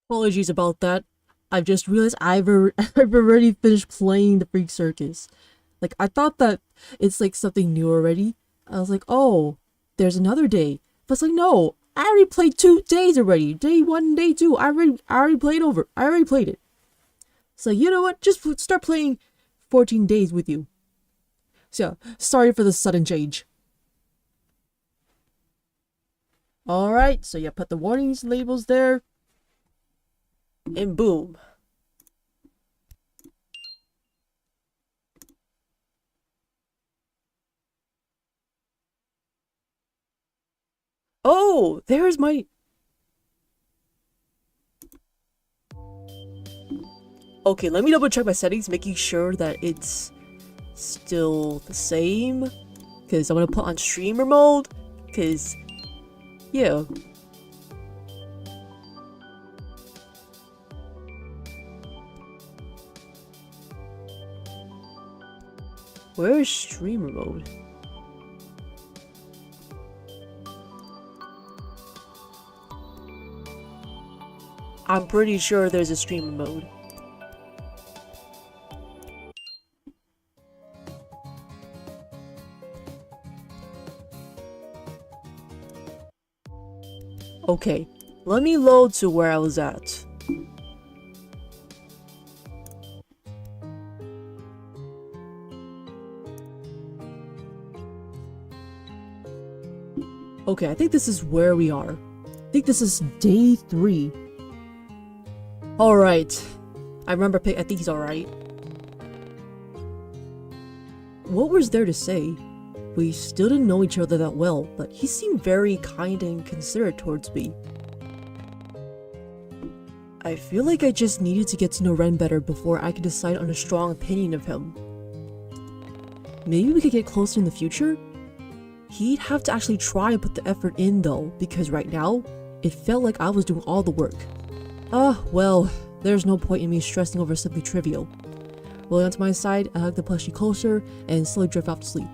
Apologies about that. I've just realized I've already finished playing the Freak Circus. Like, I thought that it's like something new already. I was like, oh, there's another day. But it's like, no, I already played 2 days already. Day 1 and day 2. I already played over. I already played it. So you know what? Just start playing 14 days with you. So, sorry for the sudden change. Alright, so you put the warnings labels there. And boom. Oh, there's my... Okay, let me double check my settings, making sure that it's still the same. Because I'm going to put on streamer mode. Because, yeah. Where is streamer mode? I'm pretty sure there's a streamer mode. Okay, let me load to where I was at. Okay, I think this is where we are. I think this is day 3. Alright. I think he's alright. What was there to say? We still didn't know each other that well, but he seemed very kind and considerate towards me. I feel like I just needed to get to know Ren better before I could decide on a strong opinion of him. Maybe we could get closer in the future? He'd have to actually try and put the effort in though, because right now, it felt like I was doing all the work. Well, there's no point in me stressing over something trivial. Rolling onto my side, I hug the plushie closer and slowly drift off to sleep.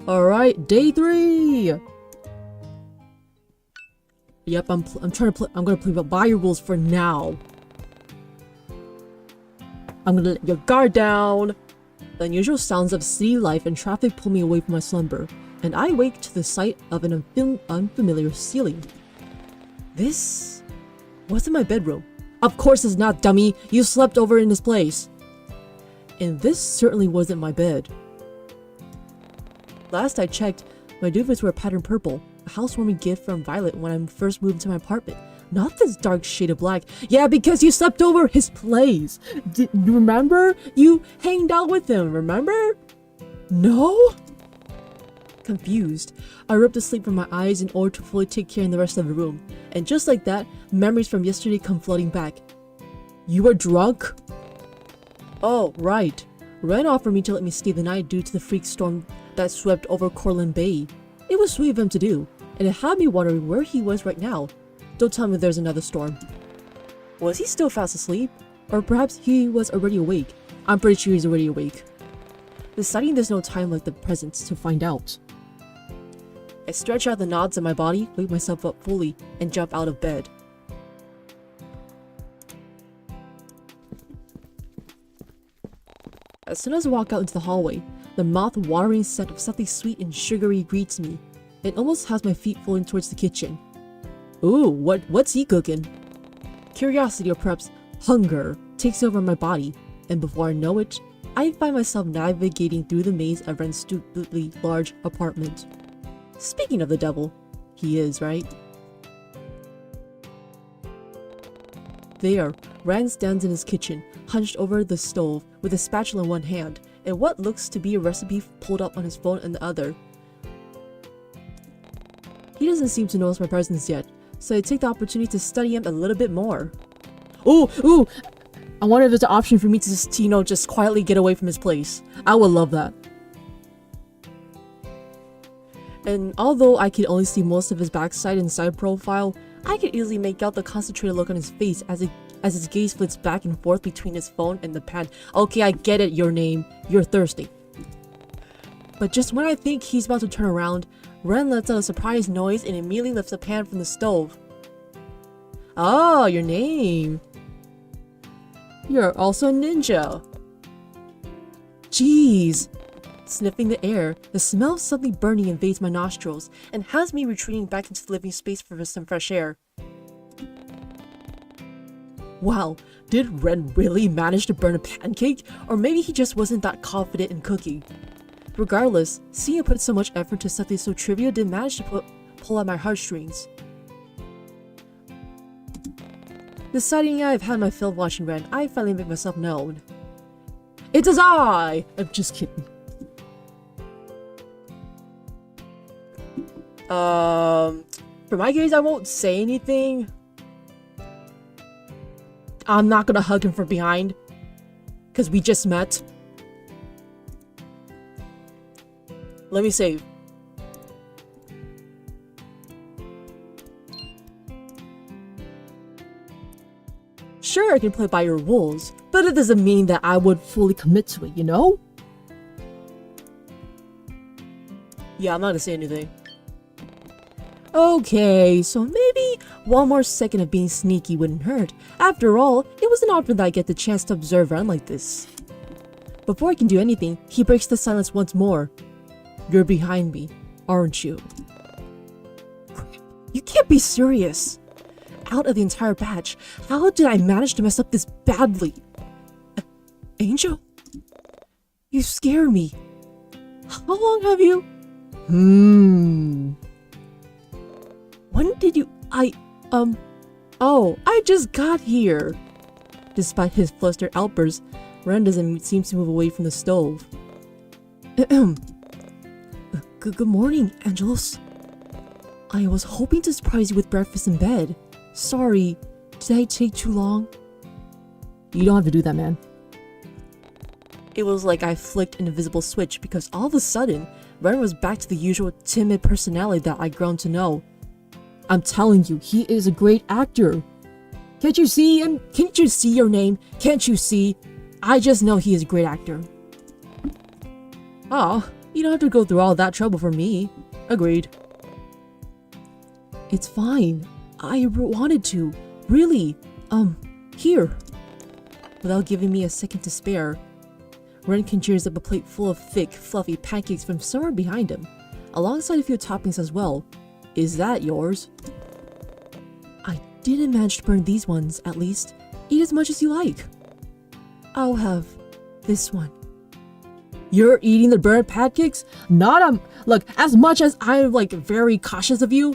Alright, day 3! Yep, I'm gonna play by your rules for now. I'm gonna let your guard down. The unusual sounds of city life and traffic pull me away from my slumber, and I wake to the sight of an unfamiliar ceiling. This... What's in my bedroom? Of course it's not, dummy! You slept over in this place! And this certainly wasn't my bed. Last I checked, my duvets were patterned purple, a housewarming gift from Violet when I first moved into my apartment. Not this dark shade of black. Yeah, because you slept over his place. You remember? You hanged out with him, remember? No? Confused, I rubbed the sleep from my eyes in order to fully take care of the rest of the room. And just like that, memories from yesterday come flooding back. You were drunk? Oh, right. Ren offered me to let me stay the night due to the freak storm that swept over Corlin Bay. It was sweet of him to do, and it had me wondering where he was right now. Don't tell me there's another storm. Was he still fast asleep? Or perhaps he was already awake? I'm pretty sure he's already awake. Deciding there's no time like the present to find out. I stretch out the knots in my body, wake myself up fully, and jump out of bed. As soon as I walk out into the hallway, the mouth-watering scent of something sweet and sugary greets me. It almost has my feet falling towards the kitchen. Ooh, what's he cooking? Curiosity, or perhaps hunger, takes over my body, and before I know it, I find myself navigating through the maze of Ren's stupidly large apartment. Speaking of the devil, he is, right? There, Ren stands in his kitchen, hunched over the stove, with a spatula in one hand, and what looks to be a recipe pulled up on his phone in the other. He doesn't seem to notice my presence yet, so I take the opportunity to study him a little bit more. Ooh! I wonder if there's an option for me to just, just quietly get away from his place. I would love that. And although I could only see most of his backside and side profile, I could easily make out the concentrated look on his face as his gaze flits back and forth between his phone and the pan. Okay, I get it, your name. You're thirsty. But just when I think he's about to turn around, Ren lets out a surprised noise and immediately lifts a pan from the stove. Oh, your name. You're also a ninja. Jeez. Sniffing the air, the smell of something burning invades my nostrils and has me retreating back into the living space for some fresh air. Wow, did Ren really manage to burn a pancake? Or maybe he just wasn't that confident in cooking. Regardless, seeing him put so much effort to something so trivial did manage to pull at my heartstrings. Deciding I've had my fill watching Ren, I finally make myself known. It is I! I'm just kidding. For my case, I won't say anything. I'm not gonna hug him from behind, because we just met. Let me save. Sure, I can play by your rules, but it doesn't mean that I would fully commit to it, you know? Yeah, I'm not gonna say anything. Okay, so maybe one more second of being sneaky wouldn't hurt. After all, it wasn't often that I get the chance to observe Ren like this. Before I can do anything, he breaks the silence once more. You're behind me, aren't you? You can't be serious. Out of the entire batch, how did I manage to mess up this badly? Angel? You scare me. How long have you? When did you... Oh, I just got here. Despite his flustered outbursts, Ren doesn't seem to move away from the stove. Good morning, Angelos. I was hoping to surprise you with breakfast in bed. Sorry, did I take too long? You don't have to do that, man. It was like I flicked an invisible switch because all of a sudden, Ren was back to the usual timid personality that I'd grown to know. I'm telling you, he is a great actor. Can't you see him? Can't you see your name? Can't you see? I just know he is a great actor. Oh, you don't have to go through all that trouble for me. Agreed. It's fine. I wanted to. Really. Here. Without giving me a second to spare, Ren conjures up a plate full of thick, fluffy pancakes from somewhere behind him, alongside a few toppings as well. Is that yours? I didn't manage to burn these ones, at least. Eat as much as you like. I'll have this one. You're eating the burnt pancakes? Look, as much as I'm very cautious of you,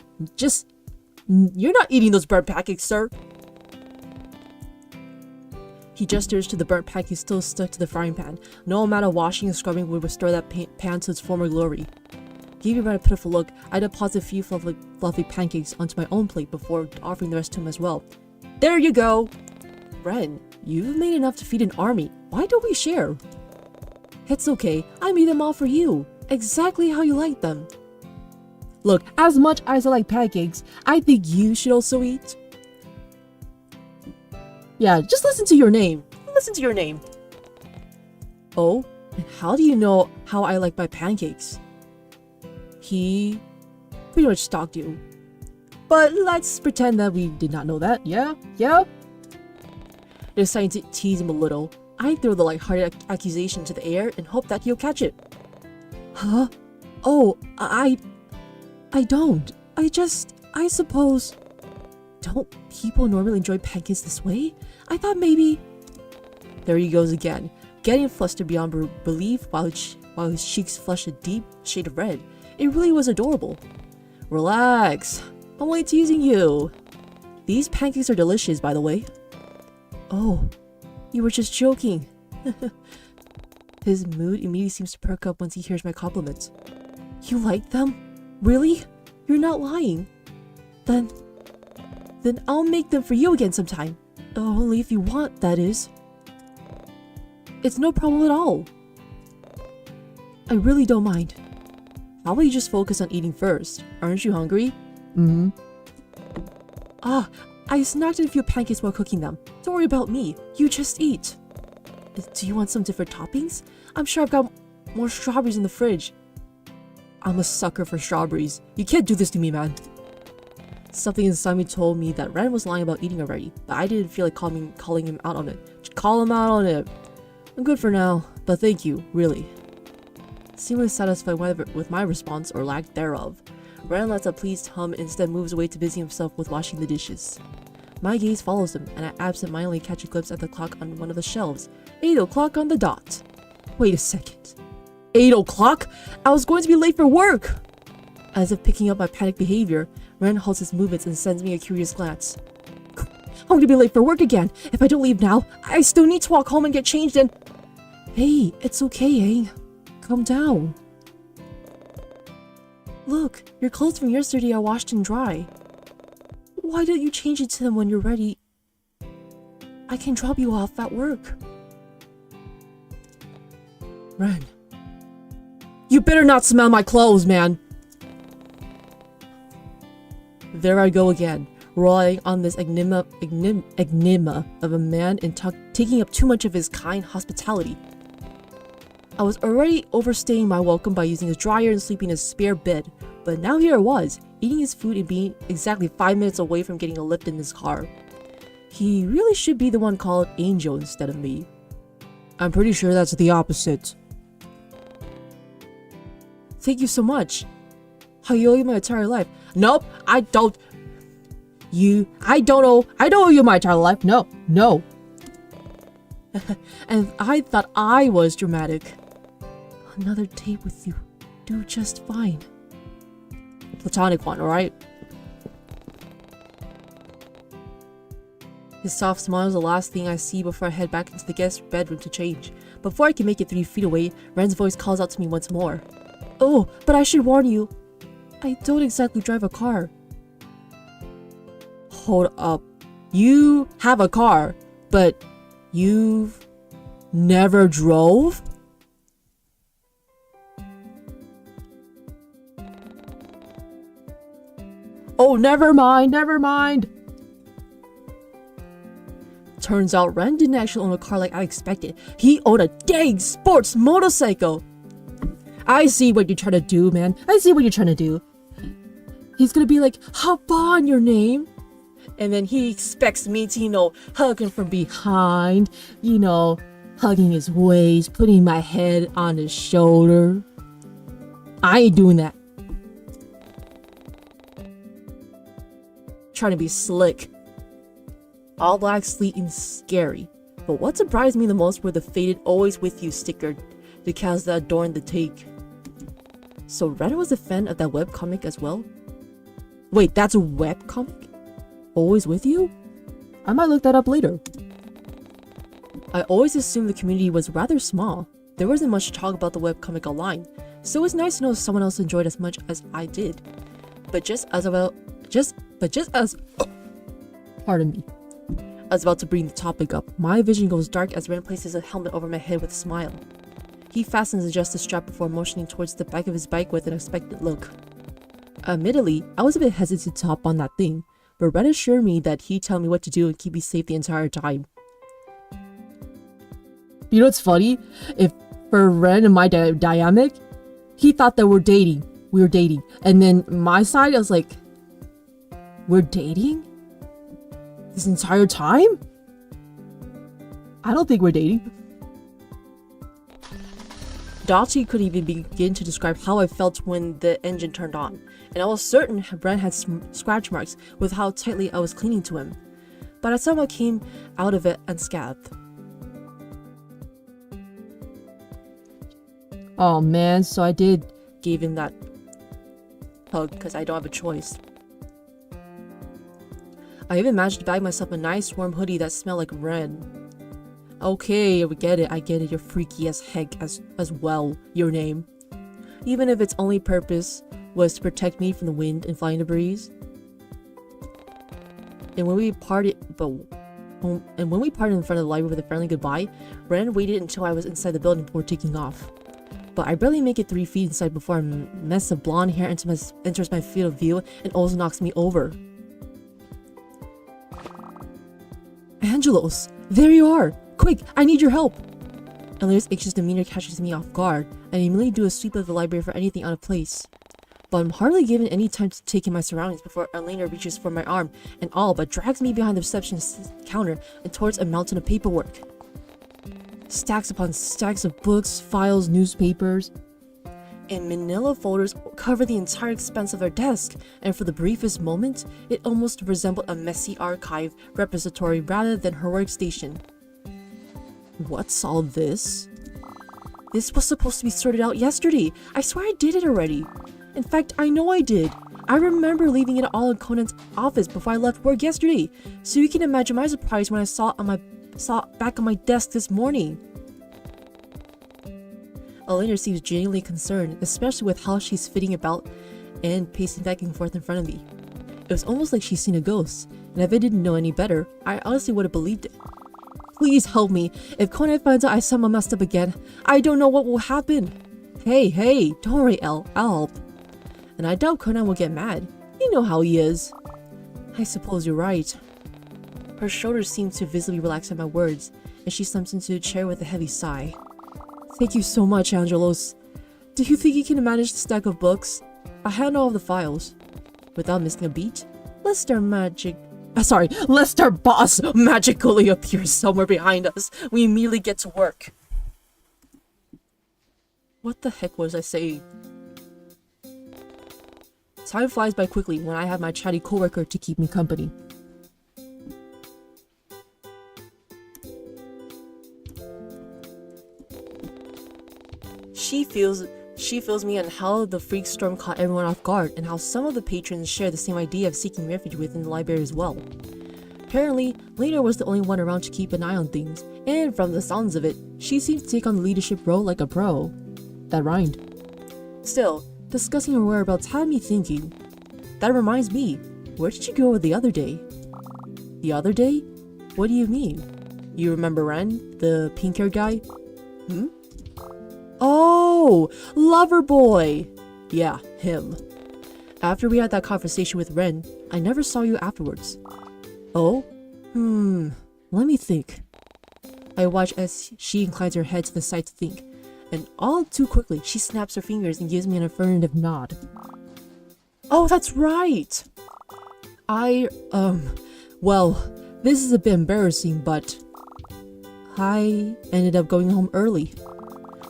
you're not eating those burnt pancakes, sir. He gestures to the burnt pancakes still stuck to the frying pan. No amount of washing and scrubbing would restore that pan to its former glory. Giving Ren a pitiful look, I deposit a few fluffy pancakes onto my own plate before offering the rest to him as well. There you go! Ren, you've made enough to feed an army. Why don't we share? It's okay, I made them all for you. Exactly how you like them. Look, as much as I like pancakes, I think you should also eat. Yeah, just listen to your name. Listen to your name. Oh, and how do you know how I like my pancakes? He pretty much stalked you. But let's pretend that we did not know that, yeah? Yeah? Deciding to tease him a little, I throw the light-hearted accusation into the air and hope that he'll catch it. Huh? Oh, I don't. I suppose... Don't people normally enjoy pancakes this way? I thought maybe... There he goes again, getting flustered beyond belief while his cheeks flushed a deep shade of red. It really was adorable. Relax. I'm only teasing you. These pancakes are delicious, by the way. Oh, you were just joking. His mood immediately seems to perk up once he hears my compliments. You like them? Really? You're not lying. Then I'll make them for you again sometime. Only if you want, that is. It's no problem at all. I really don't mind. How about you just focus on eating first? Aren't you hungry? Ah, I snacked on a few pancakes while cooking them. Don't worry about me. You just eat. Do you want some different toppings? I'm sure I've got more strawberries in the fridge. I'm a sucker for strawberries. You can't do this to me, man. Something inside me told me that Ren was lying about eating already, but I didn't feel like calling him out on it. Just call him out on it. I'm good for now, but thank you, really. Seemingly satisfied with my response, or lack thereof, Ren lets a pleased hum and instead moves away to busy himself with washing the dishes. My gaze follows him, and I absent-mindedly catch a glimpse at the clock on one of the shelves. 8 o'clock on the dot. Wait a second. 8 o'clock? I was going to be late for work! As if picking up my panicked behavior, Ren halts his movements and sends me a curious glance. I'm going to be late for work again. If I don't leave now, I still need to walk home and get changed and... Hey, it's okay, eh? Calm down. Look, your clothes from yesterday are washed and dry. Why don't you change it to them when you're ready? I can drop you off at work. Ren. You better not smell my clothes, man! There I go again, relying on this enigma of a man and taking up too much of his kind hospitality. I was already overstaying my welcome by using his dryer and sleeping in his spare bed, but now here I was, eating his food and being exactly 5 minutes away from getting a lift in his car. He really should be the one called Angel instead of me. I'm pretty sure that's the opposite. Thank you so much. I owe you my entire life. Nope, I don't. I don't owe you my entire life. No. And I thought I was dramatic. Another date with you. Do just fine. A platonic one, alright? His soft smile is the last thing I see before I head back into the guest bedroom to change. Before I can make it 3 feet away, Ren's voice calls out to me once more. Oh, but I should warn you. I don't exactly drive a car. Hold up. You have a car, but you've never drove? Oh, never mind. Turns out Ren didn't actually own a car like I expected. He owned a dang sports motorcycle. I see what you're trying to do, man. I see what you're trying to do. He's gonna be like, hop on your name. And then he expects me to, hug him from behind. Hugging his waist, putting my head on his shoulder. I ain't doing that. Trying to be slick. All black, sleek, and scary. But what surprised me the most were the faded always with you sticker decals that adorned the take. So Ren was a fan of that webcomic as well? Wait, that's a webcomic? Always with you? I might look that up later. I always assumed the community was rather small. There wasn't much talk about the webcomic online, so it was nice to know someone else enjoyed as much as I did. But just as pardon me. I was about to bring the topic up. My vision goes dark as Ren places a helmet over my head with a smile. He fastens the justice strap before motioning towards the back of his bike with an expectant look. Admittedly, I was a bit hesitant to hop on that thing, but Ren assured me that he'd tell me what to do and keep me safe the entire time. You know what's funny? If for Ren and my dynamic, he thought that we were dating. And then my side, I was like, we're dating? This entire time? I don't think we're dating. Doxxing could even begin to describe how I felt when the engine turned on, and I was certain Ren had scratch marks with how tightly I was clinging to him, but I somehow came out of it unscathed. Oh man, so I did give him that hug because I don't have a choice. I even managed to bag myself a nice warm hoodie that smelled like Ren. Okay, I get it, you're freaky as heck as well, your name. Even if its only purpose was to protect me from the wind and flying debris. And when we parted in front of the library with a friendly goodbye, Ren waited until I was inside the building before taking off. But I barely make it 3 feet inside before a mess of blonde hair enters my field of view and almost knocks me over. Angelos, there you are! Quick, I need your help! Eleanor's anxious demeanor catches me off guard, and I immediately do a sweep of the library for anything out of place. But I'm hardly given any time to take in my surroundings before Elena reaches for my arm and all but drags me behind the receptionist's counter and towards a mountain of paperwork. Stacks upon stacks of books, files, newspapers, and manila folders cover the entire expanse of her desk, and for the briefest moment, it almost resembled a messy archive repository rather than her workstation. What's all this? This was supposed to be sorted out yesterday. I swear I did it already. In fact, I know I did. I remember leaving it all in Conan's office before I left work yesterday, so you can imagine my surprise when I saw it back on my desk this morning. Elena seems genuinely concerned, especially with how she's fitting about and pacing back and forth in front of me. It was almost like she's seen a ghost, and if I didn't know any better, I honestly would have believed it. Please help me. If Conan finds out I somehow messed up again, I don't know what will happen. Hey, don't worry, Elle. I'll help. And I doubt Conan will get mad. You know how he is. I suppose you're right. Her shoulders seem to visibly relax at my words, and she slumps into a chair with a heavy sigh. Thank you so much, Angelos. Do you think you can manage the stack of books? I hand all of the files. Without missing a beat, lest our boss magically appears somewhere behind us, we immediately get to work. What the heck was I saying? Time flies by quickly when I have my chatty coworker to keep me company. She fills me on how the freak storm caught everyone off guard and how some of the patrons share the same idea of seeking refuge within the library as well. Apparently, Lena was the only one around to keep an eye on things, and from the sounds of it, she seemed to take on the leadership role like a pro. That rhymed. Still, discussing her whereabouts had me thinking. That reminds me, where did you go the other day? The other day? What do you mean? You remember Ren, the pink-haired guy? Oh, lover boy! Yeah, him. After we had that conversation with Ren, I never saw you afterwards. Oh? Let me think. I watch as she inclines her head to the side to think, and all too quickly, she snaps her fingers and gives me an affirmative nod. Oh, that's right! Well, this is a bit embarrassing, but I ended up going home early.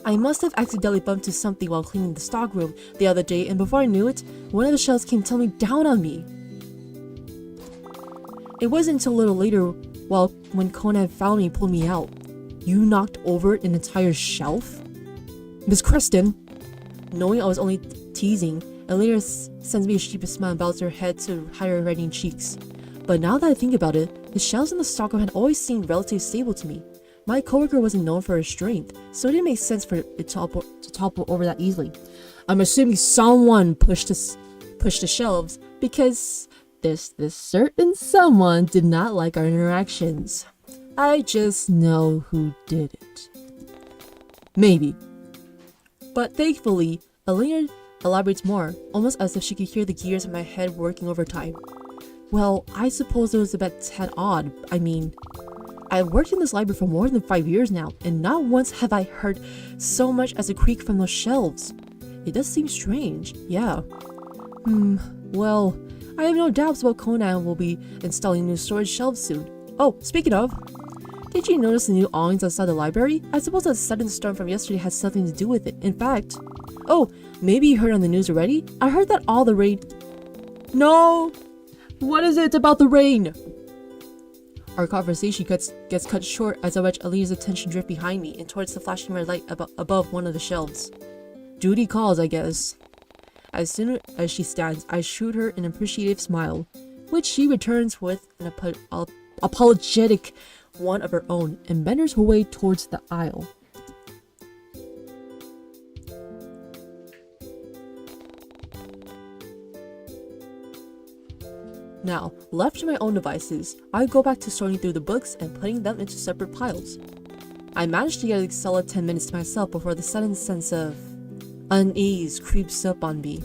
I must have accidentally bumped into something while cleaning the stockroom the other day, and before I knew it, one of the shelves came tumbling down on me. It wasn't until a little later, when Conan found me and pulled me out. You knocked over an entire shelf? Miss Kristen! Knowing I was only teasing, Elena sends me a sheepish smile and bows her head to hide her reddening cheeks. But now that I think about it, the shelves in the stockroom had always seemed relatively stable to me. My coworker wasn't known for her strength, so it didn't make sense for it to topple over that easily. I'm assuming someone pushed the shelves because this certain someone did not like our interactions. I just know who did it. Maybe. But thankfully, Elena elaborates more, almost as if she could hear the gears in my head working overtime. Well, I suppose it was a bit tad odd. I mean, I've worked in this library for more than 5 years now, and not once have I heard so much as a creak from those shelves. It does seem strange, yeah. Well, I have no doubts about Conan will be installing new storage shelves soon. Oh, speaking of, did you notice the new awnings outside the library? I suppose that sudden storm from yesterday has something to do with it. In fact, oh, maybe you heard on the news already? I heard that all the rain... No! What is it about the rain? Our conversation gets cut short as I watch Alina's attention drift behind me and towards the flashing red light above one of the shelves. Duty calls, I guess. As soon as she stands, I shoot her an appreciative smile, which she returns with an apologetic one of her own and benders her way towards the aisle. Now, left to my own devices, I go back to sorting through the books and putting them into separate piles. I managed to get a solid 10 minutes to myself before the sudden sense of unease creeps up on me.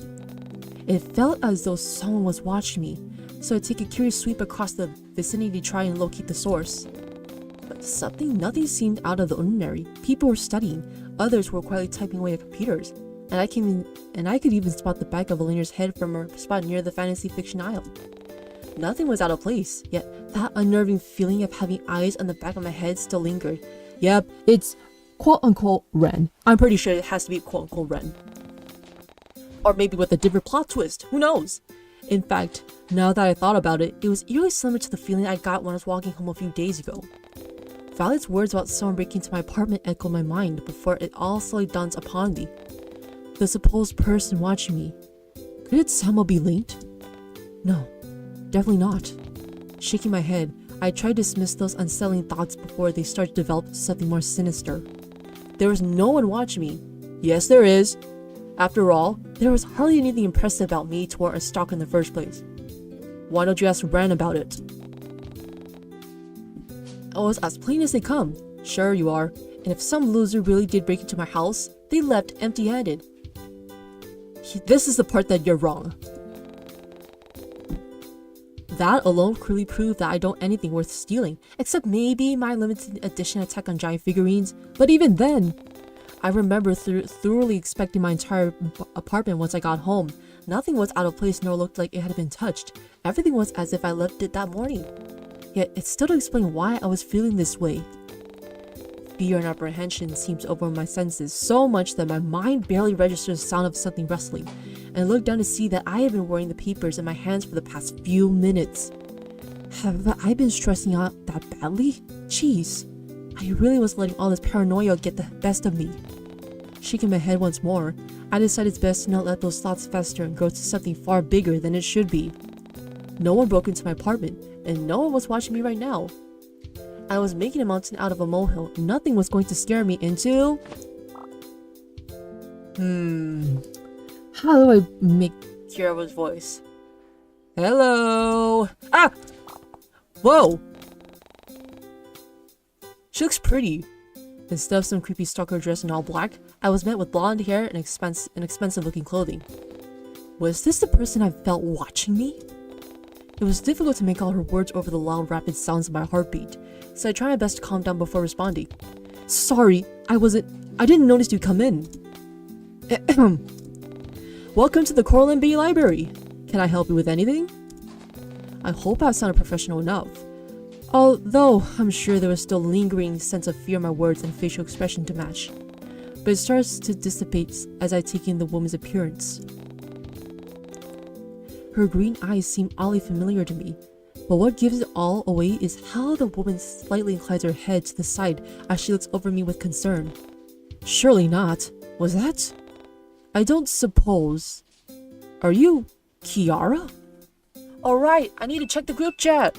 It felt as though someone was watching me, so I take a curious sweep across the vicinity to try and locate the source. But Nothing seemed out of the ordinary. People were studying. Others were quietly typing away at computers. And I could even spot the back of Eleanor's head from her spot near the fantasy fiction aisle. Nothing was out of place, yet that unnerving feeling of having eyes on the back of my head still lingered. Yep, it's quote-unquote REEN. I'm pretty sure it has to be quote-unquote REEN. Or maybe with a different plot twist, who knows? In fact, now that I thought about it, it was eerily similar to the feeling I got when I was walking home a few days ago. Violet's words about someone breaking into my apartment echoed my mind before it all slowly dawns upon me. The supposed person watching me. Could it somehow be linked? No, definitely not. Shaking my head, I tried to dismiss those unsettling thoughts before they started to develop into something more sinister. There was no one watching me. Yes, there is. After all, there was hardly anything impressive about me to warrant a stalk in the first place. Why don't you ask REEN about it? I was as plain as they come. Sure you are. And if some loser really did break into my house, they left empty-handed. This is the part that you're wrong. That alone clearly proved that I don't anything worth stealing, except maybe my limited edition Attack on Giant figurines. But even then, I remember thoroughly inspecting my entire apartment once I got home. Nothing was out of place nor looked like it had been touched. Everything was as if I left it that morning. Yet it still doesn't explain why I was feeling this way. Fear and apprehension seemed to overwhelm my senses so much that my mind barely registered the sound of something rustling, and I looked down to see that I had been wearing the papers in my hands for the past few minutes. Have I been stressing out that badly? Jeez, I really was letting all this paranoia get the best of me. Shaking my head once more, I decided it's best to not let those thoughts fester and grow to something far bigger than it should be. No one broke into my apartment, and no one was watching me right now. I was making a mountain out of a molehill. Nothing was going to scare me into... How do I make Kira's voice? Hello? Ah! Whoa! She looks pretty. Instead of some creepy stalker dressed in all black, I was met with blonde hair and expensive looking clothing. Was this the person I felt watching me? It was difficult to make out her words over the loud rapid sounds of my heartbeat, so I tried my best to calm down before responding. Sorry, I didn't notice you come in. Welcome to the Corlin Bay Library. Can I help you with anything? I hope I sounded professional enough. Although I'm sure there was still a lingering sense of fear in my words and facial expression to match. But it starts to dissipate as I take in the woman's appearance. Her green eyes seem oddly familiar to me, but what gives it all away is how the woman slightly inclines her head to the side as she looks over me with concern. Surely not. Was that? I don't suppose. Are you Kiara? Alright, I need to check the group chat.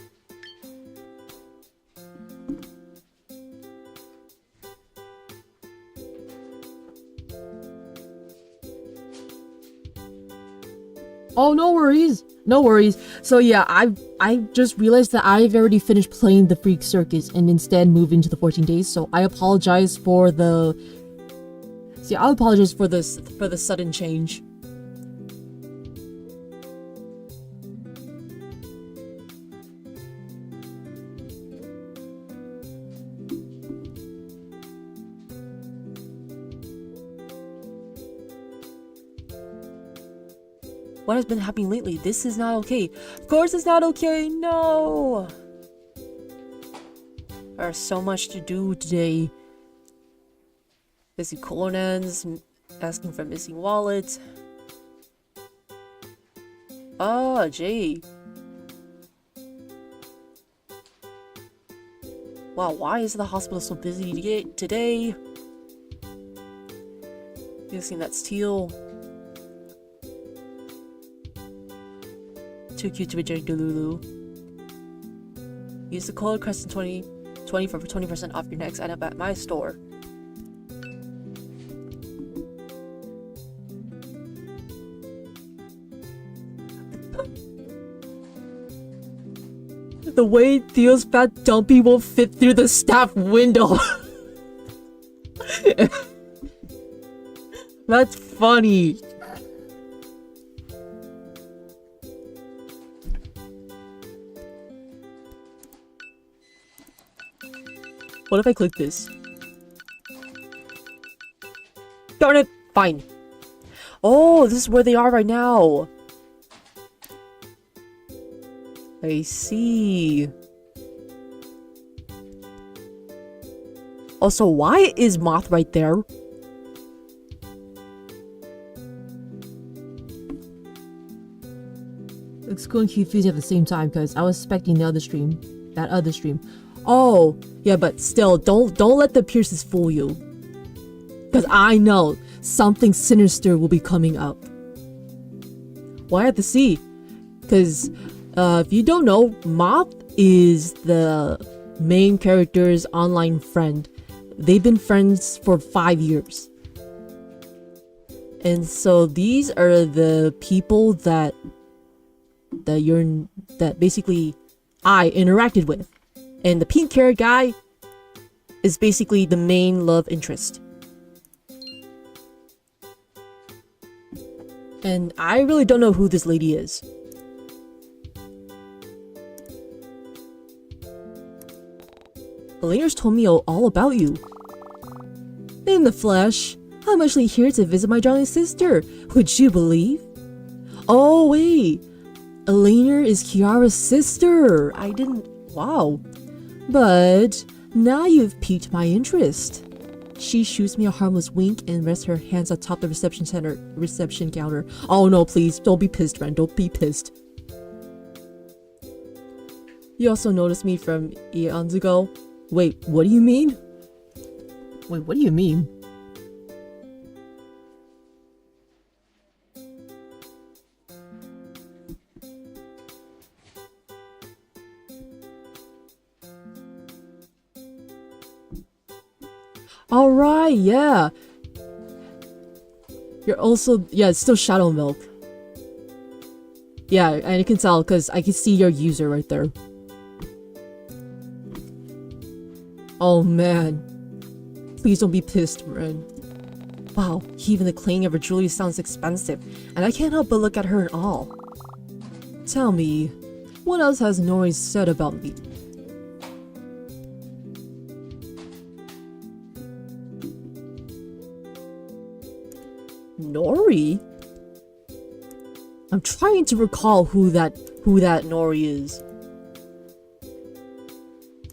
Oh, no worries. No worries. So yeah, I just realized that I've already finished playing the Freak Circus and instead moved into the 14 days. So I apologize for the... See, I apologize for this, for the sudden change. What has been happening lately? This is not okay. Of course it's not okay. No. There's so much to do today. Missing Colonans, asking for missing wallet. Ah, Jay. Wow, why is the hospital so busy today? Using that steel. Too cute to reject Delulu. Use the code Crescent20 for 20% off your next item at my store. The way Theo's fat dumpy won't fit through the staff window. That's funny. What if I click this? Darn it! Fine. Oh, this is where they are right now. I see. Also, why is Moth right there? It's going confusing at the same time because I was expecting the other stream. That other stream. Oh, yeah, but still, don't let the Pierces fool you. Because I know something sinister will be coming up. Why at the sea? Because if you don't know, Moth is the main character's online friend. They've been friends for 5 years. And so these are the people that basically I interacted with. And the pink hair guy is basically the main love interest. And I really don't know who this lady is. Elena's told me all about you. In the flesh, I'm actually here to visit my darling sister. Would you believe? Oh wait, Elena is Kiara's sister. I didn't. Wow. But now you've piqued my interest. She shoots me a harmless wink and rests her hands atop the reception counter. Oh no, please, don't be pissed, Ren. Don't be pissed. You also noticed me from eons ago. Wait, what do you mean? Wait, what do you mean? Alright, yeah. You're also, yeah, it's still Shadow Milk. Yeah, and you can tell because I can see your user right there. Oh man. Please don't be pissed, Ren. Wow, even the clang of her jewelry sounds expensive, and I can't help but look at her in awe. Tell me, what else has Nori said about me? Nori? I'm trying to recall who that Nori is.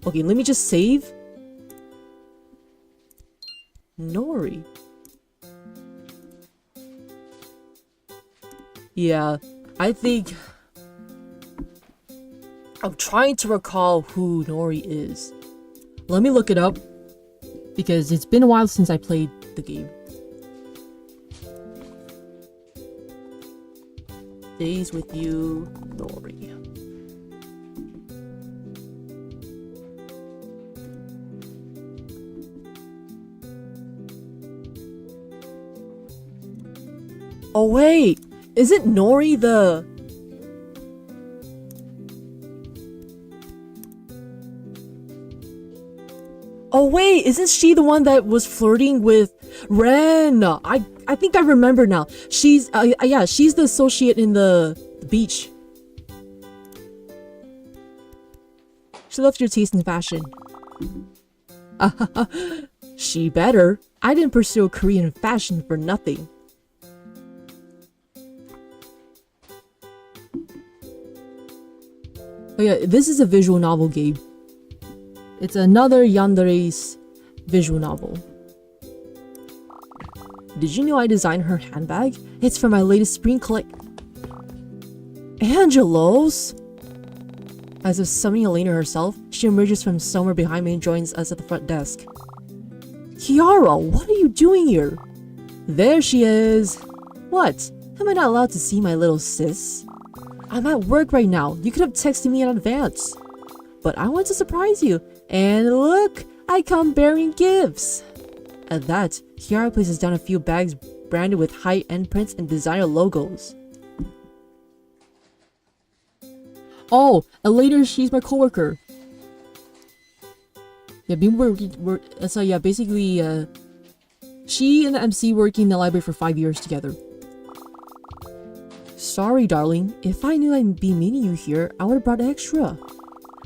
Okay, let me just save. Nori. Yeah, I think I'm trying to recall who Nori is. Let me look it up because it's been a while since I played the game. Days with you, Nori. Oh wait, isn't Nori the... Oh wait, isn't she the one that was flirting with Ren? I think I remember now. She's yeah, she's the associate in the beach. She loved your taste in fashion. She better. I didn't pursue a career in fashion for nothing. Oh yeah, this is a visual novel game. It's another yandere's visual novel. Did you know I designed her handbag? It's for my latest spring Angelos! As if summoning Elena herself, she emerges from somewhere behind me and joins us at the front desk. Kiara, what are you doing here? There she is! What? Am I not allowed to see my little sis? I'm at work right now. You could have texted me in advance. But I want to surprise you. And look! I come bearing gifts! At that, Kiara places down a few bags branded with high-end prints and designer logos. Oh, and later she's my coworker. Yeah, so yeah, basically, she and the MC working in the library for 5 years together. Sorry, darling. If I knew I'd be meeting you here, I would have brought extra.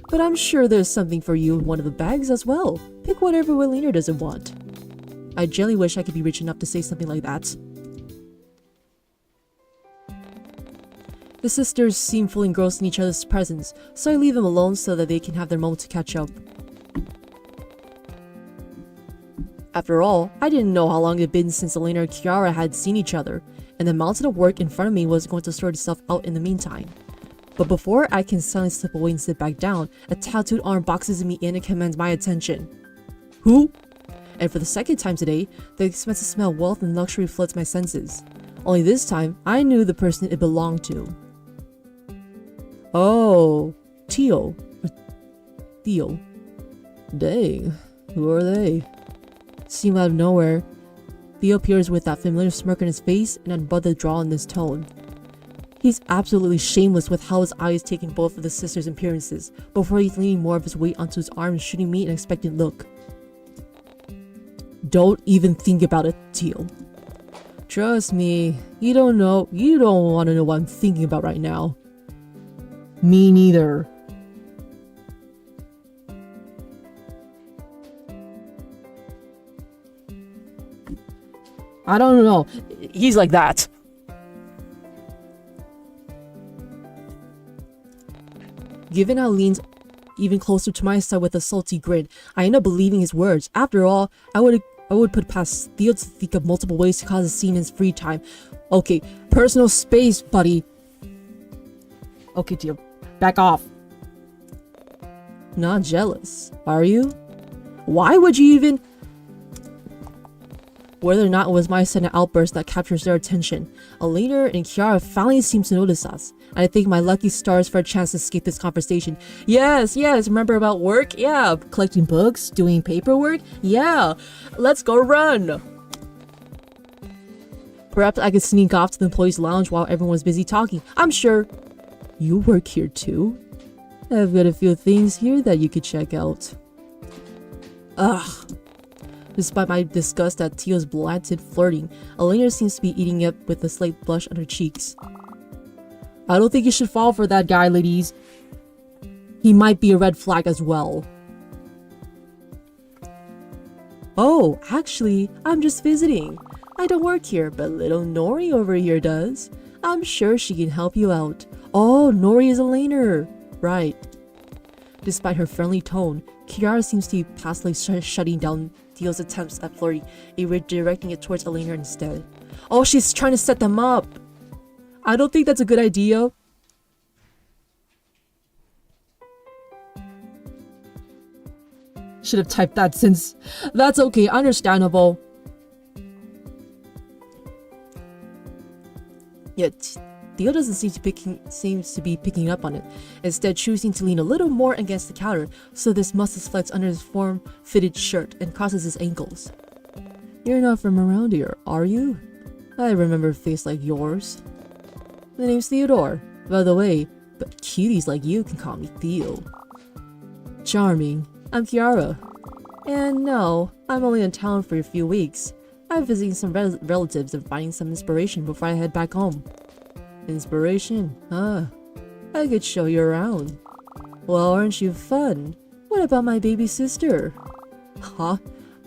But I'm sure there's something for you in one of the bags as well. Pick whatever Lena doesn't want. I generally wish I could be rich enough to say something like that. The sisters seem fully engrossed in each other's presence, so I leave them alone so that they can have their moment to catch up. After all, I didn't know how long it had been since Elena and Kiara had seen each other, and the mountain of work in front of me was going to sort itself out in the meantime. But before I can suddenly slip away and sit back down, a tattooed arm boxes me in and commands my attention. Who? And for the second time today, the expensive smell of wealth and luxury floods my senses. Only this time, I knew the person it belonged to. Oh, Theo. Dang, who are they? Seem out of nowhere. Theo appears with that familiar smirk on his face and an unbothered drawl in his tone. He's absolutely shameless with how his eye is taking both of the sisters' appearances, before he's leaning more of his weight onto his arm and shooting me an expectant look. Don't even think about it, Theo. Trust me, you don't want to know what I'm thinking about right now. Me neither. I don't know. He's like that. Given how leans even closer to my side with a salty grin, I end up believing his words. After all, I would put past Theo to think of multiple ways to cause a scene in his free time. Okay, personal space, buddy. Okay, Theo, back off. Not jealous, are you? Why would you even... Whether or not it was my sudden outburst that captures their attention, Elena and Kiara finally seem to notice us, and I thank my lucky stars for a chance to escape this conversation. Yes, remember about work? Yeah, collecting books, doing paperwork? Yeah, let's go run! Perhaps I could sneak off to the employees' lounge while everyone was busy talking. I'm sure you work here too? I've got a few things here that you could check out. Ugh. Despite my disgust at Theo's blatant flirting, Elena seems to be eating it with a slight blush on her cheeks. I don't think you should fall for that guy, ladies. He might be a red flag as well. Oh, actually, I'm just visiting. I don't work here, but little Nori over here does. I'm sure she can help you out. Oh, Nori is Elena. Right. Despite her friendly tone, Kiara seems to be passively shutting down Theo's attempts at flirting and redirecting it towards Elena instead. Oh, she's trying to set them up! I don't think that's a good idea. Should have typed that since... That's okay, understandable. Yet, Theo doesn't seems to be picking up on it, instead choosing to lean a little more against the counter so this muscles flex under his form-fitted shirt and crosses his ankles. You're not from around here, are you? I remember a face like yours. The name's Theodore, by the way, but cuties like you can call me Theo. Charming. I'm Kiara. And no, I'm only in town for a few weeks. I'm visiting some relatives and finding some inspiration before I head back home. Inspiration? Huh. I could show you around. Well, aren't you fun? What about my baby sister? Huh?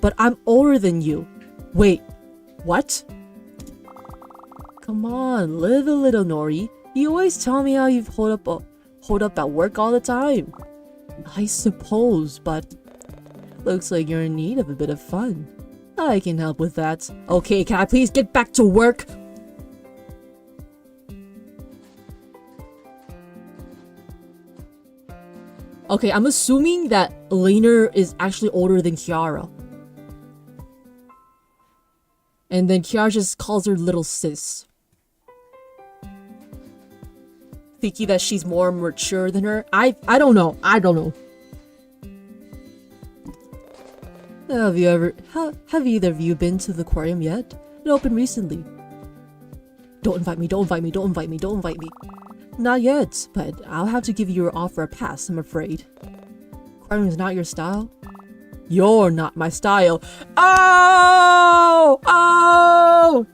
But I'm older than you. Wait, what? Come on, live a little, Nori. You always tell me how you hold up at work all the time. I suppose, but looks like you're in need of a bit of fun. I can help with that. Okay, can I please get back to work? Okay, I'm assuming that Elena is actually older than Kiara. And then Kiara just calls her little sis. Thinking that she's more mature than her. I don't know. Have either of you been to the aquarium yet? It opened recently. Don't invite me. Not yet, but I'll have to give your offer a pass, I'm afraid. Aquarium is not your style? You're not my style. Oh! Oh!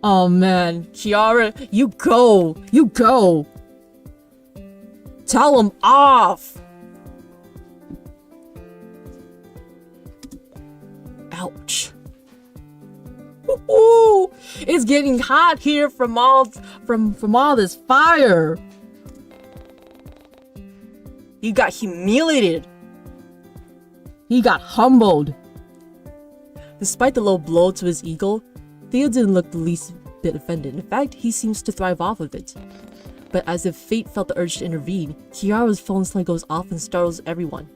Oh man, Kiara, you go! You go! Tell him off! Ouch. Ooh, it's getting hot here from all this fire. He got humiliated. He got humbled. Despite the low blow to his ego, Theo didn't look the least bit offended. In fact, he seems to thrive off of it. But as if fate felt the urge to intervene, Kiara's phone suddenly goes off and startles everyone.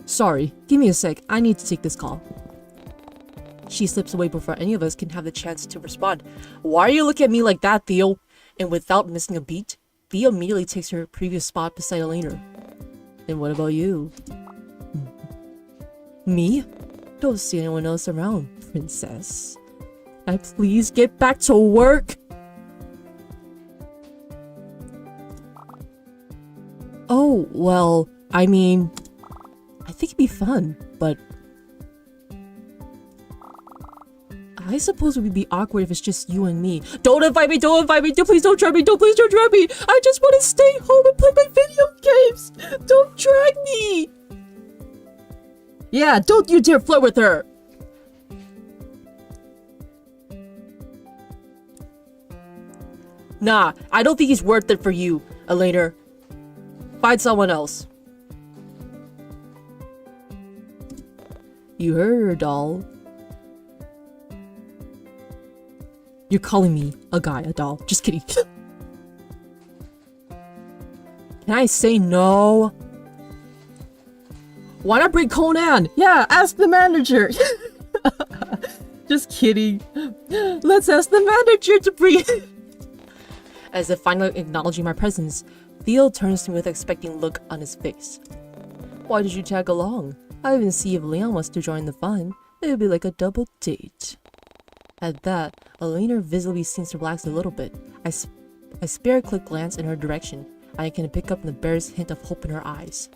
Sorry, give me a sec, I need to take this call. She slips away before any of us can have the chance to respond. Why are you looking at me like that, Theo? And without missing a beat, Theo immediately takes her previous spot beside Elena. And what about you? Me? Don't see anyone else around, princess. Can I please get back to work? Oh, well, I mean, I think it'd be fun, but I suppose it would be awkward if it's just you and me. Don't invite me, please don't drag me, please don't drag me. I just want to stay home and play my video games. Don't drag me. Yeah, don't you dare flirt with her. Nah, I don't think he's worth it for you, Elena. Find someone else. You heard her, doll. You're calling me a guy, a doll. Just kidding. Can I say no? Why not bring Conan? Yeah, ask the manager. Just kidding. Let's ask the manager to bring. As if finally acknowledging my presence, Theo turns to me with an expecting look on his face. Why did you tag along? I even see if Leon wants to join the fun. It would be like a double date. At that, Elena visibly seems to relax a little bit. I spare a quick glance in her direction. I can pick up the barest hint of hope in her eyes.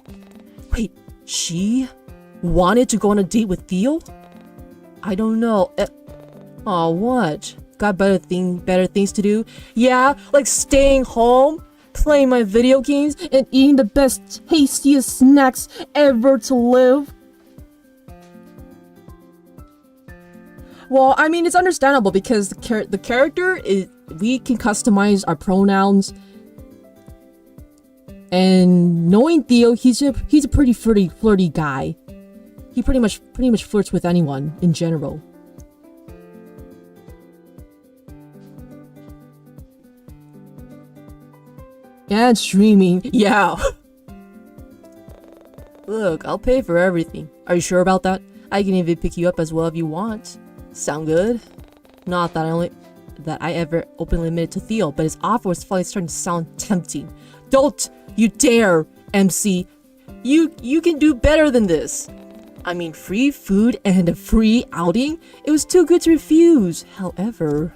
Wait, she wanted to go on a date with Theo? I don't know. Aw, what? Got better things to do? Yeah, like staying home, playing my video games, and eating the best, tastiest snacks ever to live? Well, I mean, it's understandable because the character is, we can customize our pronouns. And knowing Theo, he's a pretty flirty guy. He pretty much flirts with anyone in general. And streaming, yeah. Look, I'll pay for everything. Are you sure about that? I can even pick you up as well if you want. Sound good? Not that I ever openly admitted to Theo, but his offer was finally starting to sound tempting. Don't you dare, MC. You can do better than this. I mean, free food and a free outing? It was too good to refuse. However...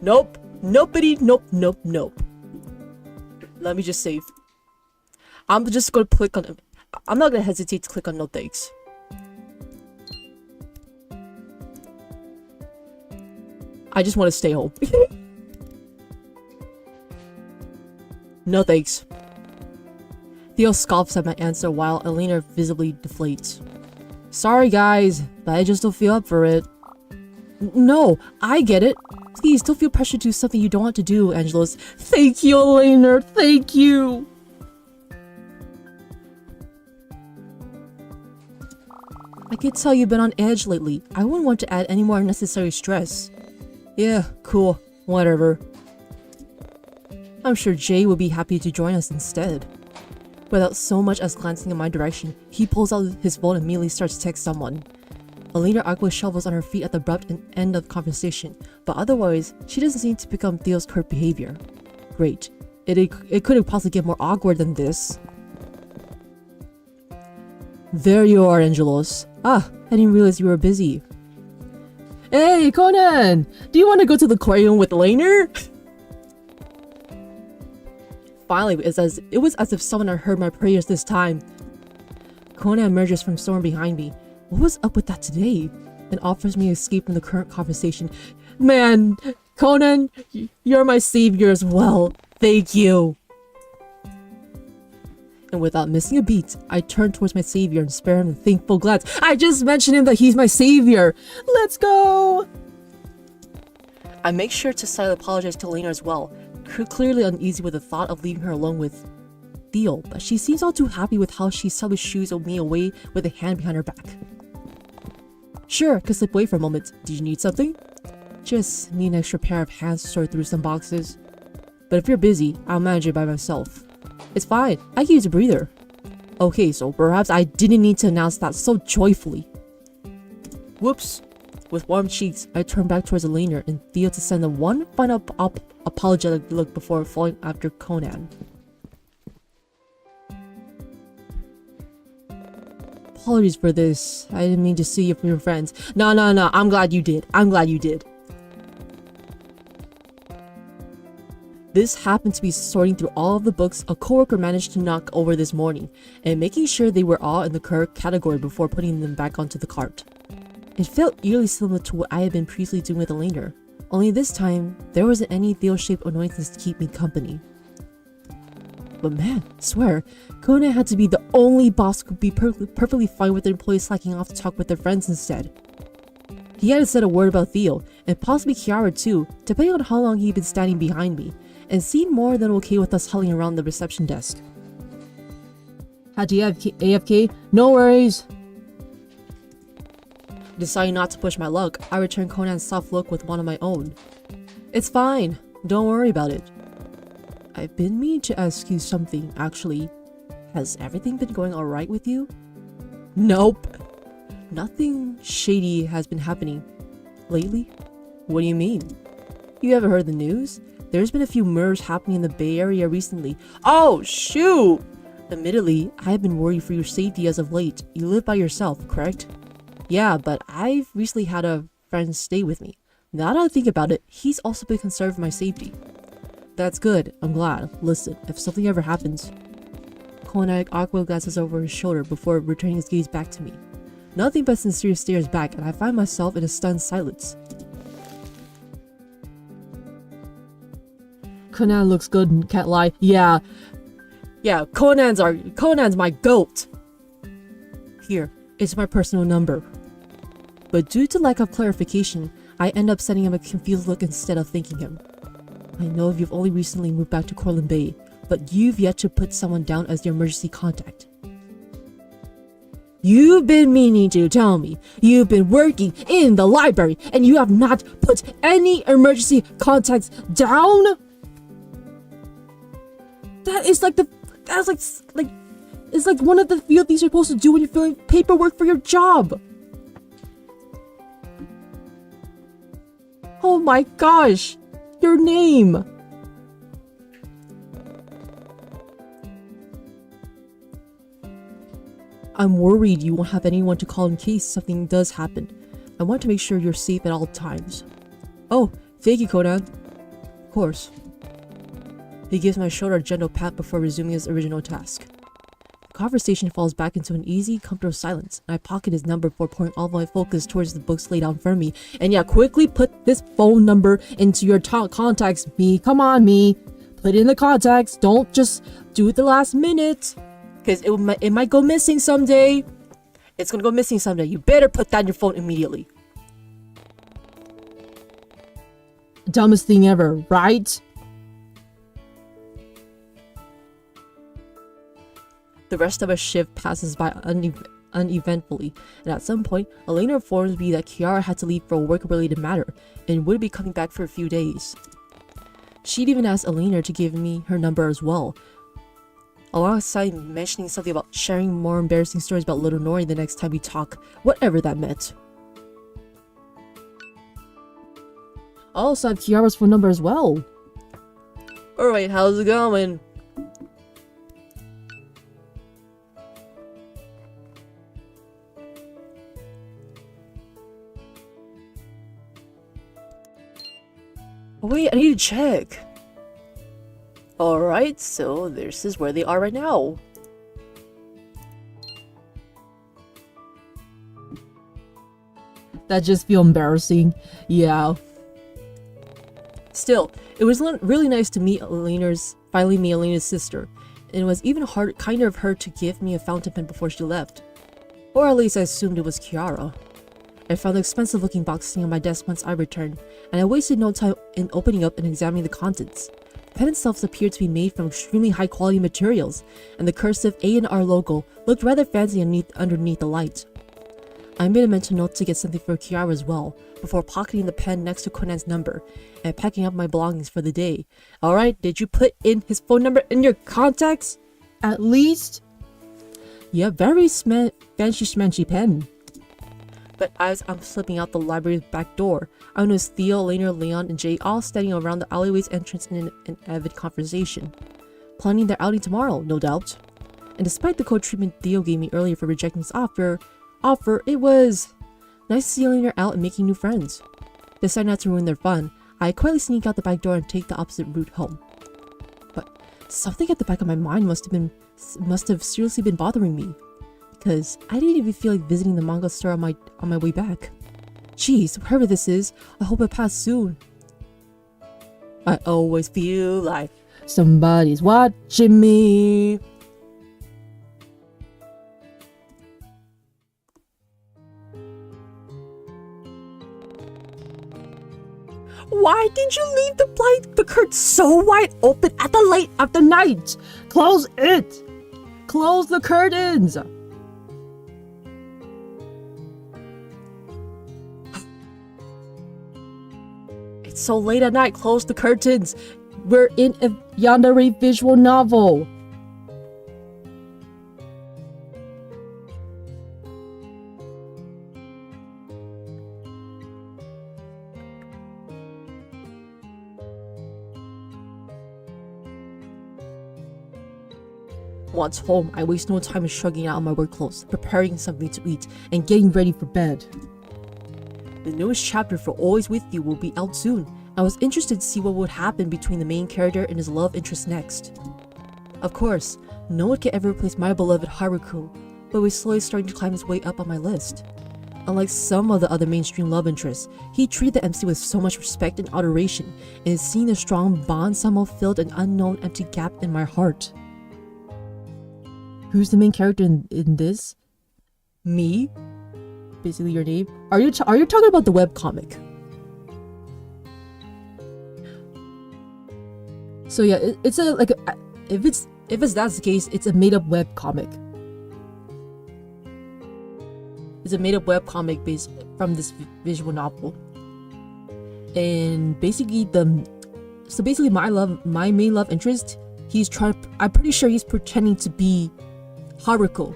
Nope. Nobody. Nope. Let me just save. I'm just gonna click on it. I'm not gonna hesitate to click on no thanks. I just want to stay home. No thanks. Theo scoffs at my answer while Elena visibly deflates. Sorry guys, but I just don't feel up for it. No, I get it. Please don't feel pressure to do something you don't want to do, Angelos. Thank you, Elena. Thank you. I could tell you've been on edge lately. I wouldn't want to add any more unnecessary stress. Yeah, cool. Whatever. I'm sure Jay would be happy to join us instead. Without so much as glancing in my direction, he pulls out his phone and immediately starts to text someone. Elena awkwardly shovels on her feet at the abrupt end of the conversation, but otherwise, she doesn't seem to become Theo's curt behavior. Great. It couldn't possibly get more awkward than this. There you are, Angelos. Ah, I didn't realize you were busy. Hey, Conan! Do you want to go to the aquarium with Elena? Finally, it was as if someone had heard my prayers this time. Conan emerges from somewhere behind me. What was up with that today? and offers me escape from the current conversation. Man, Conan, you're my savior as well. Thank you. And without missing a beat, I turn towards my savior and spare him a thankful glance. I just mentioned him that he's my savior. Let's go. I make sure to silently apologize to Elena as well, clearly uneasy with the thought of leaving her alone with Theo, but she seems all too happy with how she suddenly shoos me away with a hand behind her back. Sure, could slip away for a moment. Did you need something? Just need an extra pair of hands to sort through some boxes. But if you're busy, I'll manage it by myself. It's fine, I can use a breather. Okay, so perhaps I didn't need to announce that so joyfully. Whoops. With warm cheeks, I turn back towards Elena and Theo to send a one final apologetic look before falling after Conan. Apologies for this. I didn't mean to see you from your friends. No, I'm glad you did. I'm glad you did. This happened to be sorting through all of the books a coworker managed to knock over this morning, and making sure they were all in the correct category before putting them back onto the cart. It felt eerily similar to what I had been previously doing with Elena, only this time, there wasn't any Theo-shaped annoyances to keep me company. But man, I swear, Conan had to be the only boss who could be perfectly fine with their employees slacking off to talk with their friends instead. He hadn't said a word about Theo, and possibly Kiara too, depending on how long he'd been standing behind me, and seemed more than okay with us huddling around the reception desk. Had to AFK? No worries! Deciding not to push my luck, I returned Conan's soft look with one of my own. It's fine, don't worry about it. I've been meaning to ask you something, actually. Has everything been going alright with you? Nope. Nothing shady has been happening. Lately? What do you mean? You haven't heard the news? There's been a few murders happening in the Bay Area recently. Oh, shoot! Admittedly, I have been worried for your safety as of late. You live by yourself, correct? Yeah, but I've recently had a friend stay with me. Now that I think about it, he's also been concerned for my safety. That's good, I'm glad. Listen, if something ever happens... Conan awkwardly glances over his shoulder before returning his gaze back to me. Nothing but sincere stares back, and I find myself in a stunned silence. Conan looks good, can't lie. Yeah, Conan's my goat! Here, it's my personal number. But due to lack of clarification, I end up sending him a confused look instead of thanking him. I know you've only recently moved back to Corlin Bay, but you've yet to put someone down as your emergency contact. You've been meaning to tell me you've been working in the library and you have not put any emergency contacts down? It's like one of the few things you're supposed to do when you're filling paperwork for your job. Oh my gosh, your name. I'm worried you won't have anyone to call in case something does happen. I want to make sure you're safe at all times. Oh, thank you, Conan. Of course. He gives my shoulder a gentle pat before resuming his original task. The conversation falls back into an easy, comfortable silence, and I pocket his number before pouring all my focus towards the books laid out in front of me. And yeah, quickly put this phone number into your contacts, me. Come on, me. Put it in the contacts. Don't just do it the last minute. Because it might go missing someday. It's gonna go missing someday. You better put that in your phone immediately. Dumbest thing ever, right? The rest of our shift passes by uneventfully, and at some point, Elena informs me that Kiara had to leave for a work-related matter and would be coming back for a few days. She'd even asked Elena to give me her number as well, alongside mentioning something about sharing more embarrassing stories about little Nori the next time we talk, whatever that meant. I also have Kiara's phone number as well. Alright, how's it going? Oh wait, I need to check. Alright, so this is where they are right now. That just feel embarrassing. Yeah. Still, it was really nice to finally meet Elena's sister. And it was even kinder of her to give me a fountain pen before she left. Or at least I assumed it was Kiara. I found the expensive looking box sitting on my desk once I returned, and I wasted no time in opening up and examining the contents. The pen itself appeared to be made from extremely high quality materials, and the cursive A&R logo looked rather fancy underneath the light. I made a mental note to get something for Kiara as well, before pocketing the pen next to Conan's number, and packing up my belongings for the day. Alright, did you put in his phone number in your contacts? At least? Yeah, very fancy schmancy pen. But as I'm slipping out the library's back door, I noticed Theo, Elena, Leon, and Jay all standing around the alleyway's entrance in an avid conversation. Planning their outing tomorrow, no doubt. And despite the cold treatment Theo gave me earlier for rejecting his offer, it was nice to see Elena out and making new friends. Decided not to ruin their fun, I quietly sneak out the back door and take the opposite route home. But something at the back of my mind must have seriously been bothering me, because I didn't even feel like visiting the manga store on my way back. Jeez, wherever this is, I hope it passes soon. I always feel like somebody's watching me. Why did you leave the curtain so wide open at the late of the night? Close it! Close the curtains! It's so late at night, close the curtains. We're in a yandere visual novel. Once home, I waste no time in shrugging out my work clothes, preparing something to eat, and getting ready for bed. The newest chapter for Always With You will be out soon. I was interested to see what would happen between the main character and his love interest next. Of course, no one can ever replace my beloved Haruko, but he's slowly starting to climb his way up on my list. Unlike some of the other mainstream love interests, he treated the MC with so much respect and adoration, and has seen a strong bond somehow filled an unknown empty gap in my heart. Who's the main character in this? Me? Basically your name. Are you talking about the webcomic? So yeah, if that's the case, it's a made-up webcomic. It's a made-up webcomic based from this visual novel. And basically my main love interest, I'm pretty sure he's pretending to be Haruko,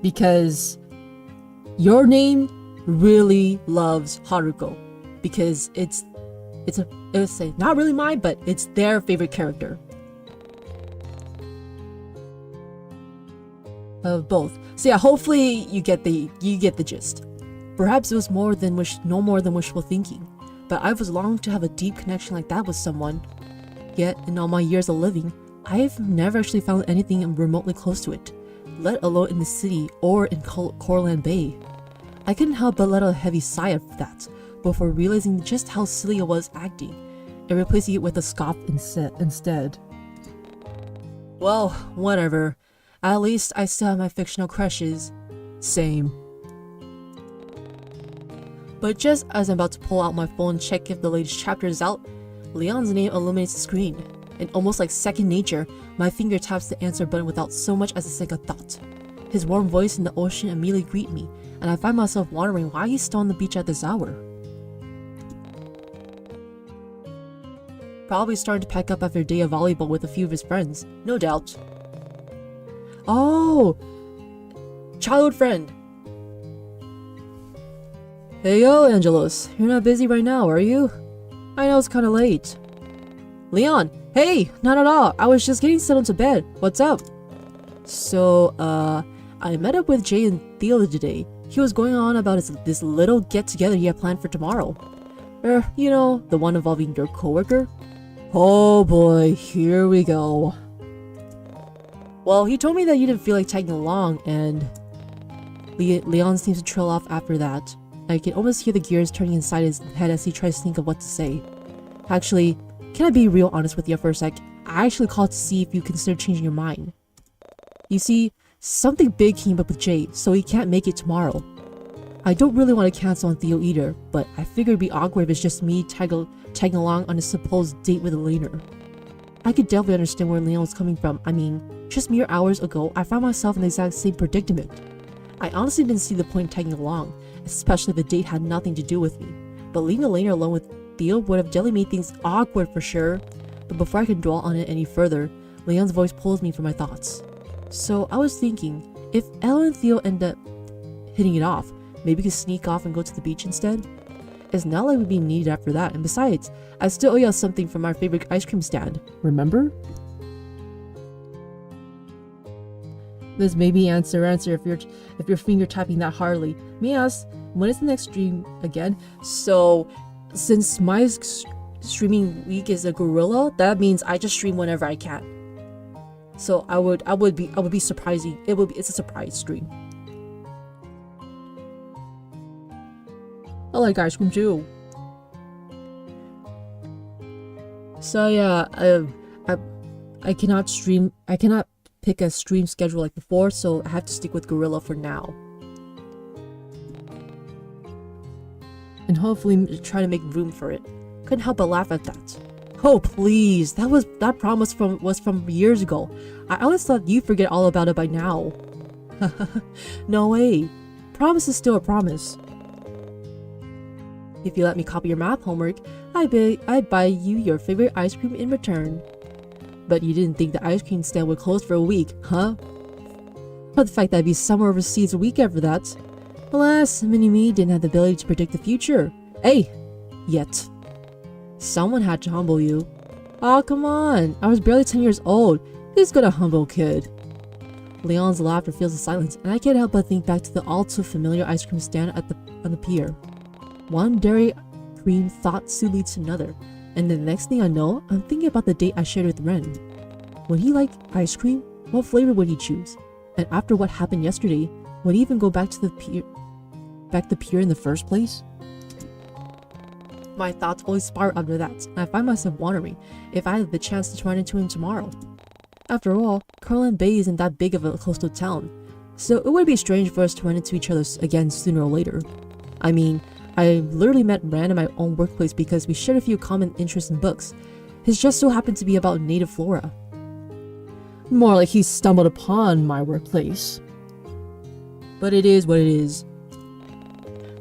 because your name really loves Haruko, because it's not really mine, but it's their favorite character of both. So yeah, hopefully you get the gist. Perhaps it was no more than wishful thinking, but I was longing to have a deep connection like that with someone. Yet in all my years of living, I've never actually found anything remotely close to it, let alone in the city or in Corland Bay. I couldn't help but let out a heavy sigh of that, before realizing just how silly I was acting, and replacing it with a scoff instead. Well, whatever. At least I still have my fictional crushes. Same. But just as I'm about to pull out my phone and check if the latest chapter is out, Leon's name illuminates the screen. And almost like second nature, my finger taps the answer button without so much as a second thought. His warm voice in the ocean immediately greet me, and I find myself wondering why he's still on the beach at this hour. Probably starting to pack up after a day of volleyball with a few of his friends, no doubt. Oh! Childhood friend! Hey yo, Angelos, you're not busy right now, are you? I know it's kinda late. Leon! Hey! Not at all, I was just getting settled to bed. What's up? So, I met up with Jay and Theo today. He was going on about this little get-together he had planned for tomorrow. You know, the one involving your coworker? Oh boy, here we go. Well, he told me that you didn't feel like tagging along, and Leon seems to trail off after that. I can almost hear the gears turning inside his head as he tries to think of what to say. Actually, can I be real honest with you for a sec? I actually called to see if you consider changing your mind. You see, something big came up with Jay, so he can't make it tomorrow. I don't really want to cancel on Theo either, but I figured it'd be awkward if it's just me tagging along on a supposed date with Elena. I could definitely understand where Leon was coming from. I mean, just mere hours ago, I found myself in the exact same predicament. I honestly didn't see the point in tagging along, especially if the date had nothing to do with me. But leaving Elena alone with Theo would have definitely made things awkward for sure. But before I could dwell on it any further, Leon's voice pulls me from my thoughts. So I was thinking, if Ella and Theo end up hitting it off, maybe we could sneak off and go to the beach instead? It's not like we'd be needed after that, and besides, I still owe you something from our favorite ice cream stand, remember? This may be answer if you're finger tapping that hardly. May I ask, when is the next stream again? So, since my streaming week is a guerilla, that means I just stream whenever I can. So I would be surprising. It's a surprise stream. I like ice cream too. So yeah, I cannot stream. I cannot pick a stream schedule like before, so I have to stick with Gorilla for now. And hopefully try to make room for it. Couldn't help but laugh at that. Oh please, that promise was from years ago. I always thought you'd forget all about it by now. No way. Promise is still a promise. If you let me copy your math homework, I'd buy you your favorite ice cream in return. But you didn't think the ice cream stand would close for a week, huh? But the fact that I'd be somewhere overseas a week after that. Alas, mini-me didn't have the ability to predict the future. Hey! Yet. Someone had to humble you. Aw, come on! I was barely 10 years old. Who's gonna humble a kid? Leon's laughter fills the silence, and I can't help but think back to the all-too-familiar ice cream stand on the pier. One dairy cream thought soon leads to another, and the next thing I know, I'm thinking about the date I shared with Ren. Would he like ice cream? What flavor would he choose? And after what happened yesterday, would he even go back to the pier in the first place? My thoughts always spiral under that, and I find myself wondering if I had the chance to run into him tomorrow. After all, Carlin Bay isn't that big of a coastal town, so it would be strange for us to run into each other again sooner or later. I mean, I literally met Rand in my own workplace because we shared a few common interests in books. His just so happened to be about native flora. More like he stumbled upon my workplace. But it is what it is.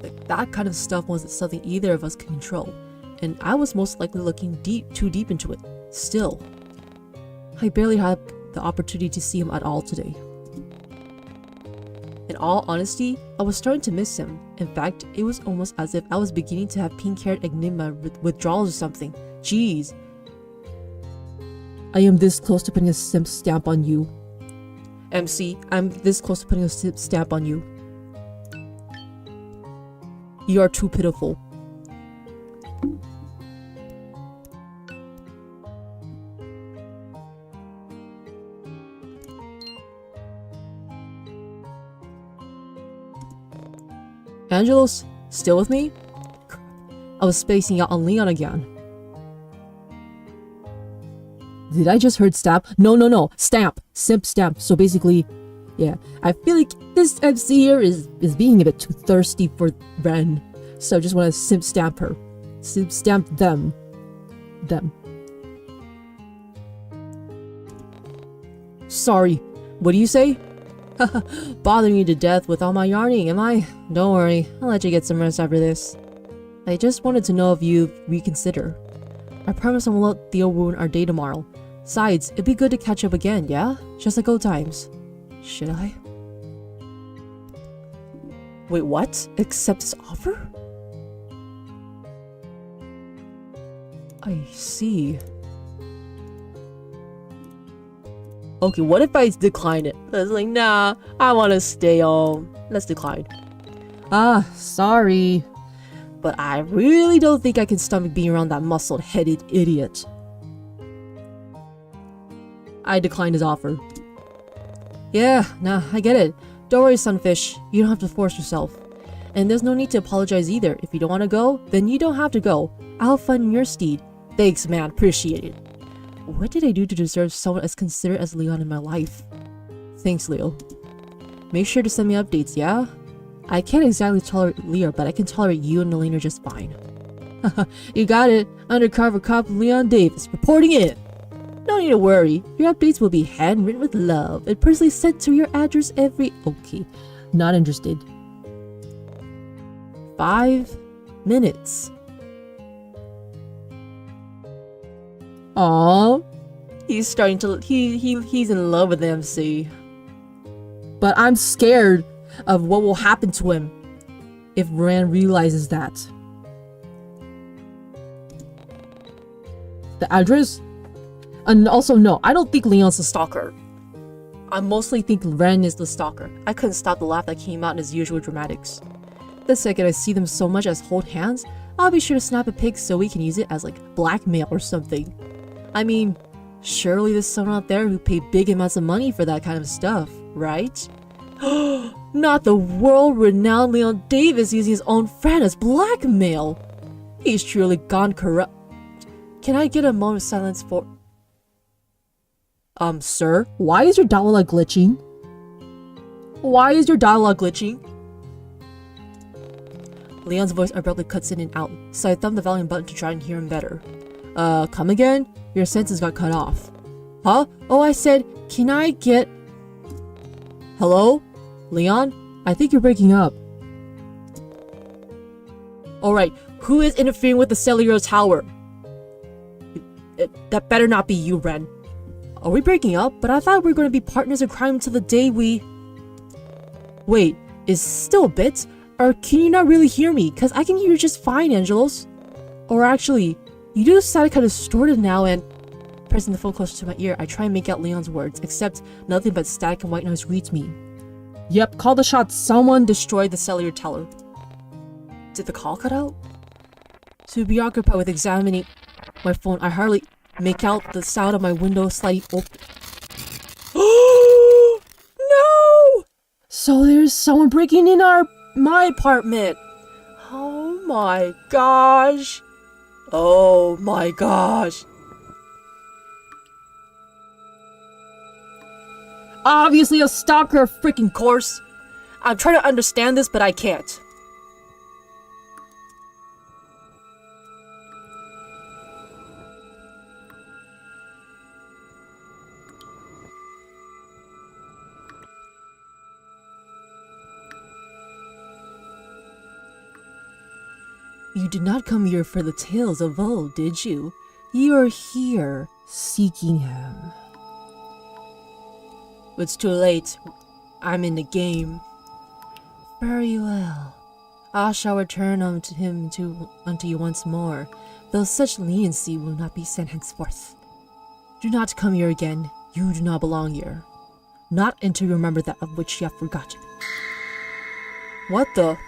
Like, that kind of stuff wasn't something either of us could control, and I was most likely looking too deep into it. Still, I barely had the opportunity to see him at all today. In all honesty, I was starting to miss him. In fact, it was almost as if I was beginning to have pink-haired enigma withdrawals or something. Jeez. I am this close to putting a simp stamp on you. MC, I'm this close to putting a simp stamp on you. You are too pitiful. Angelos, still with me? I was spacing out on Leon again. Did I just heard stamp? No, stamp, simp stamp. So basically, yeah, I feel like this MC here is being a bit too thirsty for Ren. So I just want to simp stamp her. Simp stamp them. Sorry, what do you say? Bothering you to death with all my yarning, am I? Don't worry, I'll let you get some rest after this. I just wanted to know if you'd reconsider. I promise I won't let Theo ruin our day tomorrow. Besides, it'd be good to catch up again, yeah? Just like old times. Should I? Wait, what? Accept this offer? I see. Okay, what if I decline it? I was like, nah, I want to stay home. Let's decline. Ah, sorry. But I really don't think I can stomach being around that muscle-headed idiot. I declined his offer. Yeah, nah, I get it. Don't worry, Sunfish. You don't have to force yourself. And there's no need to apologize either. If you don't want to go, then you don't have to go. I'll have fun in your stead. Thanks, man. Appreciate it. What did I do to deserve someone as considerate as Leon in my life? Thanks, Leo. Make sure to send me updates, yeah? I can't exactly tolerate Leo, but I can tolerate you and Elena just fine. You got it. Undercover cop Leon Davis, reporting in. No need to worry. Your updates will be handwritten with love and personally sent to your address every... Okay. Not interested. 5 minutes. Aww. He's starting to... He's in love with MC. But I'm scared of what will happen to him if Rand realizes that. The address? And also, no, I don't think Leon's the stalker. I mostly think Ren is the stalker. I couldn't stop the laugh that came out in his usual dramatics. The second I see them so much as hold hands, I'll be sure to snap a pic so we can use it as like blackmail or something. I mean, surely there's someone out there who paid big amounts of money for that kind of stuff, right? Not the world-renowned Leon Davis using his own friend as blackmail. He's truly gone corrupt. Can I get a moment of silence for... Sir? Why is your dialogue glitching? Why is your dialogue glitching? Leon's voice abruptly cuts in and out, so I thumbed the volume button to try and hear him better. Come again? Your senses got cut off. Huh? Oh, I said, can I get... Hello? Leon? I think you're breaking up. Alright, who is interfering with the cellular tower? That better not be you, Ren. Are we breaking up? But I thought we were going to be partners in crime until the day we... Wait, is still a bit? Or can you not really hear me? Cause I can hear you just fine, Angelos. Or actually, you do sound kind of distorted now and... Pressing the phone closer to my ear, I try and make out Leon's words, except nothing but static and white noise greets me. Yep, call the shots. Someone destroyed the cellular tower. Did the call cut out? To be occupied with examining my phone, I hardly make out the sound of my window sliding open. Oh no! So there's someone breaking in my apartment. Oh my gosh. Oh my gosh. Obviously a stalker, of freaking course. I'm trying to understand this, but I can't. You did not come here for the tales of old, did you? You are here, seeking him. It's too late. I'm in the game. Very well. I shall return unto him unto you once more, though such leniency will not be sent henceforth. Do not come here again. You do not belong here. Not until you remember that of which you have forgotten. What the?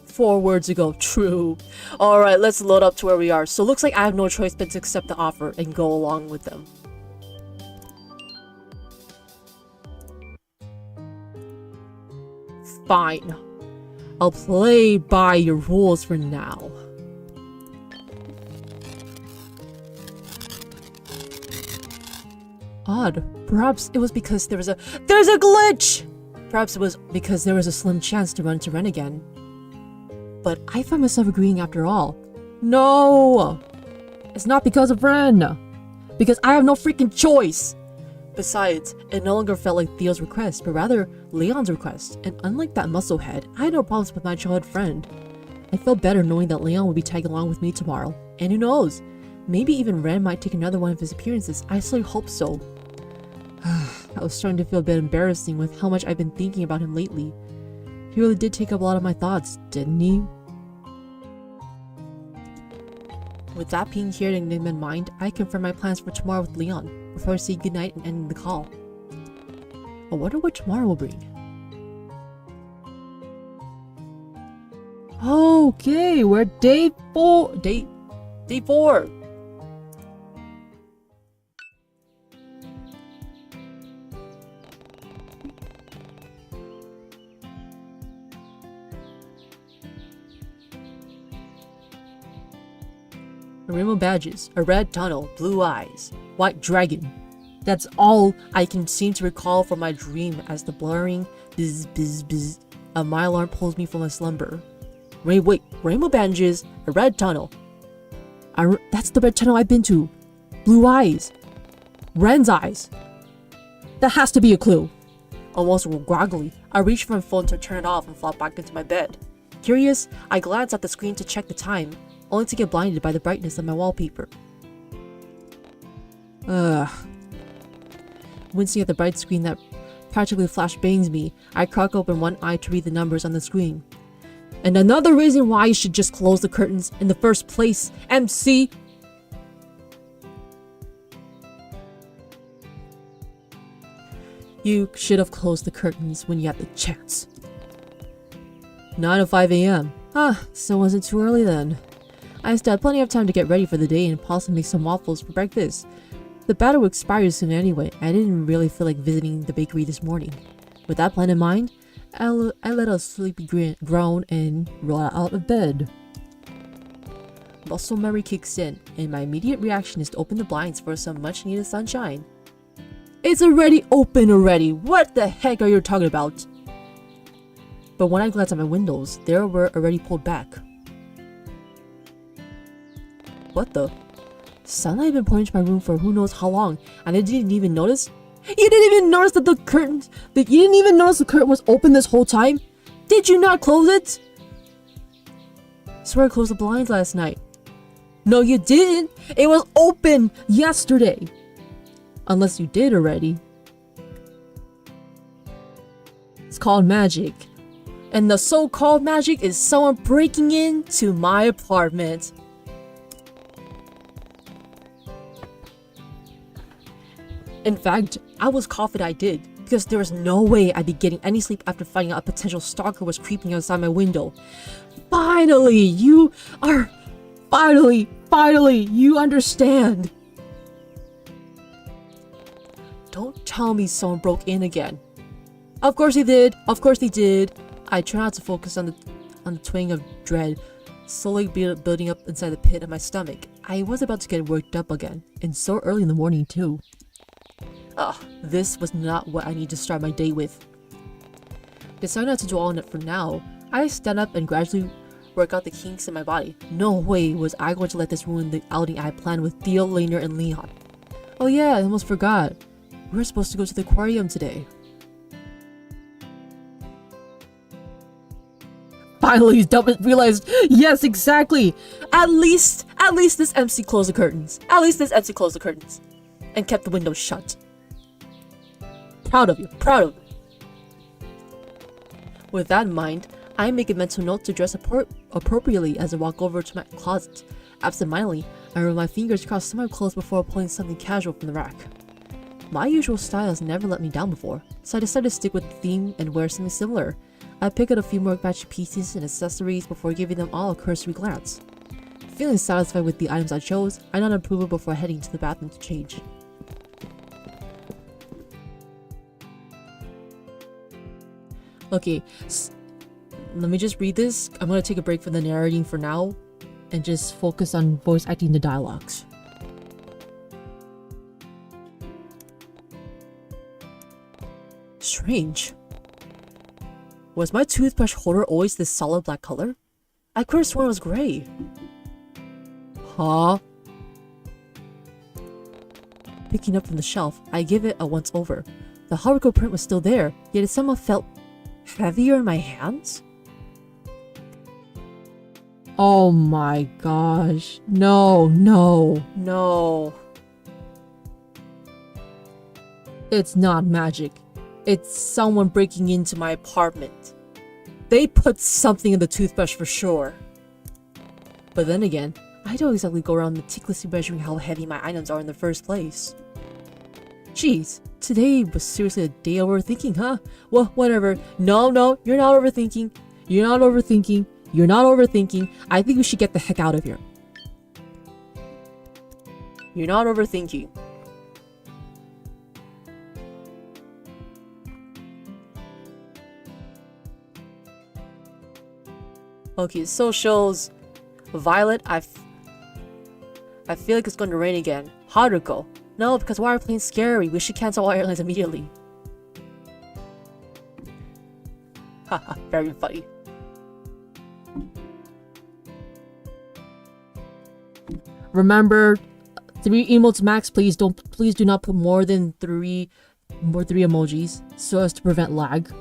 Four words ago. True. Alright, let's load up to where we are. So looks like I have no choice but to accept the offer and go along with them. Fine. I'll play by your rules for now. Odd. Perhaps it was because there's a glitch! Perhaps it was because there was a slim chance to run into Ren again. But I find myself agreeing after all. No! It's not because of Ren! Because I have no freaking choice! Besides, it no longer felt like Theo's request, but rather Leon's request. And unlike that musclehead, I had no problems with my childhood friend. I felt better knowing that Leon would be tagging along with me tomorrow. And who knows? Maybe even Ren might take another one of his appearances. I certainly hope so. I was starting to feel a bit embarrassing with how much I've been thinking about him lately. He really did take up a lot of my thoughts, didn't he? With that being here in mind, I confirm my plans for tomorrow with Leon, before I say goodnight and ending the call. I wonder what tomorrow will bring. Okay, we're day 4. Rainbow badges, a red tunnel, blue eyes, white dragon. That's all I can seem to recall from my dream as the blurring bzz bzz bzz of my alarm pulls me from my slumber. Wait, rainbow badges, a red tunnel. That's the red tunnel I've been to. Blue eyes. Ren's eyes. That has to be a clue. Almost groggily, I reached for my phone to turn it off and flop back into my bed. Curious, I glanced at the screen to check the time, only to get blinded by the brightness of my wallpaper. Wincing at the bright screen that practically flashbangs me, I crack open one eye to read the numbers on the screen. And another reason why you should just close the curtains in the first place, MC! You should have closed the curtains when you had the chance. 9:05 a.m. So wasn't too early then. I still had plenty of time to get ready for the day and possibly make some waffles for breakfast. The batter would expire soon anyway. I didn't really feel like visiting the bakery this morning. With that plan in mind, I let a sleepy groan and roll out of bed. Muscle memory kicks in, and my immediate reaction is to open the blinds for some much needed sunshine. It's already open already! What the heck are you talking about? But when I glanced at my windows, they were already pulled back. What the? Sunlight had been pouring into my room for who knows how long, and I didn't even notice? You didn't even notice that the curtain was open this whole time? Did you not close it? I swear I closed the blinds last night. No, you didn't! It was open yesterday! Unless you did already. It's called magic. And the so-called magic is someone breaking into my apartment. In fact, I was confident I did, because there was no way I'd be getting any sleep after finding out a potential stalker was creeping outside my window. Finally, you understand. Don't tell me someone broke in again. Of course they did. I try not to focus on the twinge of dread slowly building up inside the pit of my stomach. I was about to get worked up again, and so early in the morning too. This was not what I need to start my day with. Deciding not to dwell on it for now, I stand up and gradually work out the kinks in my body. No way was I going to let this ruin the outing I had planned with Theo, Lainer, and Leon. Oh yeah, I almost forgot. We were supposed to go to the aquarium today. Finally, Dumbit realized, yes, exactly. At least this MC closed the curtains. And kept the windows shut. Proud of you. With that in mind, I make a mental note to dress appropriately as I walk over to my closet. Absentmindedly, I run my fingers across some of my clothes before pulling something casual from the rack. My usual style has never let me down before, so I decided to stick with the theme and wear something similar. I pick out a few more matching pieces and accessories before giving them all a cursory glance. Feeling satisfied with the items I chose, I nod approval before heading to the bathroom to change. Okay, let me just read this. I'm gonna take a break from the narrating for now and just focus on voice acting the dialogues. Strange. Was my toothbrush holder always this solid black color? I could have sworn it was gray. Huh? Picking up from the shelf, I give it a once over. The hardcore print was still there, yet it somehow felt heavier in my hands? Oh my gosh. No. It's not magic. It's someone breaking into my apartment. They put something in the toothbrush for sure. But then again, I don't exactly go around meticulously measuring how heavy my items are in the first place. Jeez, today was seriously a day of overthinking, huh? Well, whatever. No, you're not overthinking. You're not overthinking. I think we should get the heck out of here. You're not overthinking. Okay, socials. Violet, I feel like it's going to rain again. Haruko. No, because why are planes scary? We should cancel all airlines immediately. Haha, very funny. Remember, 3 emotes max. Please do not put more than 3 emojis so as to prevent lag.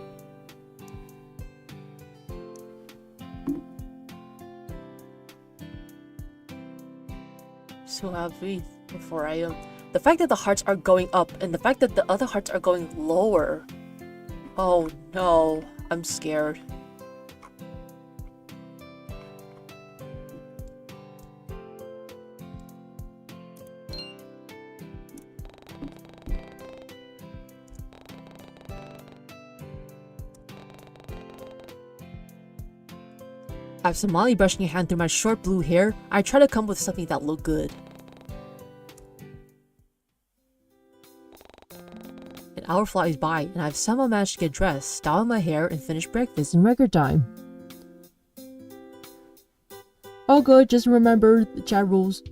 So happy before I am. The fact that the hearts are going up and the fact that the other hearts are going lower. Oh no, I'm scared. I have Somali brushing a hand through my short blue hair. I try to come up with something that looked good. An hour flies by, and I've somehow managed to get dressed, style my hair, and finish breakfast in record time. All good, just remember the chat rules.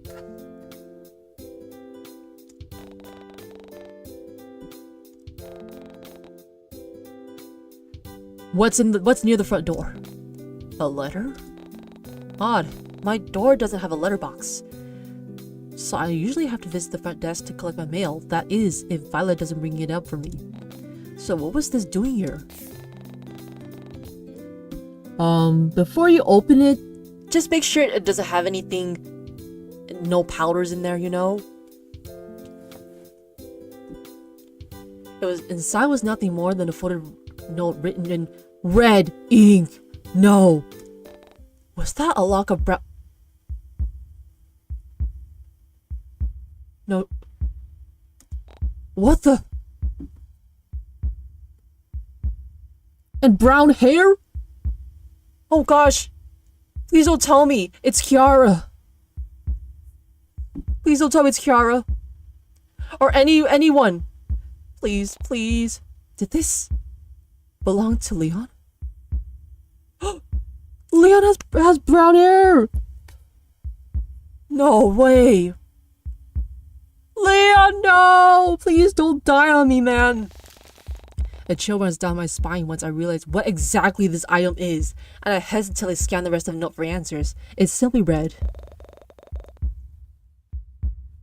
What's near the front door? A letter? Odd. My door doesn't have a letterbox. So I usually have to visit the front desk to collect my mail. That is, if Violet doesn't bring it up for me. So what was this doing here? Before you open it, just make sure it doesn't have anything, no powders in there, you know? Inside was nothing more than a folded note written in red ink. No. Was that a lock of brown? No. What the? And brown hair? Oh gosh. Please don't tell me it's Kiara. Please don't tell me it's Kiara. Or anyone. Please, please. Did this belong to Leon? Leon has brown hair! No way! Leon, no! Please don't die on me, man! A chill runs down my spine once I realize what exactly this item is, and I hesitate till I scan the rest of the note for answers. It's simply read.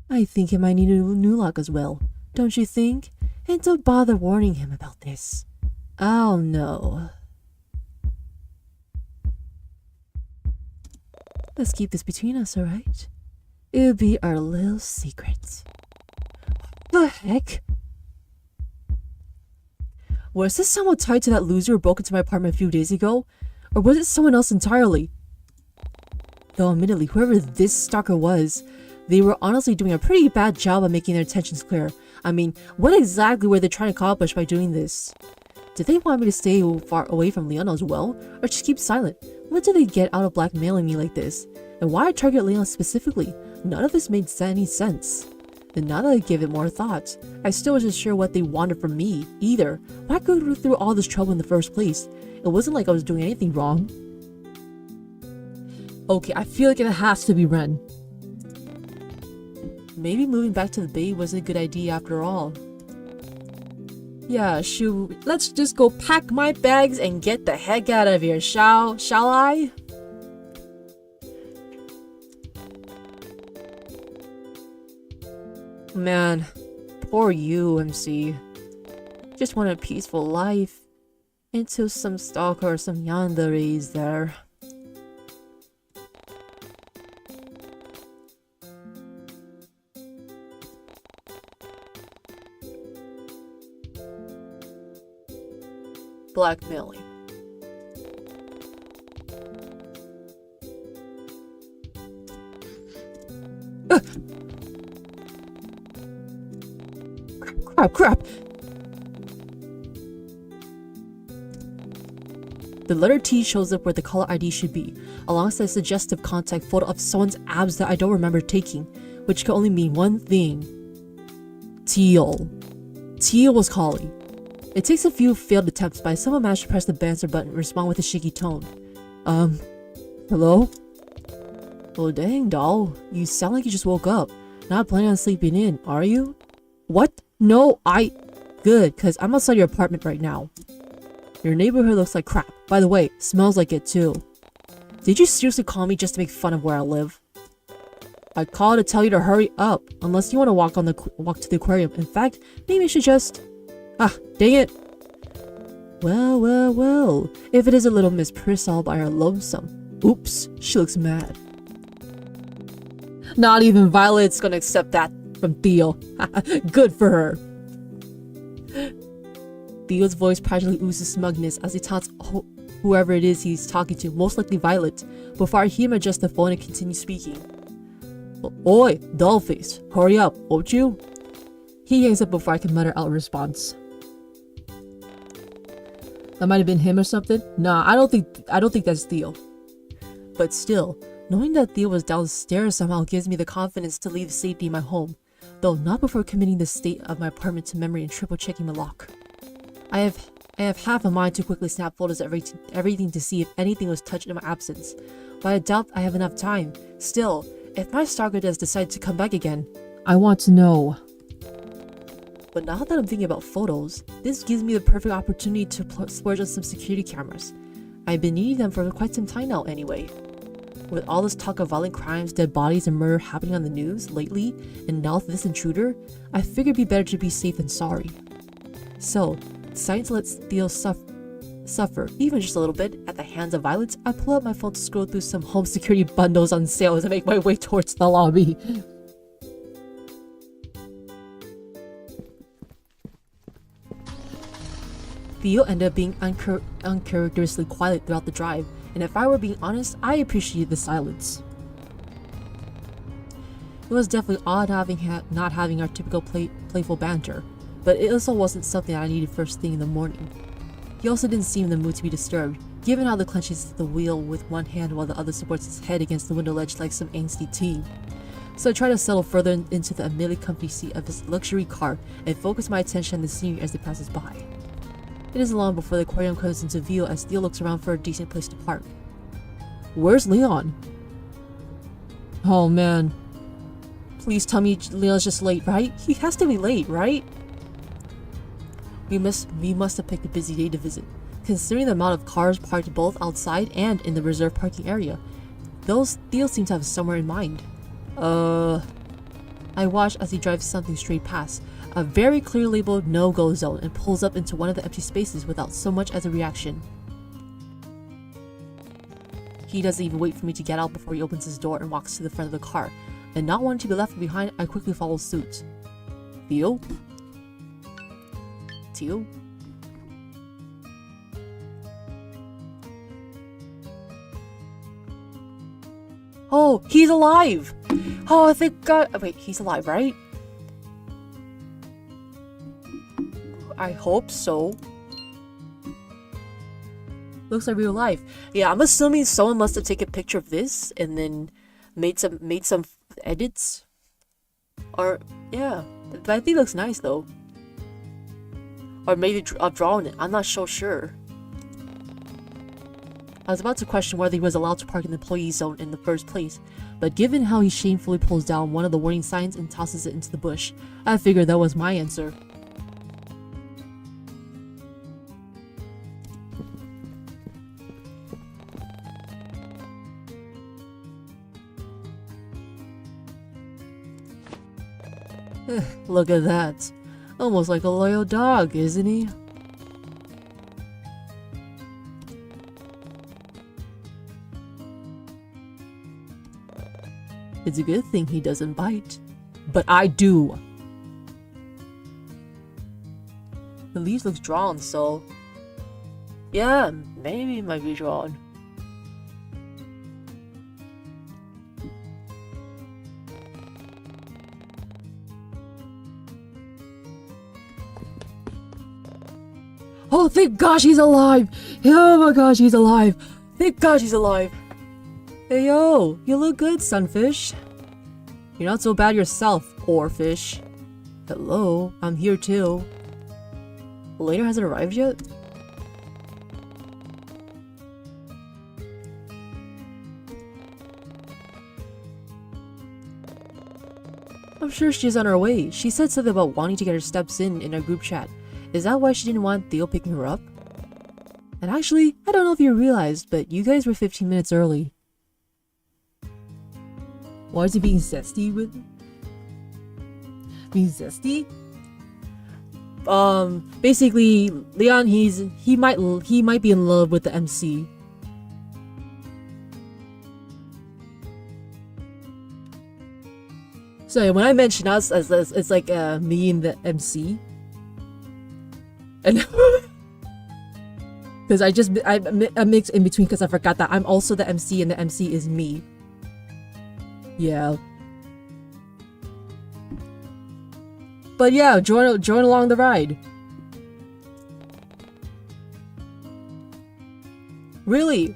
I think it might need a new lock as well, don't you think? And don't bother warning him about this. Oh no. Let's keep this between us, alright? It'll be our little secret. What the heck? Was this somewhat tied to that loser who broke into my apartment a few days ago? Or was it someone else entirely? Though admittedly, whoever this stalker was, they were honestly doing a pretty bad job of making their intentions clear. I mean, what exactly were they trying to accomplish by doing this? Did they want me to stay far away from Leon as well? Or just keep silent? What did they get out of blackmailing me like this? And why target Leon specifically? None of this made any sense. And now that I give it more thought, I still wasn't sure what they wanted from me, either. Why go through all this trouble in the first place? It wasn't like I was doing anything wrong. Okay, I feel like it has to be Ren. Maybe moving back to the bay wasn't a good idea after all. Yeah, shoot, let's just go pack my bags and get the heck out of here, shall I? Man, poor you, MC. Just want a peaceful life. Until some stalker or some yandere is there. Blackmailing. Crap. The letter T shows up where the caller ID should be, alongside a suggestive contact photo of someone's abs that I don't remember taking, which could only mean one thing. Teal. Teal was calling. It takes a few failed attempts, but I somehow managed to press the answer button and respond with a shaky tone. Hello? Oh dang, doll. You sound like you just woke up. Not planning on sleeping in, are you? What? No, Good, cause I'm outside your apartment right now. Your neighborhood looks like crap. By the way, smells like it too. Did you seriously call me just to make fun of where I live? I called to tell you to hurry up, unless you want to walk to the aquarium. In fact, maybe you should just... Ah, dang it. Well. If it is a little Miss Pris all by her lonesome. Oops, she looks mad. Not even Violet's gonna accept that from Theo. Good for her. Theo's voice practically oozes smugness as he taunts whoever it is he's talking to, most likely Violet, before I hear him adjust the phone and continue speaking. Oi, dollface, hurry up, won't you? He hangs up before I can mutter out a response. That might have been him or something. Nah, I don't think that's Theo. But still, knowing that Theo was downstairs somehow gives me the confidence to leave safety in my home, though not before committing the state of my apartment to memory and triple checking my lock. I have half a mind to quickly snap photos of everything to see if anything was touched in my absence, but I doubt I have enough time. Still, if my stalker does decide to come back again, I want to know. But now that I'm thinking about photos, this gives me the perfect opportunity to splurge on some security cameras. I've been needing them for quite some time now anyway. With all this talk of violent crimes, dead bodies, and murder happening on the news lately, and now this intruder, I figured it'd be better to be safe than sorry. So, deciding to let Theo suffer, even just a little bit, at the hands of Violet, I pull out my phone to scroll through some home security bundles on sale as I make my way towards the lobby. Theo ended up being uncharacteristically quiet throughout the drive, and if I were being honest, I appreciated the silence. It was definitely odd not having our typical playful banter, but it also wasn't something that I needed first thing in the morning. He also didn't seem in the mood to be disturbed, given how the clenches the wheel with one hand while the other supports his head against the window ledge like some angsty teen. So I tried to settle further into the admittedly comfy seat of his luxury car and focus my attention on the scenery as it passes by. It isn't long before the aquarium comes into view as Theo looks around for a decent place to park. Where's Leon? Oh man. Please tell me Leon's just late, right? He has to be late, right? We must have picked a busy day to visit, considering the amount of cars parked both outside and in the reserved parking area. Theo seems to have somewhere in mind. I watch as he drives something straight past, a very clear labeled no-go zone, and pulls up into one of the empty spaces without so much as a reaction. He doesn't even wait for me to get out before he opens his door and walks to the front of the car, and not wanting to be left behind, I quickly follow suit. Theo? Theo? Oh, he's alive! Oh, thank God. Wait, he's alive, right? I hope so. Looks like real life. Yeah, I'm assuming someone must have taken a picture of this and then made some edits. Or yeah, but I think it looks nice though. Or maybe I've drawn it. I'm not so sure. I was about to question whether he was allowed to park in the employee zone in the first place, but given how he shamefully pulls down one of the warning signs and tosses it into the bush, I figured that was my answer. Look at that. Almost like a loyal dog, isn't he? It's a good thing he doesn't bite. But I do. The leaves looks drawn, so... yeah, maybe it might be drawn. Oh, thank gosh he's alive! Oh my gosh, he's alive! Thank gosh he's alive! Hey yo, you look good, sunfish. You're not so bad yourself, oarfish. Hello, I'm here too. Later hasn't arrived yet? I'm sure she's on her way. She said something about wanting to get her steps in our group chat. Is that why she didn't want Theo picking her up? And actually, I don't know if you realized, but you guys were 15 minutes early. Why is he being zesty with me? Being zesty? Basically, Leon, he might be in love with the MC. So when I mentioned us as it's like me and the MC, and because I mixed in between because I forgot that I'm also the MC and the MC is me. Yeah. But yeah, join along the ride. Really?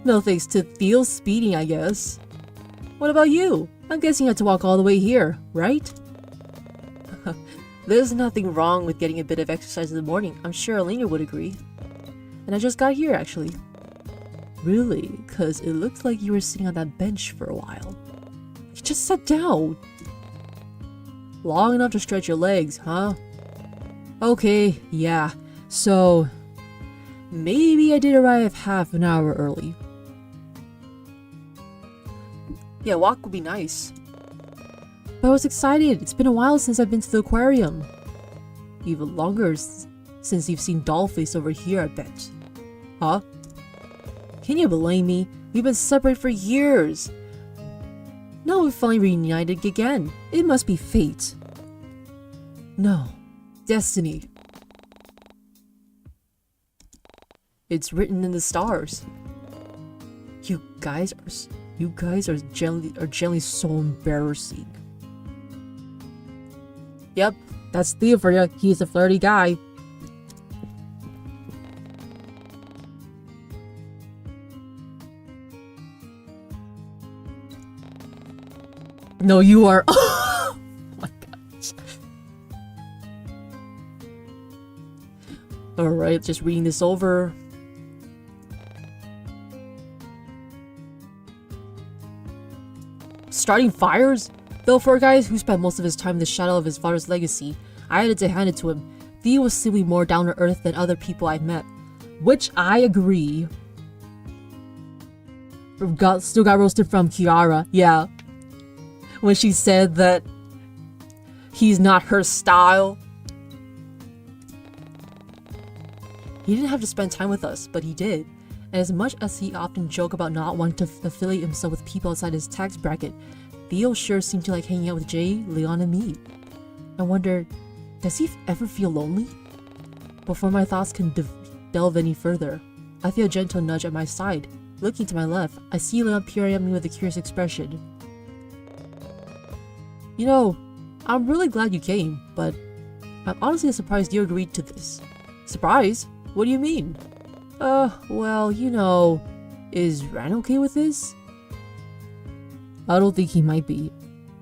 No thanks to Theo's speeding, I guess. What about you? I'm guessing you had to walk all the way here, right? There's nothing wrong with getting a bit of exercise in the morning. I'm sure Elena would agree. And I just got here, actually. Really? Because it looks like you were sitting on that bench for a while. You just sat down. Long enough to stretch your legs, huh? Okay, yeah. So, maybe I did arrive half an hour early. Yeah, walk would be nice. But I was excited. It's been a while since I've been to the aquarium. Even longer since you've seen Dollface over here, I bet. Huh? Can you blame me? We've been separated for years. Now we're finally reunited again. It must be fate. No. Destiny. It's written in the stars. You guys are generally so embarrassing. Yep, that's Theo for you. He's a flirty guy. No, you are. Oh my gosh. Alright, just reading this over. Starting fires? Though for a guy who spent most of his time in the shadow of his father's legacy, I had to hand it to him. Theo was simply more down to earth than other people I've met. Which I agree. Still got roasted from Kiara, yeah. When she said that he's not her style. He didn't have to spend time with us, but he did. And as much as he often joked about not wanting to affiliate himself with people outside his tax bracket, Theo sure seemed to like hanging out with Jay, Leon, and me. I wonder, does he ever feel lonely? Before my thoughts can delve any further, I feel a gentle nudge at my side. Looking to my left, I see Leon peering at me with a curious expression. You know, I'm really glad you came, but I'm honestly surprised you agreed to this. Surprise? What do you mean? Well, you know, is Ran okay with this? I don't think he might be,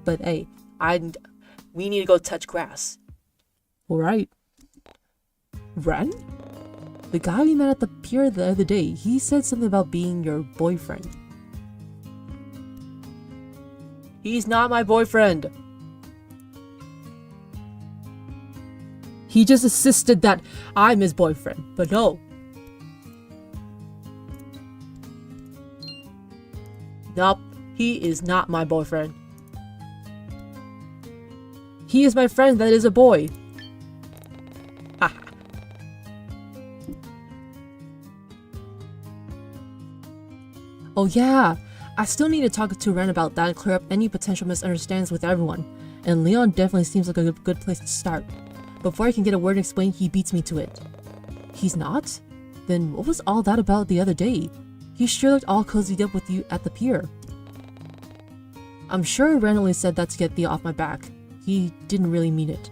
but hey, we need to go touch grass. Alright. Ran? The guy we met at the pier the other day, he said something about being your boyfriend. He's not my boyfriend. He just insisted that I'm his boyfriend, but no. Nope, he is not my boyfriend. He is my friend that is a boy. Haha. Oh yeah, I still need to talk to Ren about that and clear up any potential misunderstandings with everyone. And Leon definitely seems like a good place to start. Before I can get a word explained, he beats me to it. He's not? Then what was all that about the other day? He sure looked all cozied up with you at the pier. I'm sure Ren only said that to get Theo off my back. He didn't really mean it.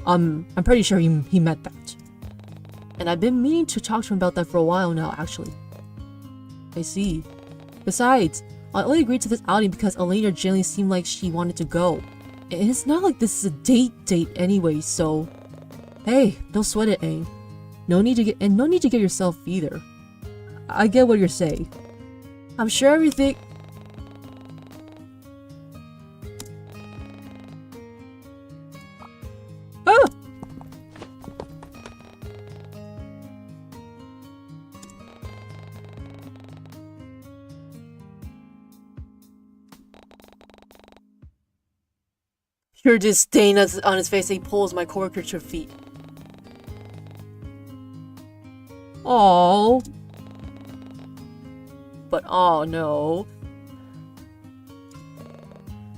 I'm pretty sure he meant that. And I've been meaning to talk to him about that for a while now, actually. I see. Besides, I only agreed to this outing because Elena generally seemed like she wanted to go. And it's not like this is a date anyway, so... Hey, don't sweat it, eh? No need to get yourself either. I get what you're saying. I'm sure everything... Pure disdain on his face, he pulls my coworker to her feet. Oh. But oh no.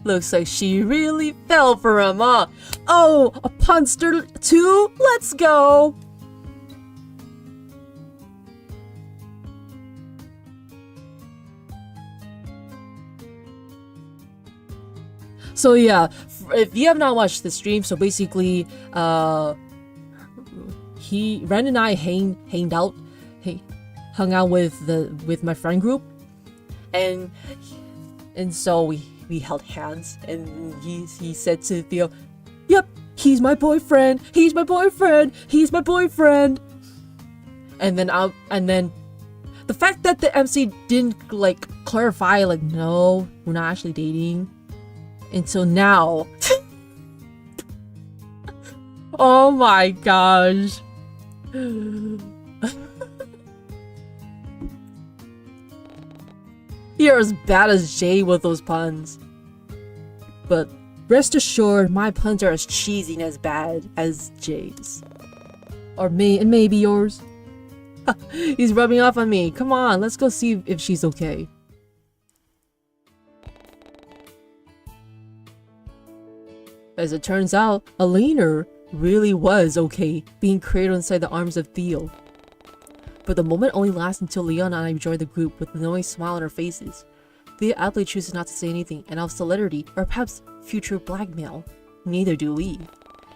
Looks like she really fell for him, huh? Oh, a punster too? Let's go! So yeah, if you have not watched the stream, so basically, Ren and I hung out with my friend group, and so we held hands, and he said to Theo, "Yep, he's my boyfriend. He's my boyfriend. He's my boyfriend." And then the fact that the MC didn't like clarify, like, no, we're not actually dating until now. Oh my gosh. You're as bad as Jay with those puns. But rest assured, my puns are as cheesy and as bad as Jay's. Or maybe yours. He's rubbing off on me. Come on, let's go see if she's okay. As it turns out, Elena really was okay being cradled inside the arms of Theo. But the moment only lasts until Leon and I join the group with a knowing smile on our faces. Theo aptly chooses not to say anything, and out of solidarity, or perhaps future blackmail. Neither do we.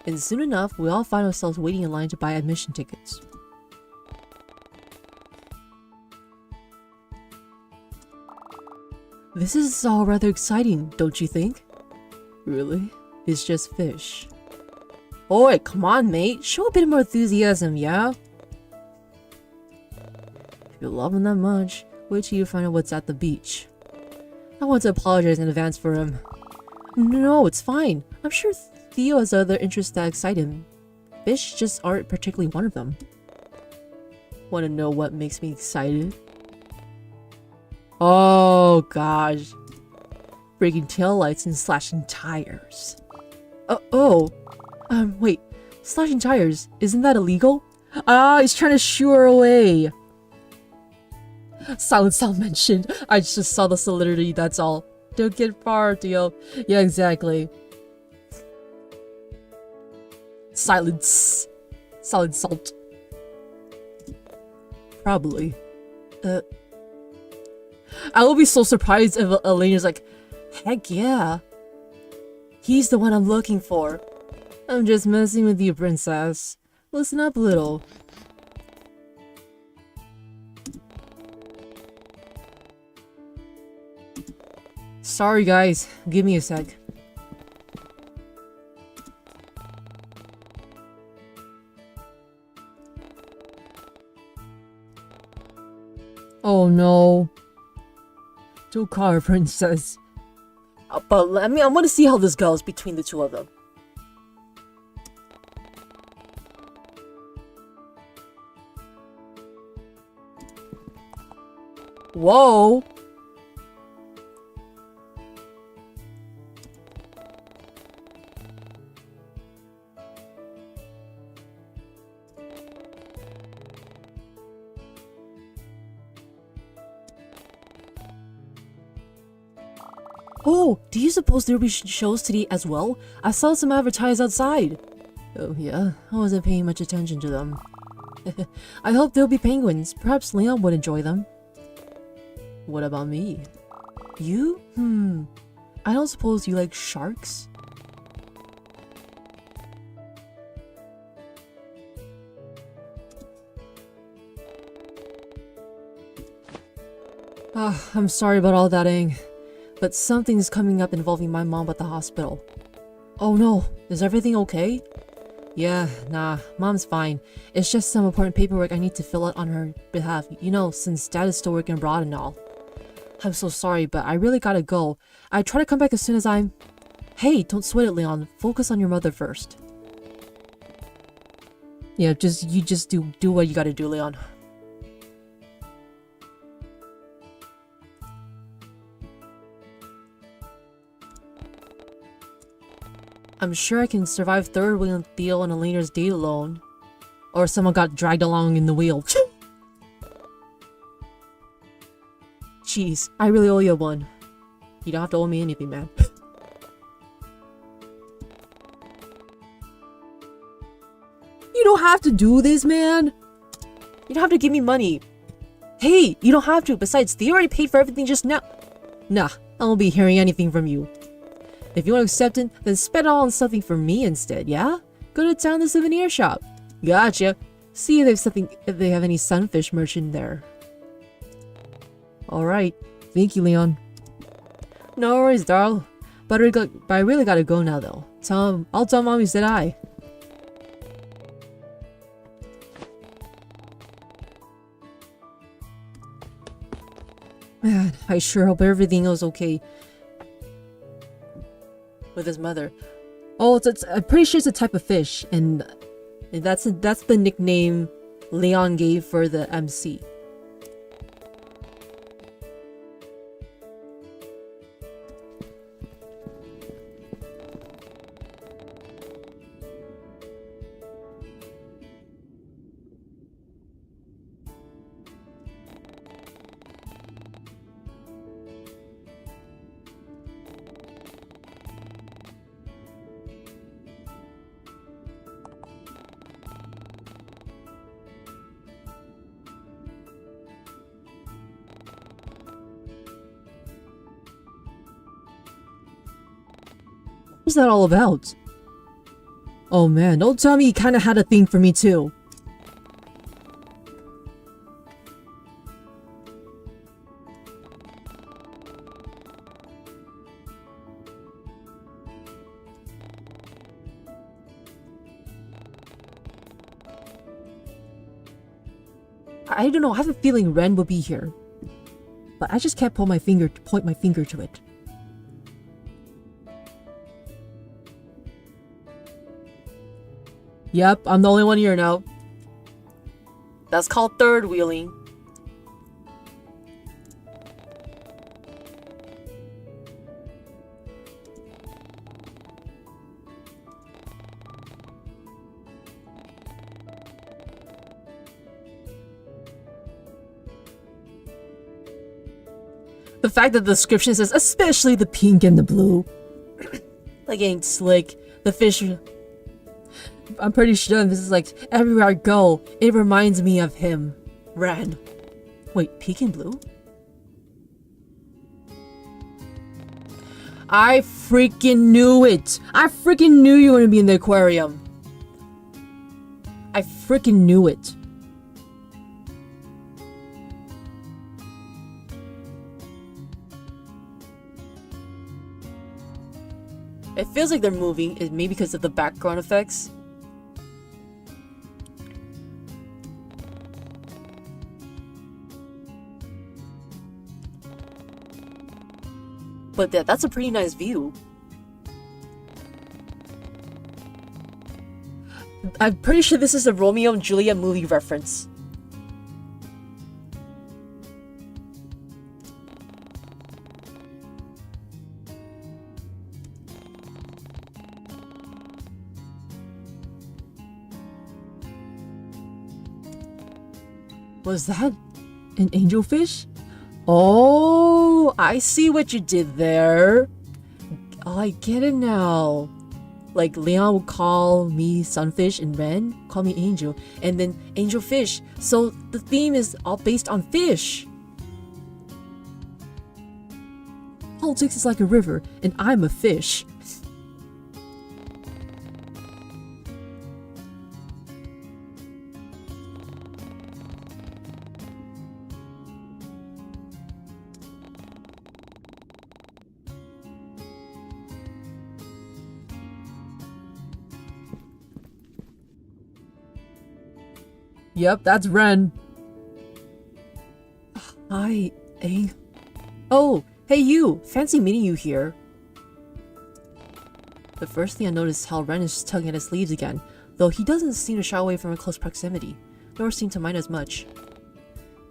And soon enough, we all find ourselves waiting in line to buy admission tickets. This is all rather exciting, don't you think? Really? It's just fish. Oi, come on, mate. Show a bit more enthusiasm, yeah? If you love him that much, wait till you find out what's at the beach. I want to apologize in advance for him. No, it's fine. I'm sure Theo has other interests that excite him. Fish just aren't particularly one of them. Want to know what makes me excited? Oh gosh. Breaking taillights and slashing tires. Wait. Slashing tires, isn't that illegal? Ah, he's trying to shoo her away. Silence not mentioned. I just saw the solidity, that's all. Don't get far, Theo. Yeah, exactly. Silence. Solid salt. Probably. I will be so surprised if Elena's like, heck yeah. He's the one I'm looking for. I'm just messing with you, princess. Listen up a little. Sorry guys, give me a sec. Oh no. Don't call her princess. But I want to see how this goes between the two of them. Whoa. Oh, do you suppose there will be shows today as well? I saw some advertised outside. Oh yeah, I wasn't paying much attention to them. I hope there'll be penguins. Perhaps Leon would enjoy them. What about me? You? I don't suppose you like sharks? Ah, I'm sorry about all that, Aang. But something's coming up involving my mom at the hospital. Oh no, is everything okay? Yeah, nah, mom's fine. It's just some important paperwork I need to fill out on her behalf, you know, since dad is still working abroad and all. I'm so sorry, but I really gotta go. I try to come back as soon as I'm... Hey, don't sweat it, Leon. Focus on your mother first. Yeah, you just do what you gotta do, Leon. I'm sure I can survive third wheel and Theo and Elena's date alone. Or someone got dragged along in the wheel. Jeez, I really owe you one. You don't have to owe me anything, man. You don't have to do this, man. You don't have to give me money. Hey, you don't have to. Besides, Theo already paid for everything just now. Nah, I won't be hearing anything from you. If you want to accept it, then spend it all on something for me instead, yeah? Go to town to the souvenir shop. Gotcha. See if they have any sunfish merch in there. Alright. Thank you, Leon. No worries, darl. But I really gotta go now, though. I'll tell Mom you said hi. Man, I sure hope everything is okay with his mother. Oh, I'm pretty sure it's a type of fish, and that's the nickname Leon gave for the MC. What's that all about? Oh man, don't tell me he kinda had a thing for me too. I don't know, I have a feeling Ren will be here. But I just can't point my finger to it. Yep, I'm the only one here now. That's called third wheeling. The fact that the description says, especially the pink and the blue. Like ain't slick. The fish... I'm pretty sure this is like, everywhere I go, it reminds me of him. Ren. Wait, pink and blue? I freaking knew it! I freaking knew you were gonna be in the aquarium. I freaking knew it. It feels like they're moving, maybe because of the background effects. But that's a pretty nice view. I'm pretty sure this is a Romeo and Juliet movie reference. Was that an angelfish? Oh, I see what you did there. Oh, I get it now. Like, Leon would call me Sunfish and Ren call me Angel. And then Angelfish. So the theme is all based on fish. Politics is like a river, and I'm a fish. Yep, that's Ren. Hi, eh? Oh, hey you! Fancy meeting you here. The first thing I noticed is how Ren is tugging at his sleeves again, though he doesn't seem to shy away from a close proximity, nor seem to mind as much.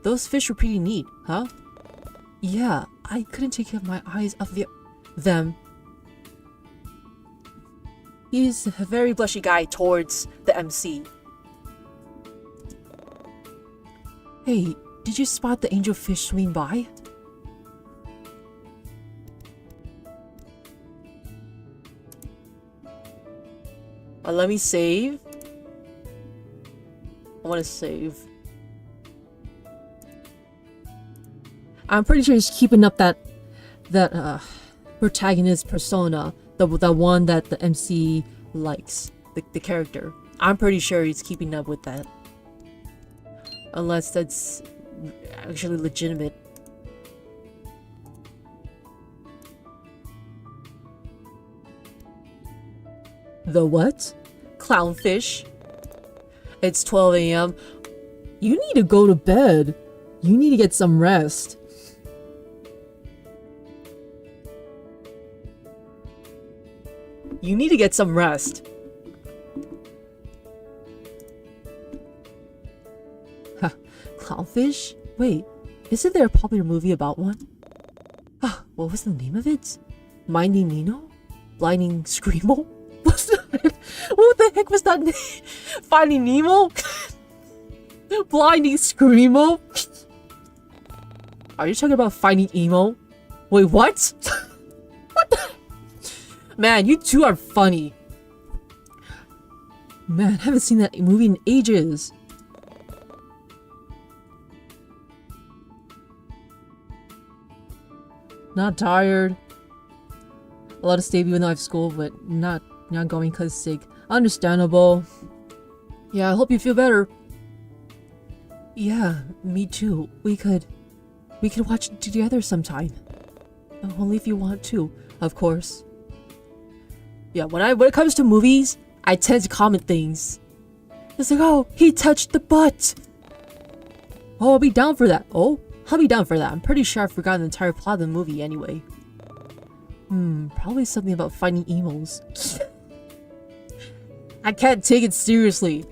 Those fish were pretty neat, huh? Yeah, I couldn't take my eyes off them. He's a very blushy guy towards the MC. Hey, did you spot the angelfish swimming by? Let me save. I want to save. I'm pretty sure he's keeping up that protagonist persona, the one that the MC likes, the character. I'm pretty sure he's keeping up with that. Unless that's actually legitimate. The what? Clownfish. It's 12 a.m. You need to go to bed. You need to get some rest. You need to get some rest. Huh. Clownfish? Wait, isn't there a popular movie about one? What was the name of it? Minding Nemo? Blinding Screamo? What the heck was that name? Finding Nemo? Blinding Screamo? Are you talking about Finding Emo? Wait, what? What the? Man, you two are funny. Man, I haven't seen that movie in ages. Not tired. A lot of stay even though I have school, but not going cause sick. Understandable. Yeah, I hope you feel better. Yeah, me too. We could watch it together sometime. Only if you want to, of course. Yeah, when it comes to movies, I tend to comment things. It's like, oh, he touched the butt. Oh, I'll be down for that. Oh, I'll be down for that. I'm pretty sure I forgot the entire plot of the movie anyway. Probably something about finding emos. I can't take it seriously.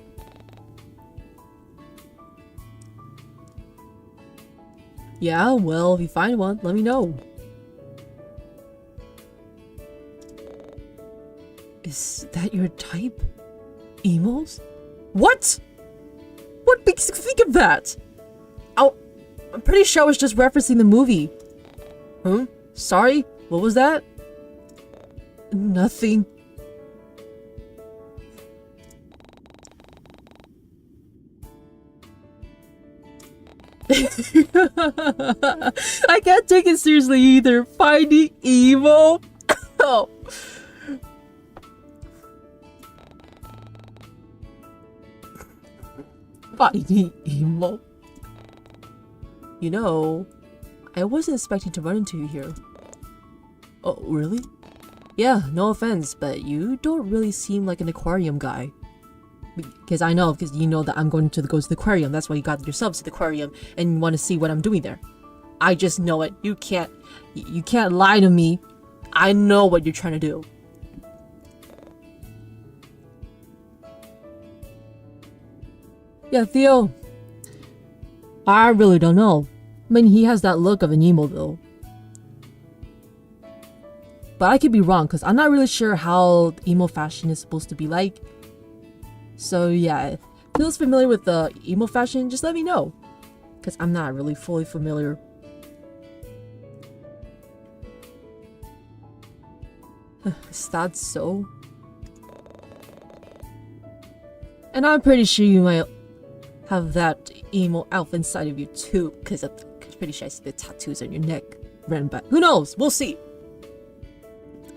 Yeah, well, if you find one, let me know. Is that your type? Emos? What? What makes you think of that? Oh, I'm pretty sure I was just referencing the movie. Huh? Sorry? What was that? Nothing. I can't take it seriously either. Finding emo? Oh. Finding emo? You know, I wasn't expecting to run into you here. Oh, really? Yeah, no offense, but you don't really seem like an aquarium guy. Because I know, because you know that I'm going to go to the aquarium. That's why you got yourself to the aquarium and want to see what I'm doing there. I just know it. You can't lie to me. I know what you're trying to do. Yeah, Theo. I really don't know. I mean, he has that look of an emo though. But I could be wrong, because I'm not really sure how emo fashion is supposed to be like. So yeah, if it feels familiar with the emo fashion, just let me know. Because I'm not really fully familiar. Is that so? And I'm pretty sure you might have that emo elf inside of you too. Because I'm pretty sure I see the tattoos on your neck. Ran back. Who knows? We'll see.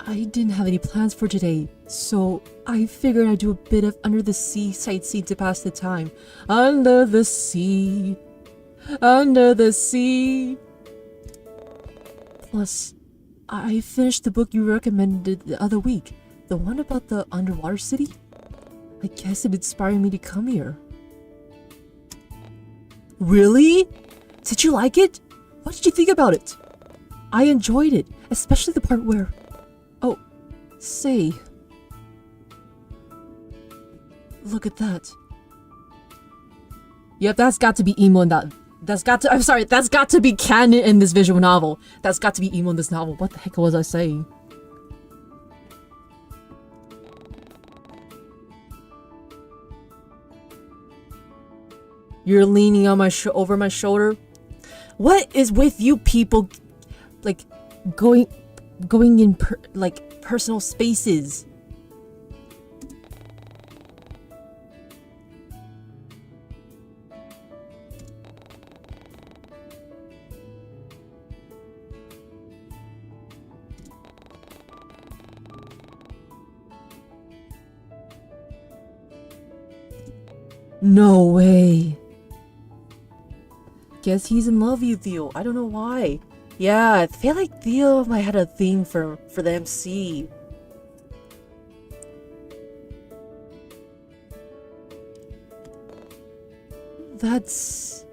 I didn't have any plans for today, so I figured I'd do a bit of under the sea sightseeing to pass the time. Under the sea. Under the sea. Plus, I finished the book you recommended the other week. The one about the underwater city? I guess it inspired me to come here. Really? Did you like it? What did you think about it? I enjoyed it, especially the part where... Oh, say... Look at that. Yep, that's got to be emo in that... That's got to be canon in this visual novel. That's got to be emo in this novel. What the heck was I saying? You're leaning on my over my shoulder. What is with you people, like, going in like personal spaces? No way. Guess he's in love with you, Theo. I don't know why. Yeah, I feel like Theo might have a thing for the MC. That's...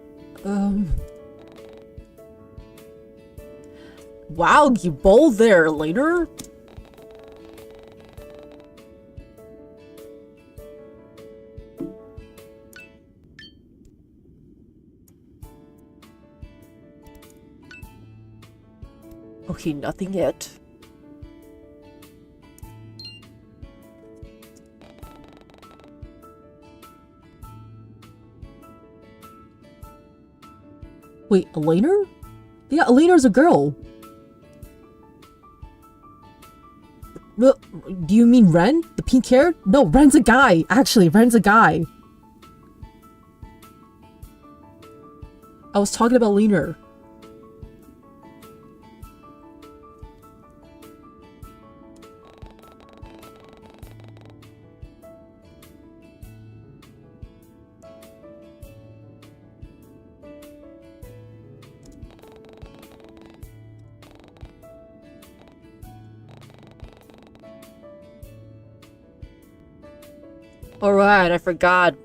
Wow, you bold there, later? Okay, nothing yet. Wait, Elena? Yeah, Elena's a girl. Do you mean Ren? The pink hair? No, Ren's a guy. Actually, Ren's a guy. I was talking about Elena. Alright, I forgot.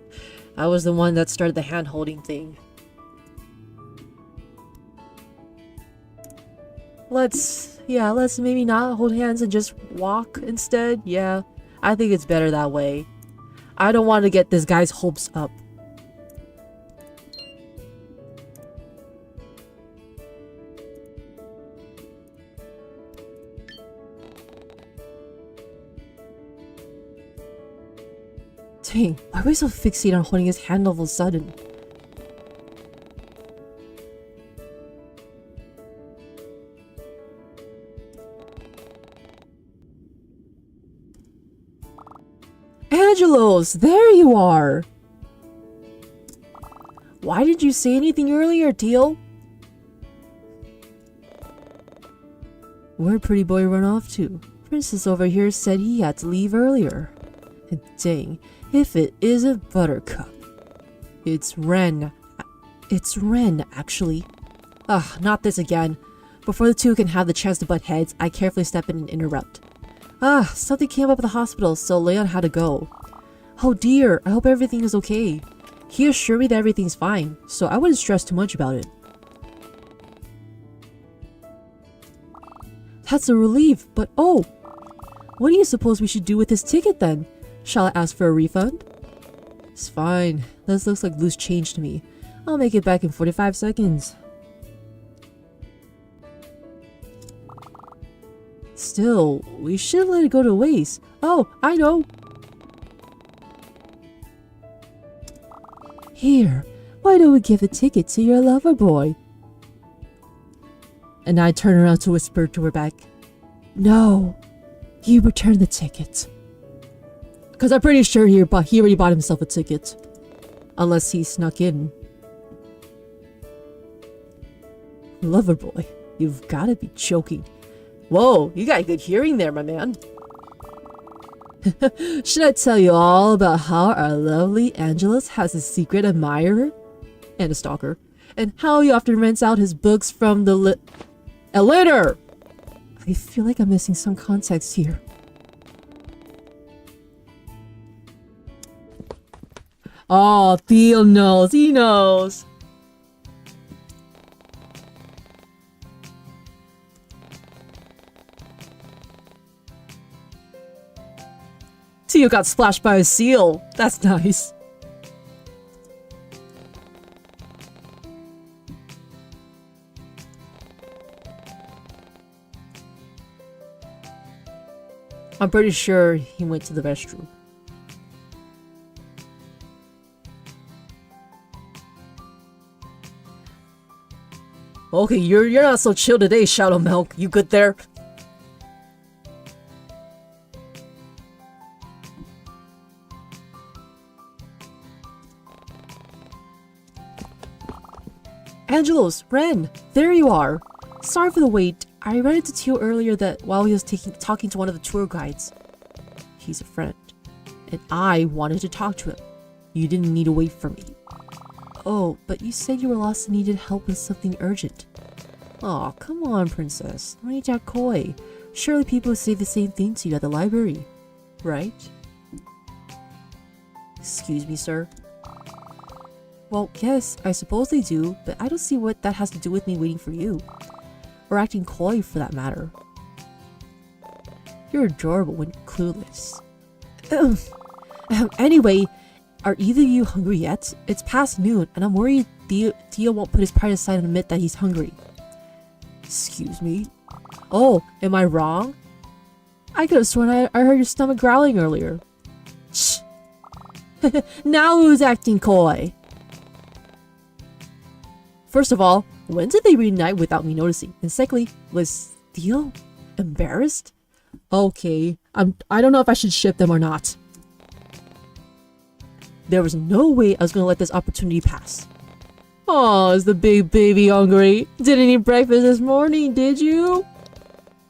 I was the one that started the hand-holding thing. Let's maybe not hold hands and just walk instead. Yeah, I think it's better that way. I don't want to get this guy's hopes up. Dang, why are we so fixated on holding his hand all of a sudden? Angelos, there you are! Why did you say anything earlier, Teal? Where'd pretty boy run off to? Princess over here said he had to leave earlier. Dang, if it isn't Buttercup. It's Ren. It's Ren, actually. Ugh, not this again. Before the two can have the chance to butt heads, I carefully step in and interrupt. Something came up at the hospital, so Leon had to go. Oh dear, I hope everything is okay. He assured me that everything's fine, so I wouldn't stress too much about it. That's a relief, but oh! What do you suppose we should do with this ticket then? Shall I ask for a refund? It's fine. This looks like loose change to me. I'll make it back in 45 seconds. Still, we shouldn't let it go to waste. Oh, I know! Here, why don't we give the ticket to your lover boy? And I turn around to whisper to her back, no, you return the ticket. Because I'm pretty sure he already bought himself a ticket. Unless he snuck in. Lover boy, you've gotta be joking. Whoa, you got good hearing there, my man. Should I tell you all about how our lovely Angelus has a secret admirer? And a stalker. And how he often rents out his books from the Elena! I feel like I'm missing some context here. Oh, Theo knows. He knows. Theo got splashed by a seal. That's nice. I'm pretty sure he went to the restroom. Okay, you're not so chill today, Shadow Milk. You good there? Angelos, Ren, there you are. Sorry for the wait. I ran into Tio earlier that while he was talking to one of the tour guides. He's a friend, and I wanted to talk to him. You didn't need to wait for me. Oh, but you said you were lost and needed help with something urgent. Aw, come on, princess. Don't be that coy. Surely people would say the same thing to you at the library, right? Excuse me, sir? Well, yes, I suppose they do, but I don't see what that has to do with me waiting for you. Or acting coy, for that matter. You're adorable when clueless. Anyway, are either of you hungry yet? It's past noon, and I'm worried Theo won't put his pride aside and admit that he's hungry. Excuse me? Oh, am I wrong? I could have sworn I heard your stomach growling earlier. Shh! Now who's acting coy? First of all, when did they reunite without me noticing? And secondly, was Theo embarrassed? Okay, I don't know if I should ship them or not. There was no way I was gonna let this opportunity pass. Oh, is the big baby hungry? Didn't eat breakfast this morning, did you?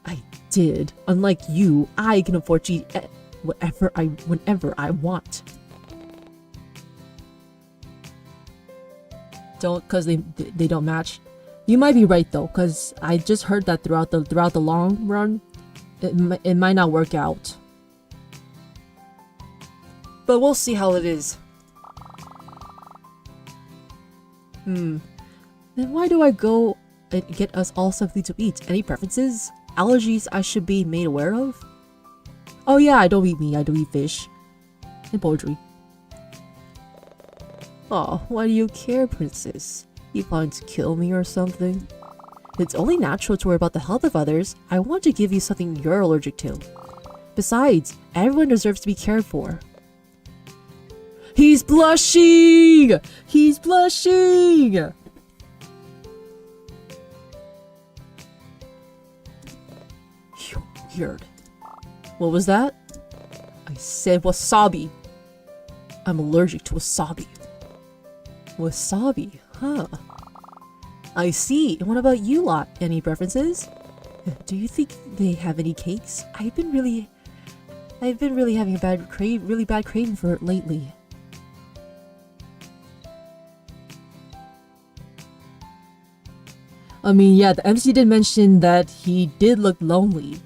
I did. Unlike you, I can afford to eat whenever I want. Cause they don't match. You might be right though, cause I just heard that throughout the long run, it might not work out. But we'll see how it is. Then why do I go and get us all something to eat? Any preferences? Allergies I should be made aware of? Oh yeah, I don't eat meat, I do eat fish. And poultry. Oh, why do you care, princess? You plan to kill me or something? It's only natural to worry about the health of others. I want to give you something you're allergic to. Besides, everyone deserves to be cared for. He's blushing! He's blushing! Weird. What was that? I said wasabi. I'm allergic to wasabi. Wasabi, huh? I see. And what about you lot? Any preferences? Do you think they have any cakes? I've been really having a really bad craving for it lately. I mean, yeah, the MC did mention that he did look lonely.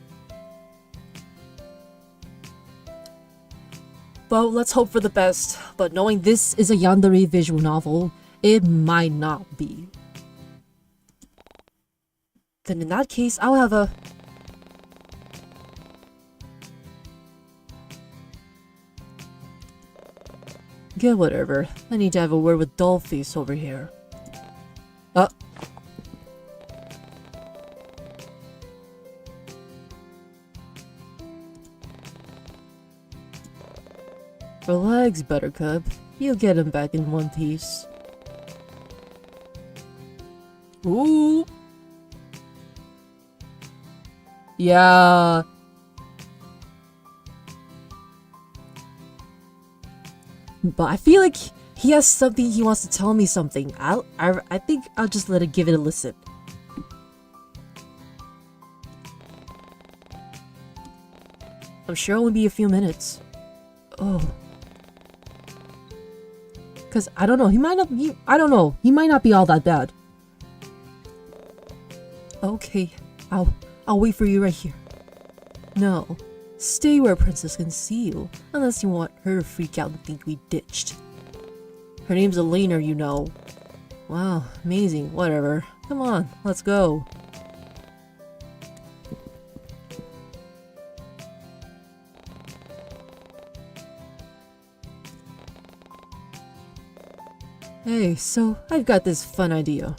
Well, let's hope for the best, but knowing this is a yandere visual novel, it might not be. Then in that case, I'll have a... Yeah, whatever. I need to have a word with Dollface over here. Relax, Buttercup. You'll get him back in one piece. Ooh! Yeah. But I feel like he has something he wants to tell me something. I think I'll just give it a listen. I'm sure it'll be a few minutes. Oh. Cause I don't know, I don't know, he might not be all that bad. Okay, I'll wait for you right here. No, stay where Princess can see you, unless you want her to freak out and think we ditched. Her name's Elena, you know. Wow, amazing, whatever. Come on, let's go. Hey, so I've got this fun idea.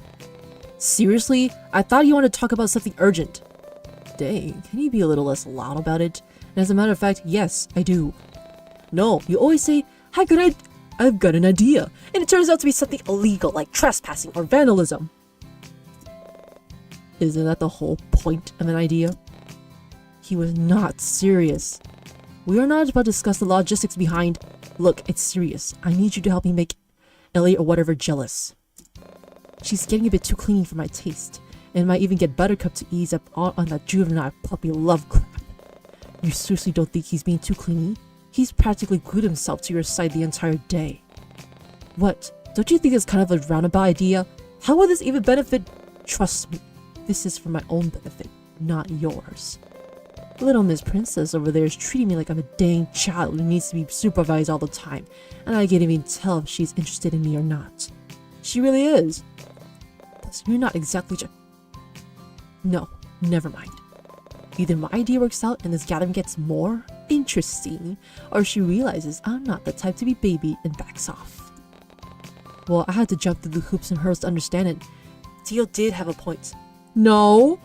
Seriously? I thought you wanted to talk about something urgent. Dang, can you be a little less loud about it? And as a matter of fact, yes, I do. No, you always say, I've got an idea, and it turns out to be something illegal like trespassing or vandalism. Isn't that the whole point of an idea? He was not serious. We are not about to discuss the logistics behind... Look, it's serious. I need you to help me make Ellie or whatever jealous. She's getting a bit too clingy for my taste, and might even get Buttercup to ease up on that juvenile puppy love crap. You seriously don't think he's being too clingy? He's practically glued himself to your side the entire day. What? Don't you think it's kind of a roundabout idea? How will this even benefit? Trust me, this is for my own benefit, not yours. Little Miss Princess over there is treating me like I'm a dang child who needs to be supervised all the time, and I can't even tell if she's interested in me or not. She really is. Plus, you're not exactly No, never mind. Either my idea works out and this gathering gets more interesting, or she realizes I'm not the type to be babied and backs off. Well, I had to jump through the hoops and hurdles to understand it. Teal did have a point. No!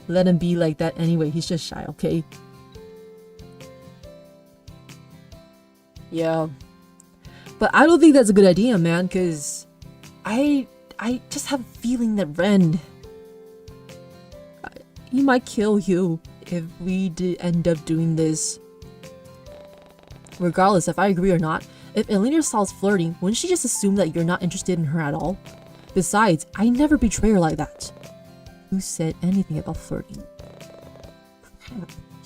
Let him be like that anyway, he's just shy, okay? Yeah. But I don't think that's a good idea, man, because I just have a feeling that Ren... he might kill you if we did end up doing this. Regardless if I agree or not, if Elena starts flirting, wouldn't she just assume that you're not interested in her at all? Besides, I never betray her like that. Who said anything about flirting?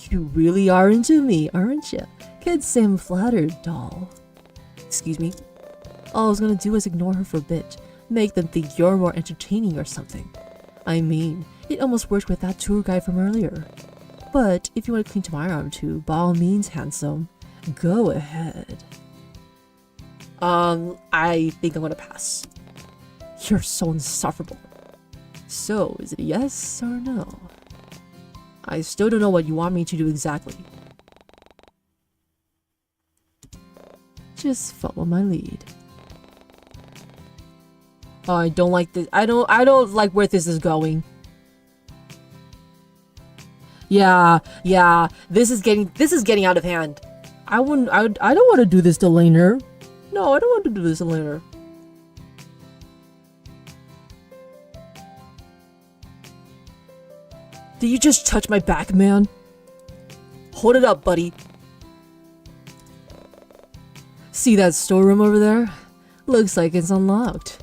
You really are into me, aren't you? Can't say I'm flattered, doll. Excuse me? All I was gonna do was ignore her for a bit. Make them think you're more entertaining or something. I mean, it almost worked with that tour guide from earlier. But if you want to cling to my arm too, by all means, handsome, go ahead. I think I'm gonna pass. You're so insufferable. So, is it a yes or no? I still don't know what you want me to do exactly. Just follow my lead. Oh, I don't like this. I don't like where this is going. Yeah. This is getting out of hand. I don't want to do this to Laner. No, I don't want to do this to Laner. Did you just touch my back, man? Hold it up, buddy. See that storeroom over there? Looks like it's unlocked.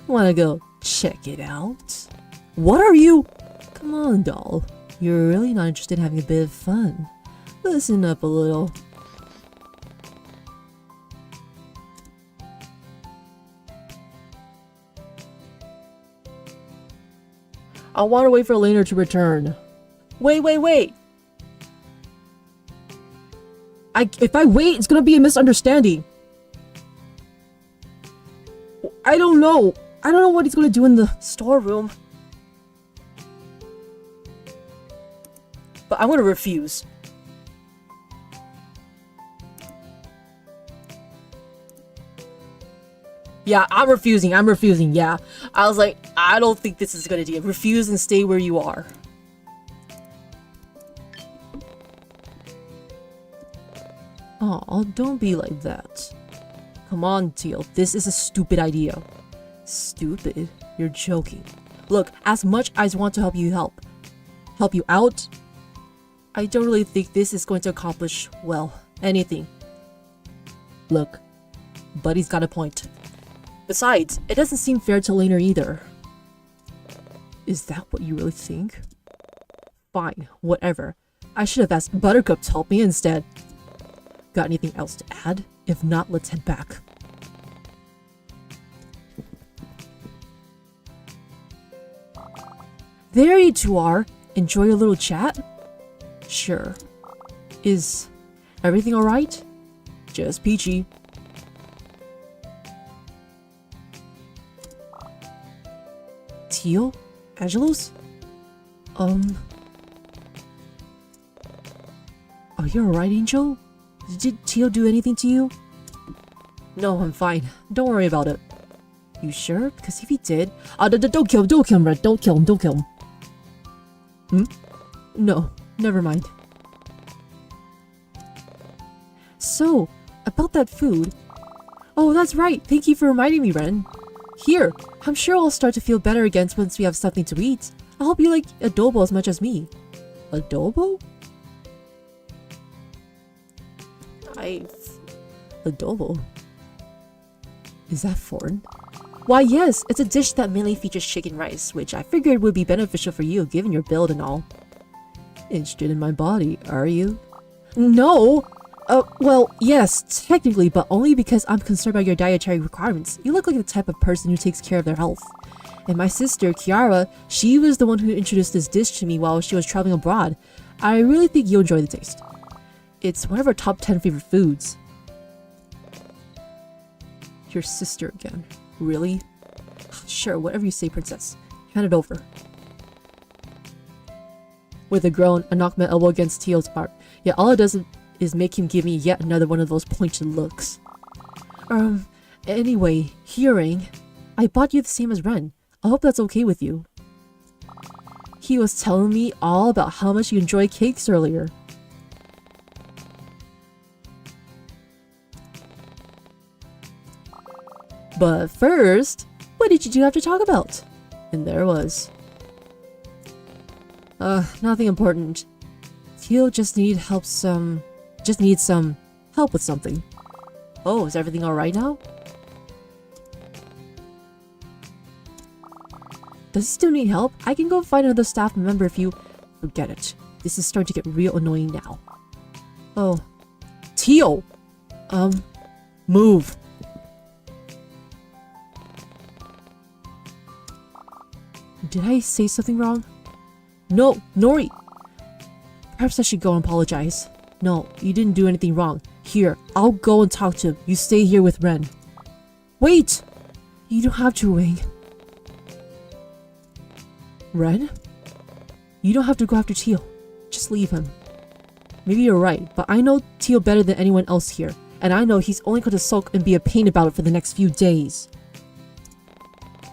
Wanna go check it out? What are you? Come on, doll. You're really not interested in having a bit of fun. Listen up a little. I want to wait for Laner to return. Wait. If I wait, it's gonna be a misunderstanding. I don't know what he's gonna do in the storeroom. But I'm gonna refuse. Yeah, I'm refusing, yeah. I was like, I don't think this is a good idea. Refuse and stay where you are. Oh, don't be like that. Come on, Teal, this is a stupid idea. Stupid? You're joking. Look, as much as I want to help you out, I don't really think this is going to accomplish, well, anything. Look, Buddy's got a point. Besides, it doesn't seem fair to Laner either. Is that what you really think? Fine, whatever. I should have asked Buttercup to help me instead. Got anything else to add? If not, let's head back. There you two are. Enjoy a little chat? Sure. Is everything alright? Just peachy. Teal? Angelos? Are you alright, Angel? Did Teal do anything to you? No, I'm fine. Don't worry about it. You sure? Because if he did... don't kill him, Red. Don't kill him. No, never mind. So, about that food... Oh, that's right. Thank you for reminding me, Ren. Here, I'm sure I'll start to feel better again once we have something to eat. I hope you like adobo as much as me. Adobo? Adobo? Is that foreign? Why yes, it's a dish that mainly features chicken rice, which I figured would be beneficial for you given your build and all. Interested in my body, are you? No! Well, yes, technically, but only because I'm concerned about your dietary requirements. You look like the type of person who takes care of their health. And my sister, Kiara, she was the one who introduced this dish to me while she was traveling abroad. I really think you'll enjoy the taste. It's one of our top 10 favorite foods. Your sister again. Really? Sure, whatever you say, princess. Hand it over. With a groan, I knocked my elbow against Teal's arm. Yet all it does is make him give me yet another one of those pointed looks. Anyway, hearing, I bought you the same as Ren. I hope that's okay with you. He was telling me all about how much you enjoy cakes earlier. But first, what did you two have to talk about? And there was. Nothing important. Teal just needs some help with something. Oh, is everything alright now? Does he still need help? I can go find another staff member if you... Forget it. This is starting to get real annoying now. Oh. Teal! Move. Did I say something wrong? No, Nori! Perhaps I should go and apologize. No, you didn't do anything wrong. Here, I'll go and talk to him. You stay here with Ren. Wait! You don't have to, Wing. Ren? You don't have to go after Teal. Just leave him. Maybe you're right, but I know Teal better than anyone else here, and I know he's only going to sulk and be a pain about it for the next few days.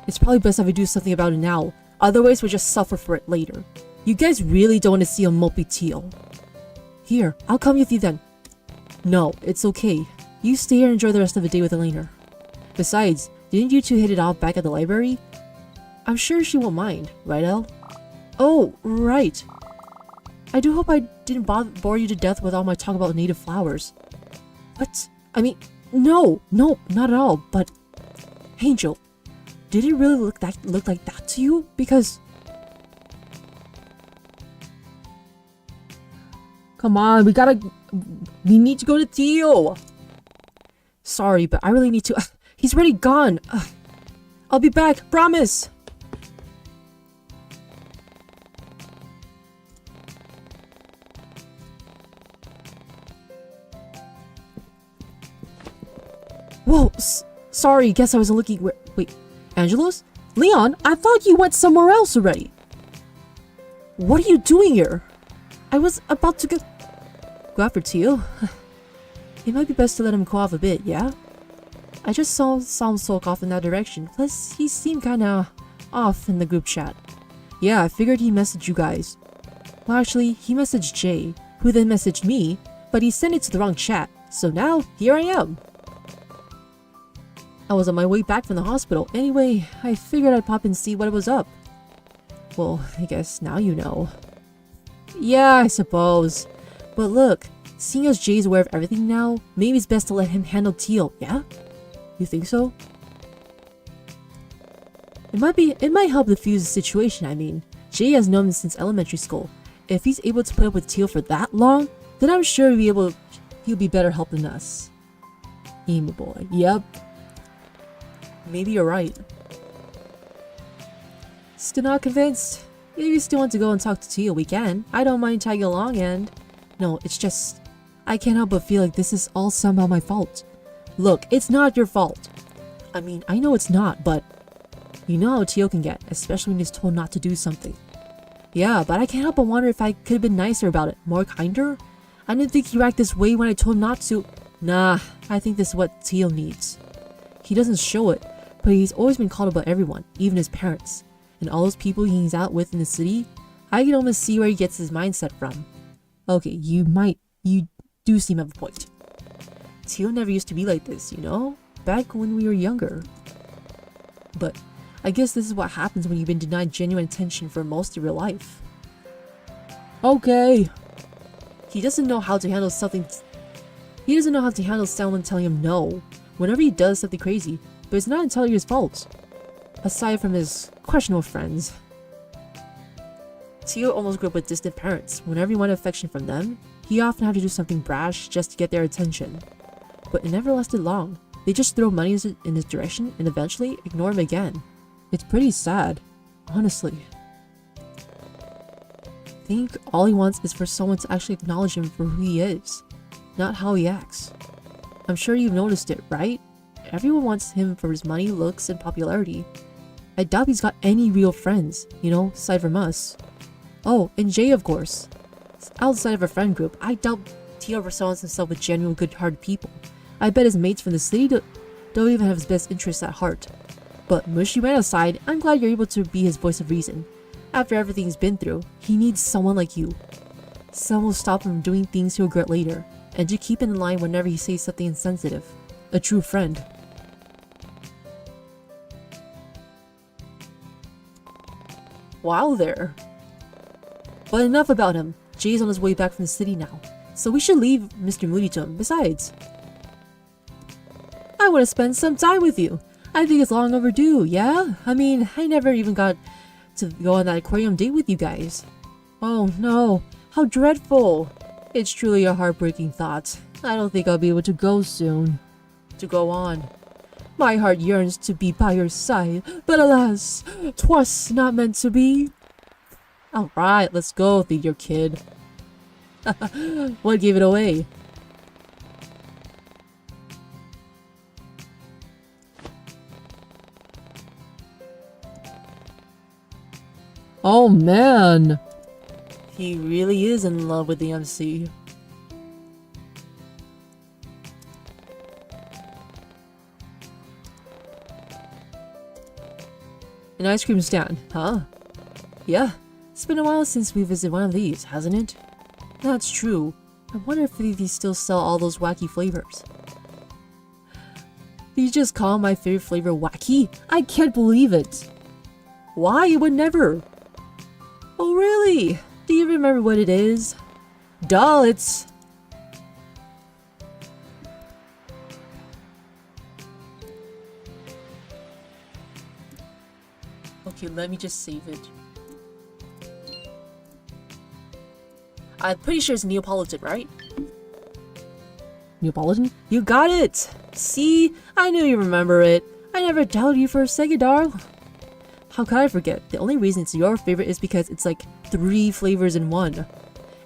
It's probably best if I do something about it now, otherwise we'll just suffer for it later. You guys really don't want to see a mopey Teal. Here, I'll come with you then. No, it's okay. You stay here and enjoy the rest of the day with Elena. Besides, didn't you two hit it off back at the library? I'm sure she won't mind, right, Elle? Oh, right. I do hope I didn't bore you to death with all my talk about native flowers. What? I mean, no, not at all, but... Angel, did it really look like that to you? Because... Come on, we need to go to Teal. Sorry, but I really need to... he's already gone. I'll be back, promise. Whoa, sorry, guess I wasn't looking where... Wait, Angelos? Leon, I thought you went somewhere else already. What are you doing here? I was about to go after Teal. It might be best to let him cool off a bit, yeah? I just saw him sulk off in that direction, plus he seemed kinda off in the group chat. Yeah, I figured he messaged you guys. Well, actually, he messaged Jay, who then messaged me, but he sent it to the wrong chat, so now, here I am. I was on my way back from the hospital. Anyway, I figured I'd pop and see what was up. Well, I guess now you know. Yeah, I suppose. But look, seeing as Jay's aware of everything now, maybe it's best to let him handle Teal, yeah? You think so? It might help defuse the situation, I mean. Jay has known him since elementary school. If he's able to put up with Teal for that long, then I'm sure he'll be better help than us. Emo boy, yep. Maybe you're right. Still not convinced? If you still want to go and talk to Teal, we can. I don't mind tagging along and... No, it's just... I can't help but feel like this is all somehow my fault. Look, it's not your fault. I mean, I know it's not, but... You know how Teal can get, especially when he's told not to do something. Yeah, but I can't help but wonder if I could have been nicer about it, more kinder? I didn't think he reacted this way when I told him not to. Nah, I think this is what Teal needs. He doesn't show it, but he's always been called about everyone, even his parents. And all those people he hangs out with in the city, I can almost see where he gets his mindset from. Okay, you do seem to have a point. Teal never used to be like this, you know? Back when we were younger. But I guess this is what happens when you've been denied genuine attention for most of your life. Okay. He doesn't know how to handle something. He doesn't know how to handle someone telling him no whenever he does something crazy, but it's not entirely his fault. Aside from his questionable friends. Tio almost grew up with distant parents. Whenever he wanted affection from them, he often had to do something brash just to get their attention. But it never lasted long. They just throw money in his direction and eventually ignore him again. It's pretty sad, honestly. I think all he wants is for someone to actually acknowledge him for who he is, not how he acts. I'm sure you've noticed it, right? Everyone wants him for his money, looks, and popularity. I doubt he's got any real friends, you know, aside from us. Oh, and Jay, of course. Outside of our friend group, I doubt Tio surrounds himself with genuine good-hearted people. I bet his mates from the city don't even have his best interests at heart. But mushy man aside, I'm glad you're able to be his voice of reason. After everything he's been through, he needs someone like you. Someone will stop him from doing things he'll regret later, and to keep him in line whenever he says something insensitive. A true friend. Wow there. But enough about him. Jay's on his way back from the city now, so we should leave Mr. Moody to him. Besides, I want to spend some time with you. I think it's long overdue, yeah? I mean, I never even got to go on that aquarium date with you guys. Oh no, how dreadful. It's truly a heartbreaking thought. I don't think I'll be able to go soon. To go on. My heart yearns to be by your side, but alas, 'twas not meant to be. Alright, let's go, theater kid. What gave it away? Oh man! He really is in love with the MC. An ice cream stand, huh? Yeah, it's been a while since we visited one of these, hasn't it? That's true. I wonder if these still sell all those wacky flavors. Did you just call my favorite flavor wacky? I can't believe it! Why? It would never! Oh really? Do you remember what it is? Duh, it's... Okay, let me just save it. I'm pretty sure it's Neapolitan, right? Neapolitan? You got it! See? I knew you remember it. I never doubted you for a second, darl. How could I forget? The only reason it's your favorite is because it's like 3 flavors in one.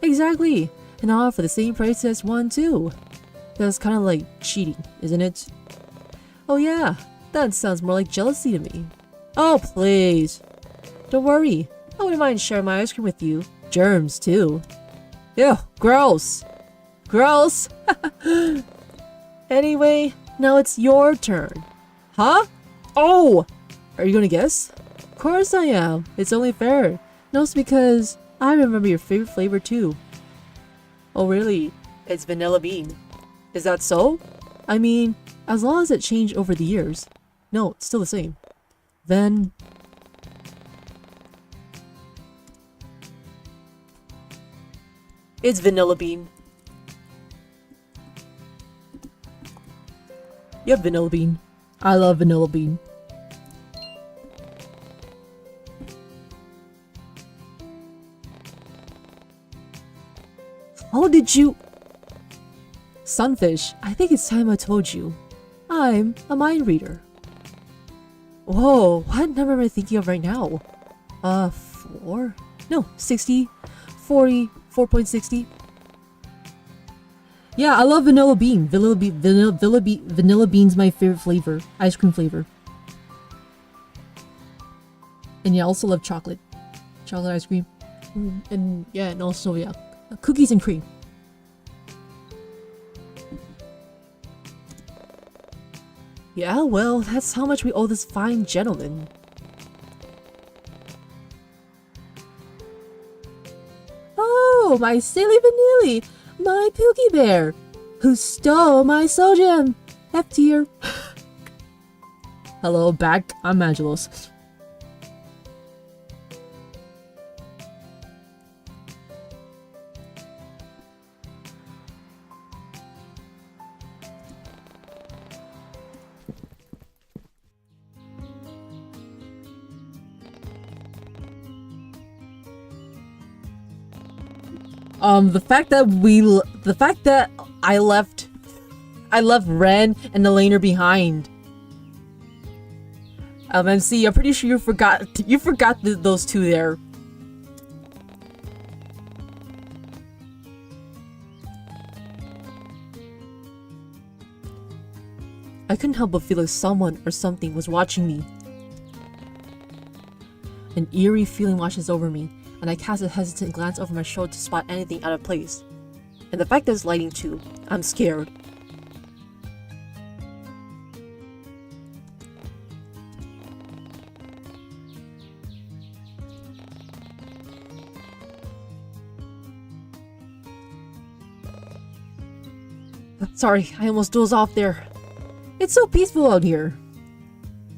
Exactly! And all for the same price as one too. That's kind of like cheating, isn't it? Oh yeah, that sounds more like jealousy to me. Oh please! Don't worry, I wouldn't mind sharing my ice cream with you. Germs too. Ew, gross! Gross! Anyway, now it's your turn. Huh? Oh! Are you gonna guess? Of course I am. It's only fair. No, it's because I remember your favorite flavor too. Oh really? It's vanilla bean. Is that so? I mean, as long as it changed over the years. No, it's still the same. Then... it's vanilla bean. Yep, vanilla bean. I love vanilla bean. How did you... Sunfish, I think it's time I told you. I'm a mind reader. Whoa, what number am I thinking of right now? 4? No, 60, 40, 4.60. Yeah, I love vanilla bean. Vanilla bean's my favorite flavor. Ice cream flavor. And yeah, I also love chocolate. Chocolate ice cream. And yeah, and also, yeah, cookies and cream. Yeah, well, that's how much we owe this fine gentleman. Oh, my silly vanilli! My Pookie Bear! Who stole my soul gem! F tier. Hello, back. I'm Angelos. The fact that I left Ren and the laner behind. MC, I'm pretty sure you forgot those two there. I couldn't help but feel like someone or something was watching me. An eerie feeling washes over me, and I cast a hesitant glance over my shoulder to spot anything out of place. And the fact that it's lighting too, I'm scared. Sorry, I almost dozed off there. It's so peaceful out here.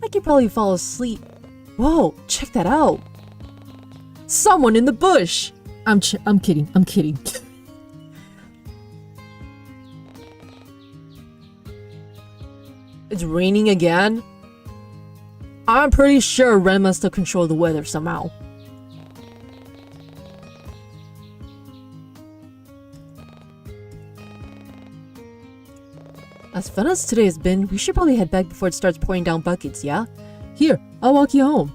I could probably fall asleep. Whoa, check that out. Someone in the bush. I'm kidding. I'm kidding. It's raining again? I'm pretty sure Ren must have controlled the weather somehow. As fun as today has been, we should probably head back before it starts pouring down buckets, yeah? Here, I'll walk you home.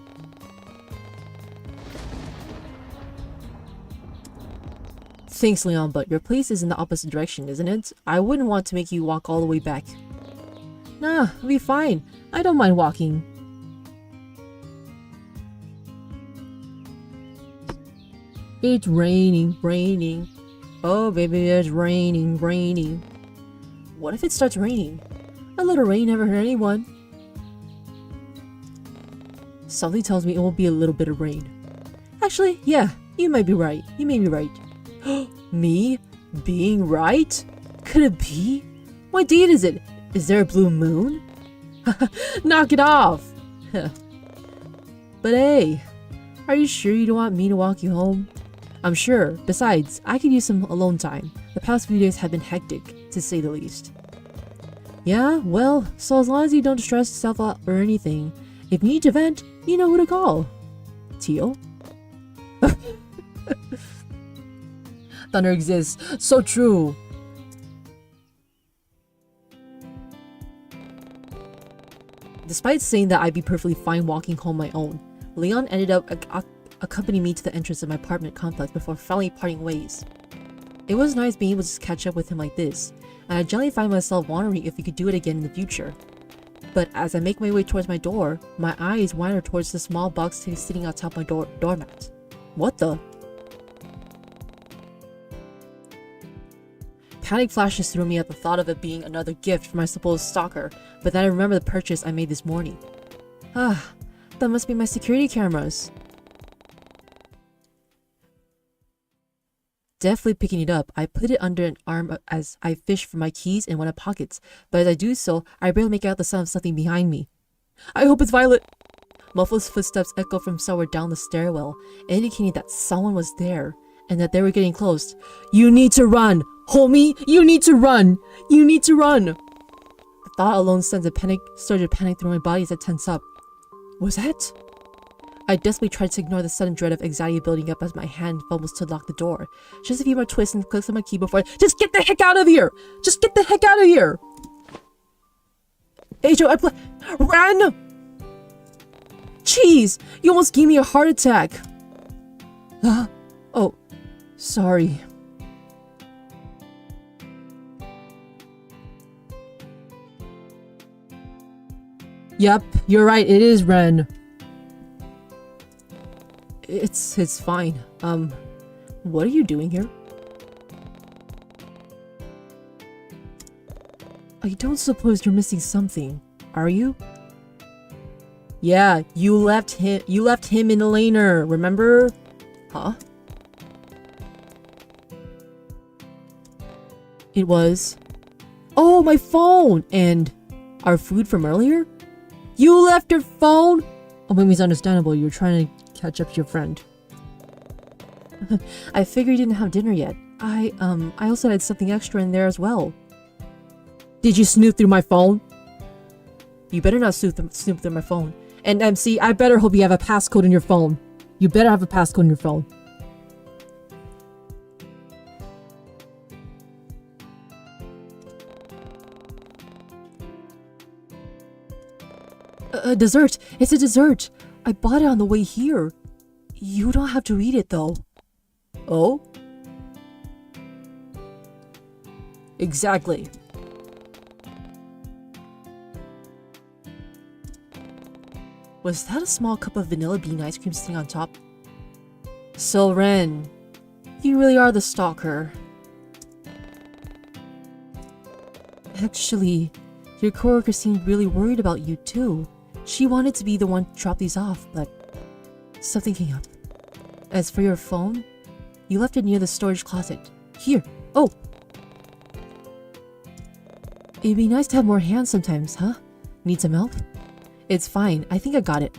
Thanks, Leon, but your place is in the opposite direction, isn't it? I wouldn't want to make you walk all the way back. Nah, it'll be fine. I don't mind walking. It's raining. Oh, baby, it's raining. What if it starts raining? A little rain never hurt anyone. Something tells me it won't be a little bit of rain. Actually, yeah, you might be right. Me? Being right? Could it be? What date is it? Is there a blue moon? Knock it off! But hey, are you sure you don't want me to walk you home? I'm sure. Besides, I could use some alone time. The past few days have been hectic, to say the least. Yeah, well, so as long as you don't stress yourself out or anything, if you need to vent, you know who to call. Teal? Thunder exists. So true. Despite saying that I'd be perfectly fine walking home my own, Leon ended up accompanying me to the entrance of my apartment complex before finally parting ways. It was nice being able to catch up with him like this, and I generally find myself wondering if we could do it again in the future. But as I make my way towards my door, my eyes wander towards the small box sitting on top of my doormat. What the? Panic flashes through me at the thought of it being another gift from my supposed stalker, but then I remember the purchase I made this morning. Ah, that must be my security cameras. Deftly picking it up, I put it under an arm as I fish for my keys in one of my pockets, but as I do so, I barely make out the sound of something behind me. I hope it's Violet! Muffled footsteps echo from somewhere down the stairwell, indicating that someone was there, and that they were getting close. You need to run! Homie, you need to run! You need to run! The thought alone sends a surge of panic through my body as I tense up. Was that? I desperately tried to ignore the sudden dread of anxiety building up as my hand fumbles to lock the door. Just a few more twists and clicks on my keyboard before just get the heck out of here! Just get the heck out of here! Hey Joe, Ren! Jeez, you almost gave me a heart attack. Oh, sorry. Yep, you're right, it is Ren. It's fine. What are you doing here? I don't suppose you're missing something, are you? Yeah, you left him in the laner, remember? Huh? It was... Oh, my phone! And our food from earlier? You left your phone? Oh, maybe it's understandable. You're trying to catch up to your friend. I figured you didn't have dinner yet. I also had something extra in there as well. Did you snoop through my phone? You better not snoop through my phone. And MC, I better hope you have a passcode in your phone. You better have a passcode in your phone. A dessert! It's a dessert! I bought it on the way here. You don't have to read it though. Oh? Exactly. Was that a small cup of vanilla bean ice cream sitting on top? So Ren, you really are the stalker. Actually, your coworker seemed really worried about you too. She wanted to be the one to drop these off, but something came up. As for your phone, you left it near the storage closet. Here. Oh! It'd be nice to have more hands sometimes, huh? Need some help? It's fine. I think I got it.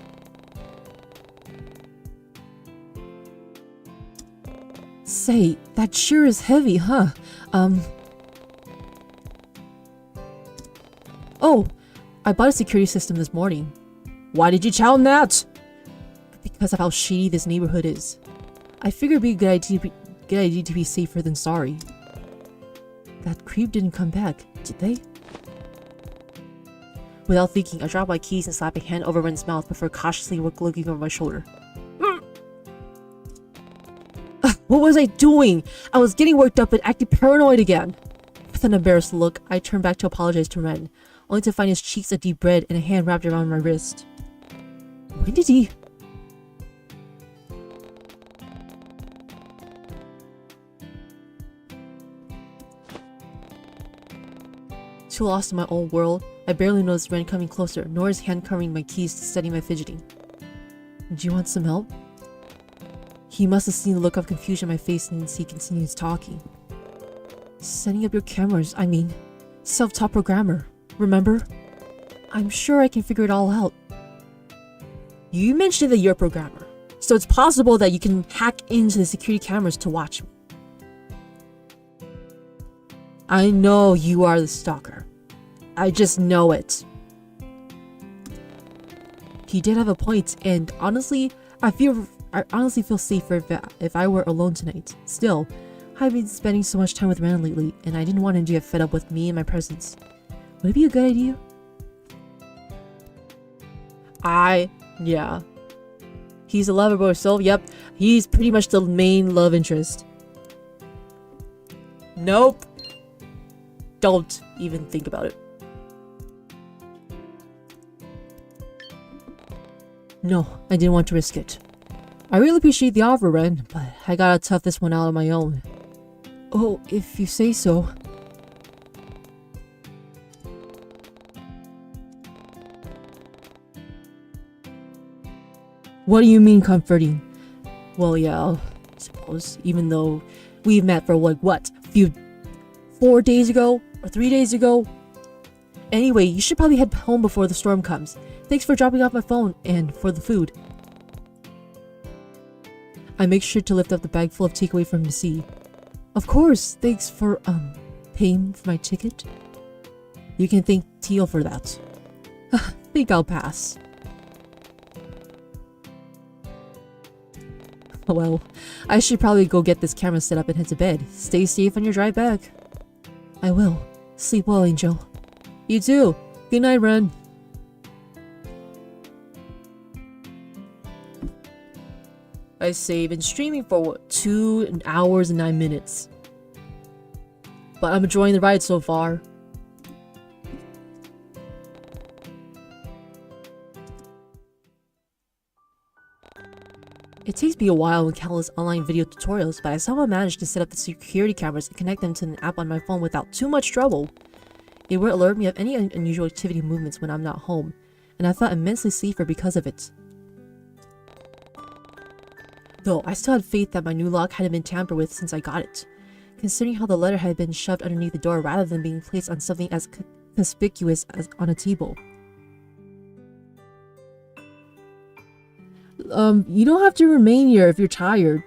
Say, that sure is heavy, huh? Oh! I bought a security system this morning. Why did you tell him that? Because of how shady this neighborhood is. I figured it'd be a good idea to be safer than sorry. That creep didn't come back, did they? Without thinking, I dropped my keys and slapped a hand over Ren's mouth before cautiously looking over my shoulder. What was I doing? I was getting worked up and acting paranoid again. With an embarrassed look, I turned back to apologize to Ren, only to find his cheeks a deep red and a hand wrapped around my wrist. When did he... Too lost in my own world, I barely noticed Ren coming closer, nor his hand covering my keys to steady my fidgeting. Do you want some help? He must have seen the look of confusion on my face since he continues talking. Setting up your cameras, I mean, self-taught programmer, remember? I'm sure I can figure it all out. You mentioned that you're a programmer, so it's possible that you can hack into the security cameras to watch me. I know you are the stalker. I just know it. He did have a point, and honestly, I honestly feel safer if I were alone tonight. Still, I've been spending so much time with Ren lately, and I didn't want him to get fed up with me and my presence. Would it be a good idea? Yeah. He's a lover boy, so yep, he's pretty much the main love interest. Nope. Don't even think about it. No, I didn't want to risk it. I really appreciate the offer, Ren, but I gotta tough this one out on my own. Oh, if you say so. What do you mean comforting? Well, yeah, I suppose, even though we've met for like, what, 4 days ago? Or 3 days ago? Anyway, you should probably head home before the storm comes. Thanks for dropping off my phone, and for the food. I make sure to lift up the bag full of takeaway from the sea. Of course, thanks for, paying for my ticket. You can thank Teal for that. Think I'll pass. Well, I should probably go get this camera set up and head to bed. Stay safe on your drive back. I will. Sleep well, Angel. You too. Good night, Ren. I say, been streaming for what, 2 hours and 9 minutes. But I'm enjoying the ride so far. It takes me a while with countless online video tutorials, but I somehow managed to set up the security cameras and connect them to an app on my phone without too much trouble. It would alert me of any unusual activity movements when I'm not home, and I felt immensely safer because of it. Though I still had faith that my new lock hadn't been tampered with since I got it, considering how the letter had been shoved underneath the door rather than being placed on something as conspicuous as on a table. You don't have to remain here if you're tired.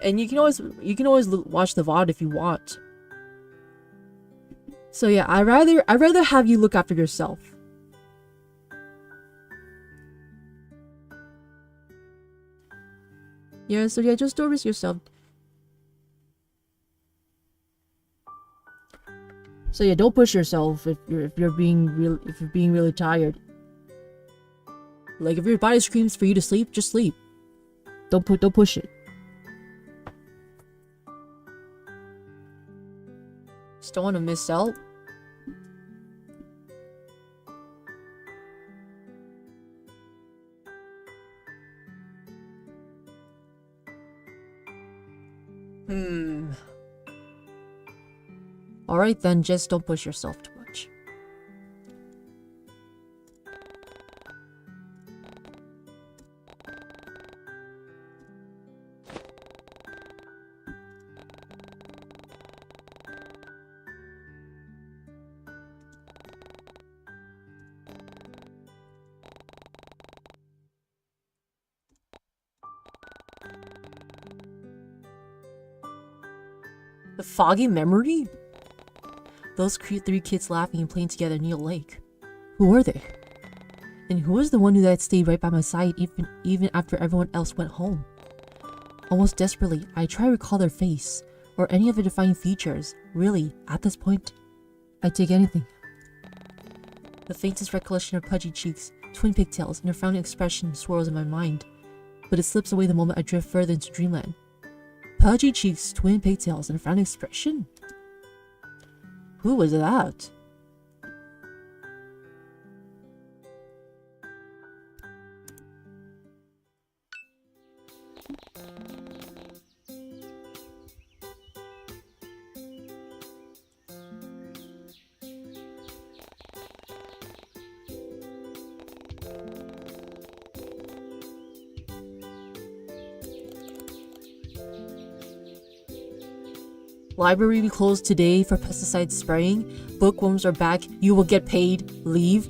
And you can always watch the VOD if you want. So yeah, I'd rather have you look after yourself. Yeah, so yeah, just don't risk yourself. So yeah, don't push yourself if you're being really tired. Like if your body screams for you to sleep, just sleep. Don't push it. Just don't want to miss out. Alright then, just don't push yourself too much. The foggy memory? Those three kids laughing and playing together near the lake. Who were they? And who was the one that stayed right by my side even after everyone else went home? Almost desperately, I try to recall their face, or any of the defining features. Really, at this point, I'd take anything. The faintest recollection of pudgy cheeks, twin pigtails, and a frowning expression swirls in my mind, but it slips away the moment I drift further into dreamland. Pudgy cheeks, twin pigtails, and a frowning expression? Who was that? Library be closed today for pesticide spraying. Bookworms are back. You will get paid. Leave.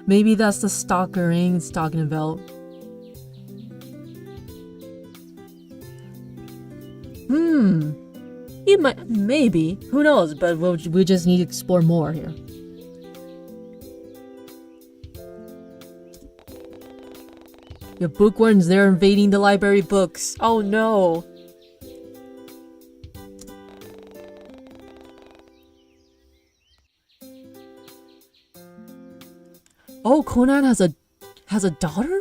Maybe that's the stalkering it's talking about. He might, maybe. Who knows? But we just need to explore more here. Your bookworms, they're invading the library books. Oh no. Oh, Conan has a daughter?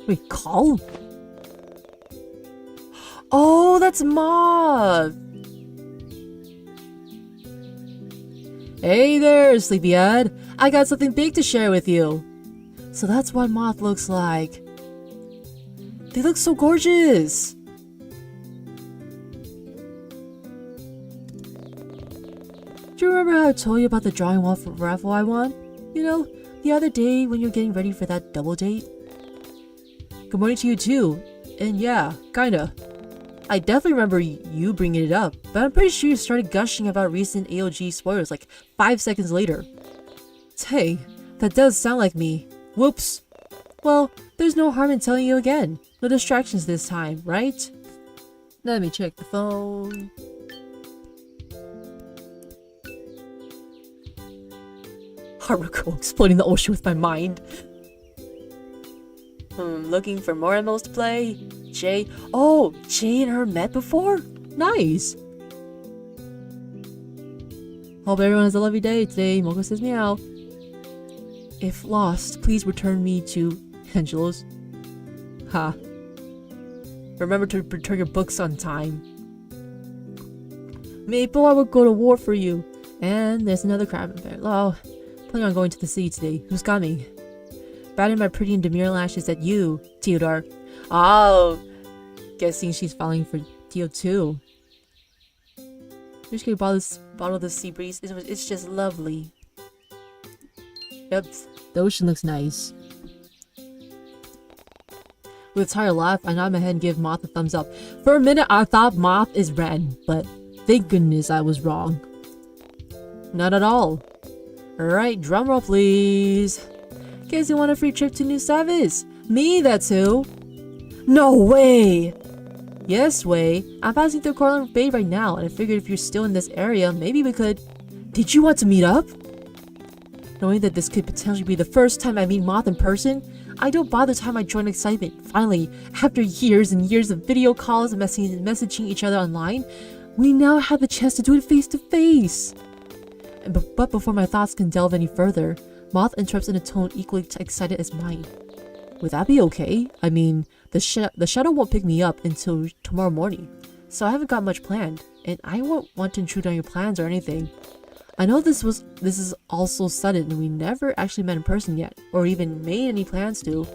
Wait, call? Oh, that's Moth! Hey there, sleepyhead. I got something big to share with you. So that's what Moth looks like. They look so gorgeous! Do you remember how I told you about the drawing raffle I won? You know, the other day when you're getting ready for that double date? Good morning to you too. And yeah, kinda. I definitely remember you bringing it up, but I'm pretty sure you started gushing about recent AOG spoilers like 5 seconds later. Hey, that does sound like me. Whoops. Well, there's no harm in telling you again. No distractions this time, right? Let me check the phone. Haruko exploding the ocean with my mind. Looking for more MMOs to play? Jay? Oh, Jay and her met before? Nice! Hope everyone has a lovely day today. Moko says meow. If lost, please return me to Angelo's. Ha. Remember to return your books on time. Maple, I will go to war for you. And there's another crab in there. Oh, planning on going to the city today. Who's coming? Batting my pretty and demure lashes at you, Theodore. Oh, guessing she's falling for Theo too. I'm just gonna bottle this sea breeze. It's just lovely. Yep, the ocean looks nice. With a tired laugh, I nod my head and give Moth a thumbs up. For a minute, I thought Moth is Ren, but thank goodness I was wrong. Not at all. Alright, drumroll please. Guess you want a free trip to New Service? Me, that's who. No way! Yes, way. I'm passing through Coral Bay right now, and I figured if you're still in this area, maybe we could... Did you want to meet up? Knowing that this could potentially be the first time I meet Moth in person, I don't bother to hide my joy and excitement. Finally, after years and years of video calls and messaging each other online, we now have the chance to do it face to face. But before my thoughts can delve any further, Moth interrupts in a tone equally excited as mine. Would that be okay? I mean, the shuttle won't pick me up until tomorrow morning, so I haven't got much planned, and I won't want to intrude on your plans or anything. I know this is all so sudden and we never actually met in person yet, or even made any plans to.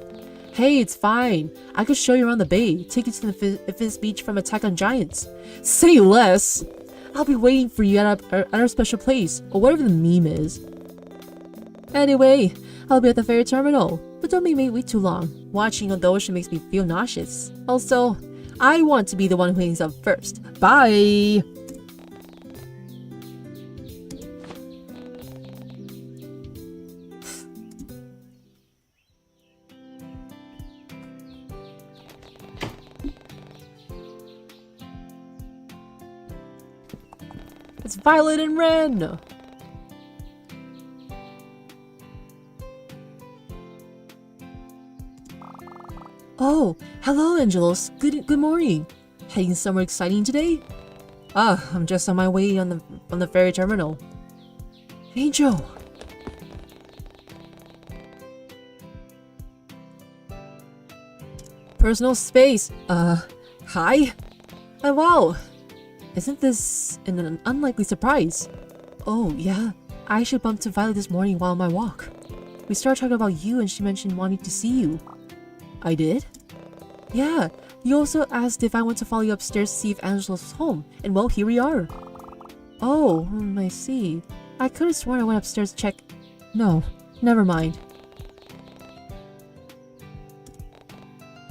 Hey, it's fine. I could show you around the bay, take you to the Fizz Beach from Attack on Giants. Say less! I'll be waiting for you at our special place, or whatever the meme is. Anyway, I'll be at the ferry terminal, but don't make me wait too long. Watching on the ocean makes me feel nauseous. Also, I want to be the one who hangs up first. Bye! It's Violet and Ren! Oh, hello Angelos. Good morning. Heading somewhere exciting today? I'm just on my way on the ferry terminal. Angel! Personal space. Hi? Oh, wow. Isn't this an unlikely surprise? Oh, yeah. I actually bumped into Violet this morning while on my walk. We started talking about you and she mentioned wanting to see you. I did? Yeah. You also asked if I want to follow you upstairs to see if Angelo's was home. And well, here we are. Oh, I see. I could have sworn I went upstairs to check. No, never mind.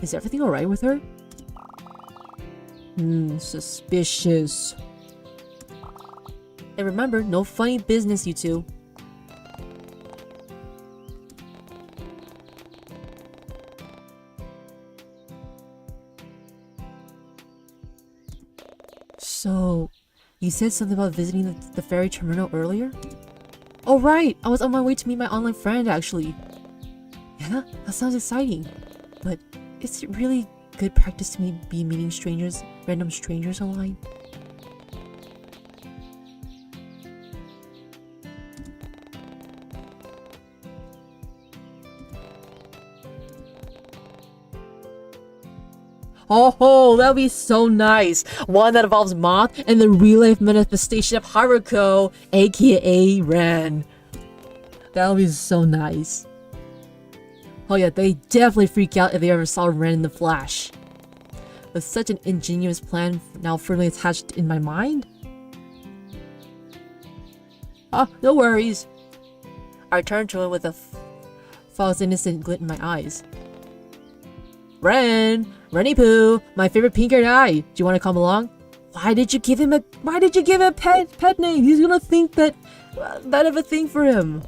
Is everything alright with her? Suspicious. And remember, no funny business, you two. So, you said something about visiting the ferry terminal earlier? Oh right, I was on my way to meet my online friend actually. Yeah, that sounds exciting. But is it really good practice to be meeting random strangers online? Oh, that'd be so nice! One that involves Moth and the real-life manifestation of Haruko, aka Ren. That would be so nice. Oh yeah, they definitely freak out if they ever saw Ren in the flash. With such an ingenious plan now firmly attached in my mind? No worries. I turned to him with a false innocent glint in my eyes. Ren! Renny Poo! My favorite pink-haired guy! Do you want to come along? Why did you give him a pet name? He's gonna think that of a thing for him.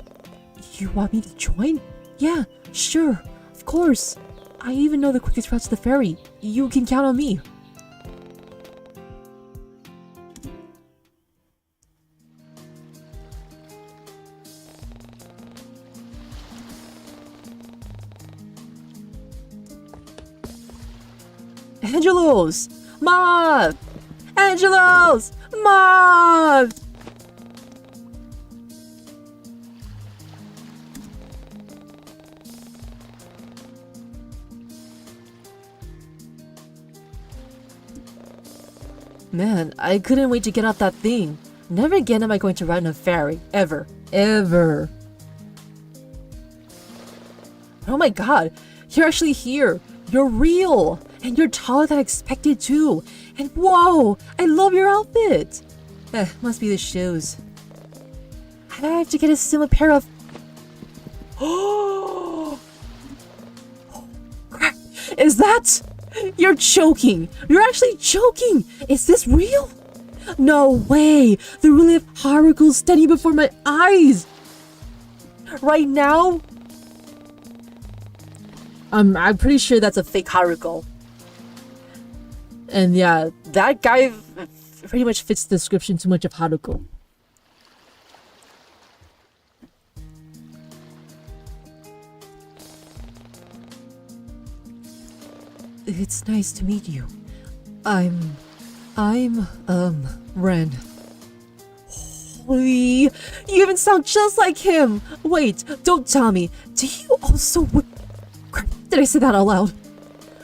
You want me to join? Yeah, sure, of course. I even know the quickest route to the ferry. You can count on me. Angelos! Moth! Angelos! Moth! Man, I couldn't wait to get off that thing. Never again am I going to ride in a ferry. Ever. Ever. Oh my god, you're actually here. You're real. And you're taller than I expected too. And whoa, I love your outfit. Must be the shoes. I have to get a similar pair of... Oh, crap. Is that... You're joking! You're actually joking! Is this real? No way! The real life Haruko's standing before my eyes! Right now? I'm pretty sure that's a fake Haruko. And yeah, that guy pretty much fits the description too much of Haruko. It's nice to meet you. I'm, Ren. Holy, you even sound just like him! Wait, don't tell me. Do you also crap, did I say that out loud?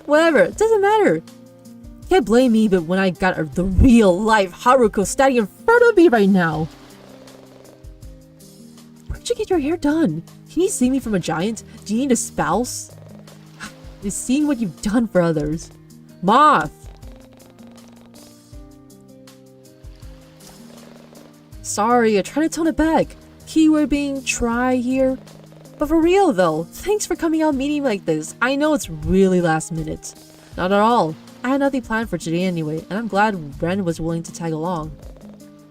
Whatever, it doesn't matter. Can't blame me, but when I got the real life Haruko standing in front of me right now. Where'd you get your hair done? Can you see me from a giant? Do you need a spouse? Is seeing what you've done for others. Moth! Sorry, I tried to tone it back. Keyword being try here. But for real though, thanks for coming out meeting like this. I know it's really last minute. Not at all. I had nothing planned for today anyway, and I'm glad Ren was willing to tag along.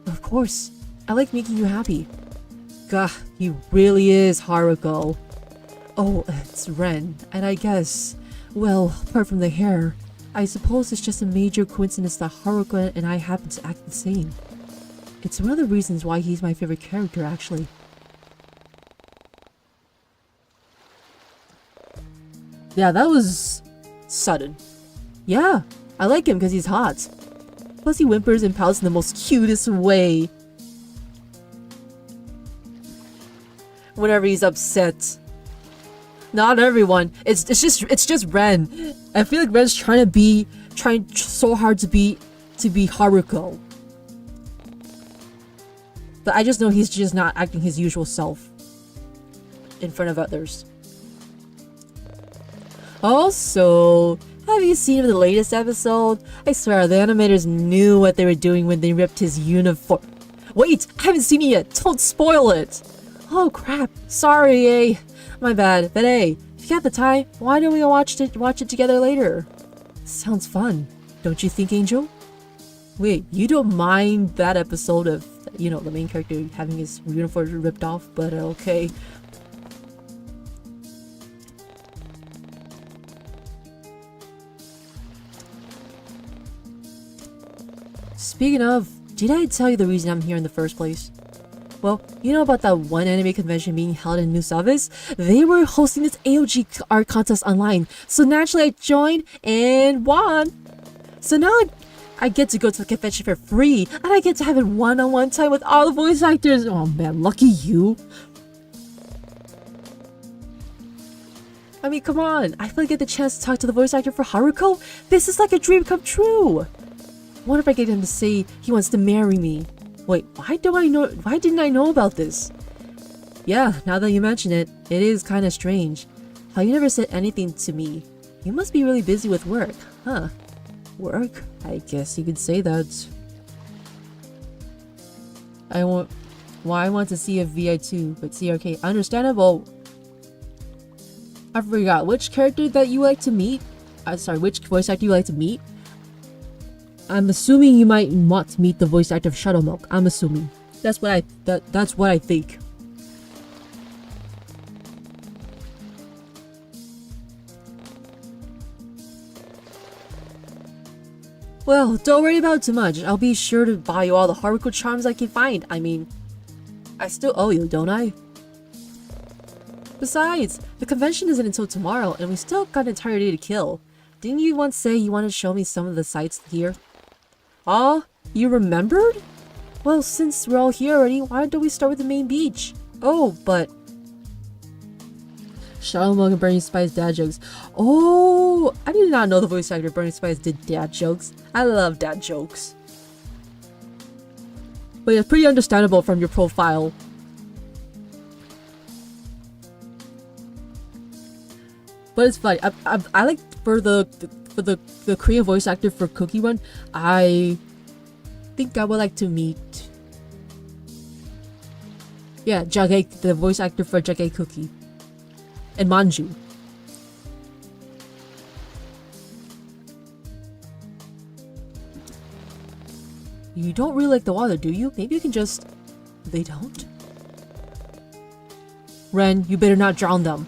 Of course. I like making you happy. Gah, he really is Haruko. Oh, it's Ren, and I guess, well, apart from the hair, I suppose it's just a major coincidence that Haruko and I happen to act the same. It's one of the reasons why he's my favorite character, actually. Yeah, that was sudden. Yeah, I like him because he's hot. Plus he whimpers and pouts in the most cutest way. Whenever he's upset. Not everyone. It's just Ren. I feel like Ren's trying so hard to be Haruko. But I just know he's just not acting his usual self in front of others. Also, have you seen the latest episode? I swear the animators knew what they were doing when they ripped his uniform. Wait, I haven't seen it yet. Don't spoil it. Oh crap. Sorry, eh? My bad. But hey, if you got the time, why don't we watch it together later? Sounds fun. Don't you think, Angel? Wait, you don't mind that episode of, you know, the main character having his uniform ripped off, but okay. Speaking of, did I tell you the reason I'm here in the first place? Well, you know about that one anime convention being held in New Service? They were hosting this AOG art contest online, so naturally I joined and won. So now I get to go to the convention for free, and I get to have a one-on-one time with all the voice actors. Oh man, lucky you. I mean, come on. I finally get the chance to talk to the voice actor for Haruko. This is like a dream come true. Wonder if I get him to say he wants to marry me. Wait, why didn't I know about this? Yeah, now that you mention it, it is kind of strange. How you never said anything to me. You must be really busy with work, huh? Work? I guess you could say that. I want to see a VI too, but CRK, understandable. I forgot which character that you like to meet. Sorry, which voice actor you like to meet? I'm assuming you might want to meet the voice actor of Shadow Milk. I'm assuming. That's what I think. Well, don't worry about it too much. I'll be sure to buy you all the Haruko charms I can find. I mean, I still owe you, don't I? Besides, the convention isn't until tomorrow, and we still got an entire day to kill. Didn't you once say you want to show me some of the sights here? Oh, you remembered? Well, since we're all here already, why don't we start with the main beach? Oh, but... Shadow Milk and Burning Spice dad jokes. Oh, I did not know the voice actor of Burning Spice did dad jokes. I love dad jokes. But it's pretty understandable from your profile. But it's funny. I like for the Korean voice actor for Cookie one. I think I would like to meet. Yeah, jkjk, the voice actor for jkjk Cookie, and Manju. You don't really like the water, do you? Maybe you can just. They don't. Ren, you better not drown them.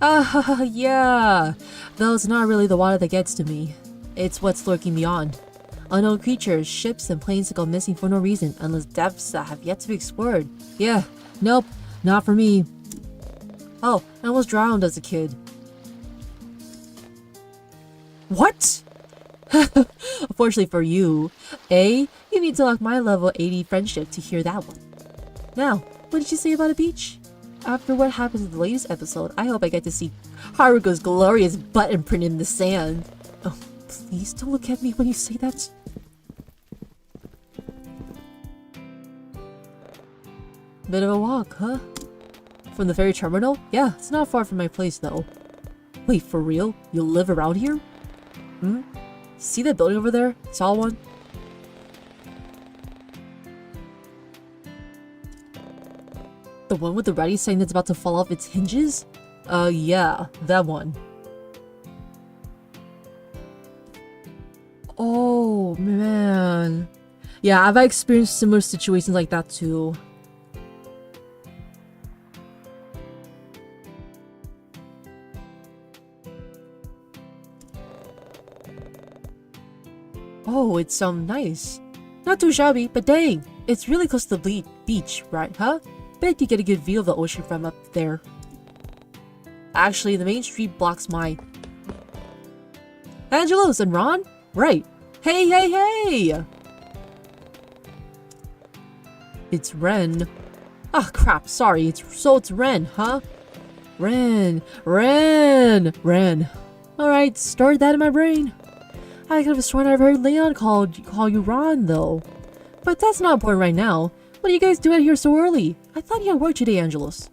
Yeah. Though it's not really the water that gets to me. It's what's lurking beyond. Unknown creatures, ships, and planes that go missing for no reason, unless depths that have yet to be explored. Yeah, nope, not for me. Oh, I almost drowned as a kid. What? Unfortunately for you, A, you need to lock my level 80 friendship to hear that one. Now, what did you say about a beach? After what happened in the latest episode, I hope I get to see Haruko's glorious butt imprint in the sand. Oh, please don't look at me when you say that. Bit of a walk, huh? From the ferry terminal? Yeah, it's not far from my place though. Wait, for real? You live around here? Hmm? See that building over there? Saw one? The one with the writing saying that's about to fall off its hinges? Yeah, that one. Oh, man. Yeah, I've experienced similar situations like that too. Oh, it's nice. Not too shabby, but dang, it's really close to the beach, right, huh? Bet you get a good view of the ocean from up there. Actually, the main street blocks mine. Angelos and Ron? Right. Hey, hey, hey! It's Ren. Ah, crap, sorry, it's Ren, huh? Ren. Alright, stored that in my brain. I could have sworn I've heard Leon call you Ron, though. But that's not important right now. What are you guys doing here so early? I thought you had work today, Angelos.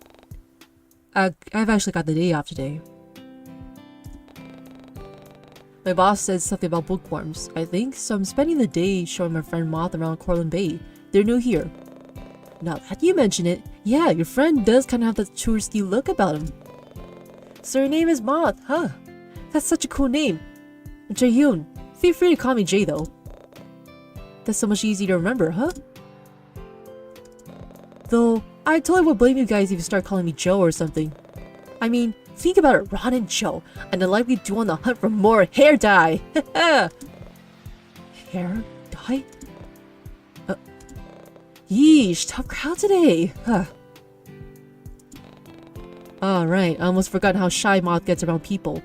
I've actually got the day off today. My boss said something about bookworms, I think, so I'm spending the day showing my friend Moth around Cortland Bay. They're new here. Now that you mention it, yeah, your friend does kind of have that touristy look about him. So your name is Moth, huh? That's such a cool name. Jaehyun. Feel free to call me Jay, though. That's so much easier to remember, huh? Though, I totally would blame you guys if you start calling me Joe or something. I mean, think about it, Ron and Joe, and the likely do on the hunt for more hair dye. Hair dye? Yeesh, tough crowd today. Alright, I almost forgot how shy Moth gets around people.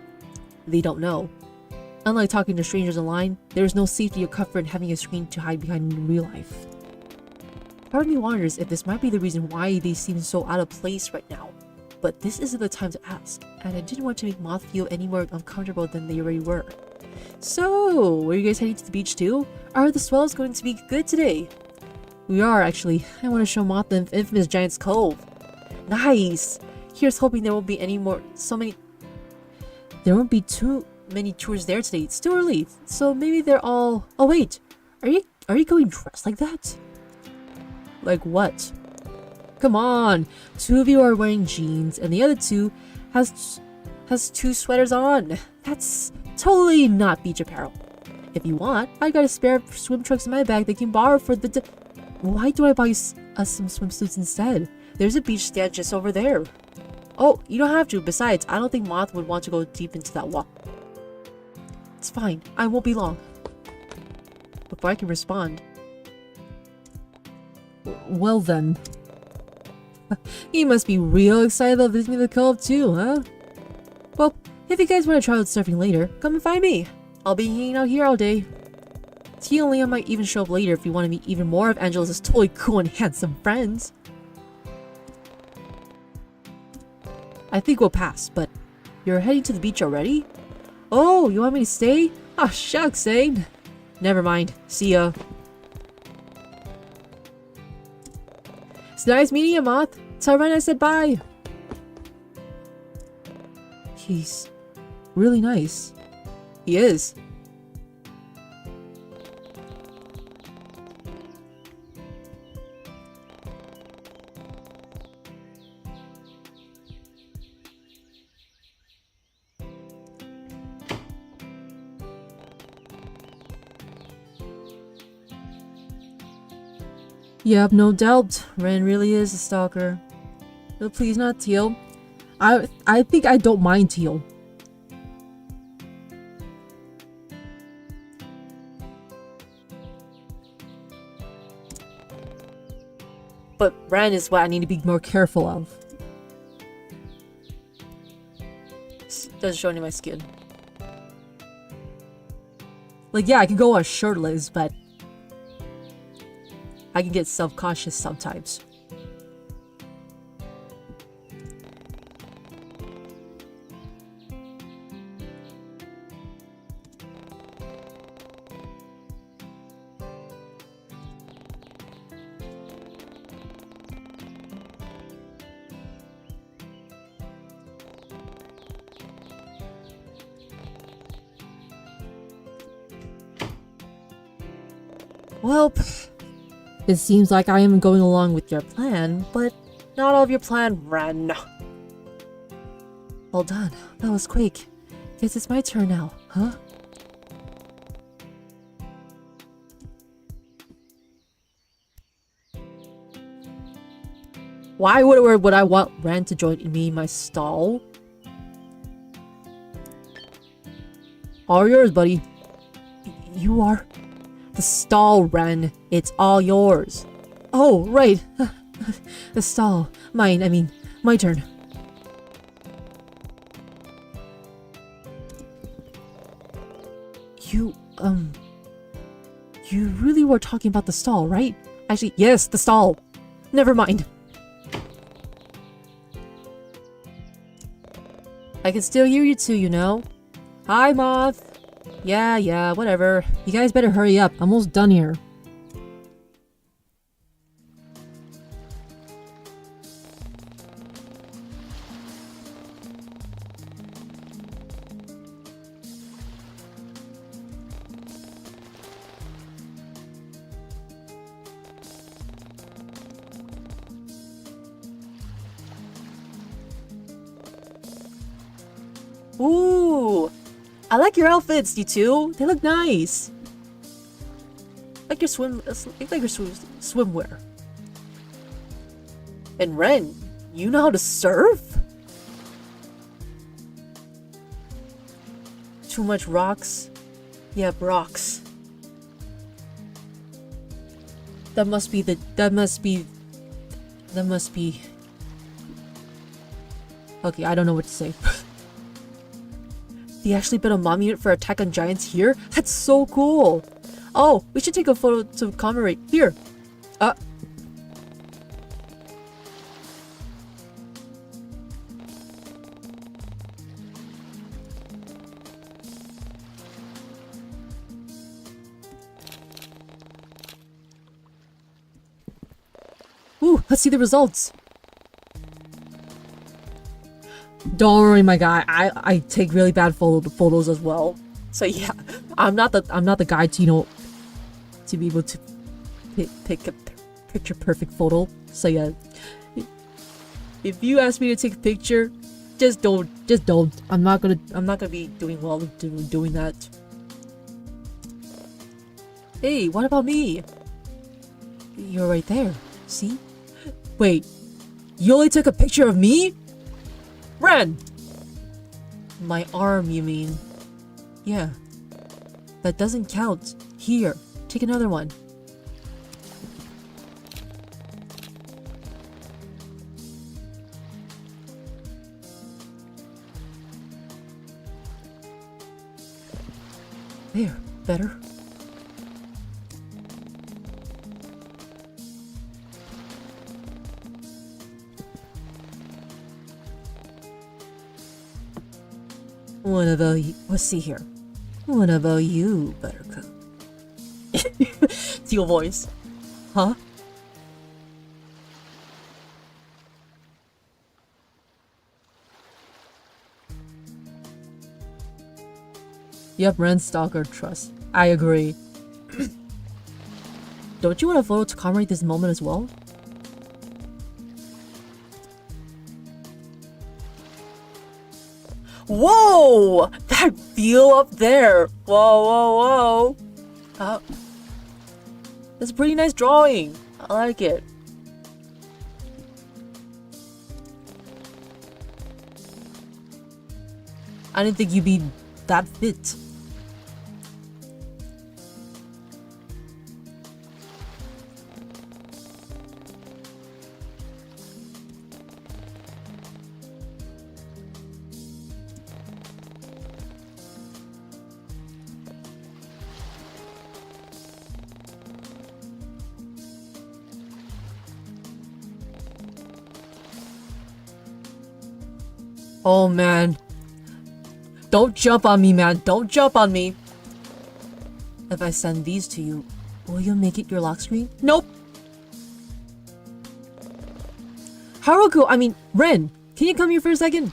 They don't know. Unlike talking to strangers online, there is no safety or comfort in having a screen to hide behind in real life. Part of me wonders if this might be the reason why they seem so out of place right now. But this isn't the time to ask, and I didn't want to make Moth feel any more uncomfortable than they already were. So, were you guys heading to the beach too? Are the swells going to be good today? We are, actually. I want to show Moth the infamous Giant's Cove. Nice! Here's hoping there won't be there won't be too many tours there today. It's too early, so maybe they're all... Oh wait, are you going dressed like that? Like what? Come on, two of you are wearing jeans, and the other two has two sweaters on. That's totally not beach apparel. If you want, I got a spare swim trunks in my bag they can borrow for the... Why do I buy us some swimsuits instead? There's a beach stand just over there. Oh, you don't have to. Besides, I don't think Moth would want to go deep into that water. It's fine. I won't be long. Before I can respond. Well then. You must be real excited about visiting the cove too, huh? Well, if you guys want to try out surfing later, come and find me. I'll be hanging out here all day. T and Leon might even show up later if you want to meet even more of Angelos' totally cool and handsome friends. I think we'll pass, but you're heading to the beach already? Oh, you want me to stay? Ah, shucks, eh? Never mind. See ya. It's nice meeting you, Moth. Tell Ren I said bye. He's really nice. He is. Yep, no doubt. Ren really is a stalker. But please, not Teal. I think I don't mind Teal. But Ren is what I need to be more careful of. Doesn't show any of my skin. Like, yeah, I can go on shirtless, but I can get self-conscious sometimes. Well, it seems like I am going along with your plan, but not all of your plan ran. Well done. That was quick. Guess it's my turn now, huh? Why would I want Ren to join me in my stall? All yours, buddy. You are... The stall, Ren. It's all yours. Oh, right. The stall. Mine, I mean, my turn. You really were talking about the stall, right? Actually, yes, the stall. Never mind. I can still hear you too, you know? Hi, Moth. Yeah, whatever. You guys better hurry up. I'm almost done here. Ooh! I like your outfits, you two. They look nice. Like your swimwear. And Ren, you know how to surf? Too much rocks? Yeah, rocks. That must be. Okay, I don't know what to say. They actually built a mom unit for Attack on Giants here? That's so cool! Oh, we should take a photo to commemorate. Here! Ooh, let's see the results! Don't worry, my guy. I take really bad photos as well. So yeah, I'm not the guy to to be able to pick a picture perfect photo. So yeah, if you ask me to take a picture, just don't. I'm not gonna be doing well doing that. Hey, what about me? You're right there. See? Wait, you only took a picture of me? Ren! My arm, you mean? Yeah. That doesn't count. Here, take another one. There, better? What about you? Let's see here. What about you, Buttercup? It's your voice. Huh? Yep, Ren Stalker trust. I agree. Don't you want a photo to commemorate this moment as well? Whoa! That view up there! Whoa. That's a pretty nice drawing. I like it. I didn't think you'd be that fit. Oh man. Don't jump on me, man. Don't jump on me. If I send these to you, will you make it your lock screen? Nope. Haruko, I mean, Ren, can you come here for a second?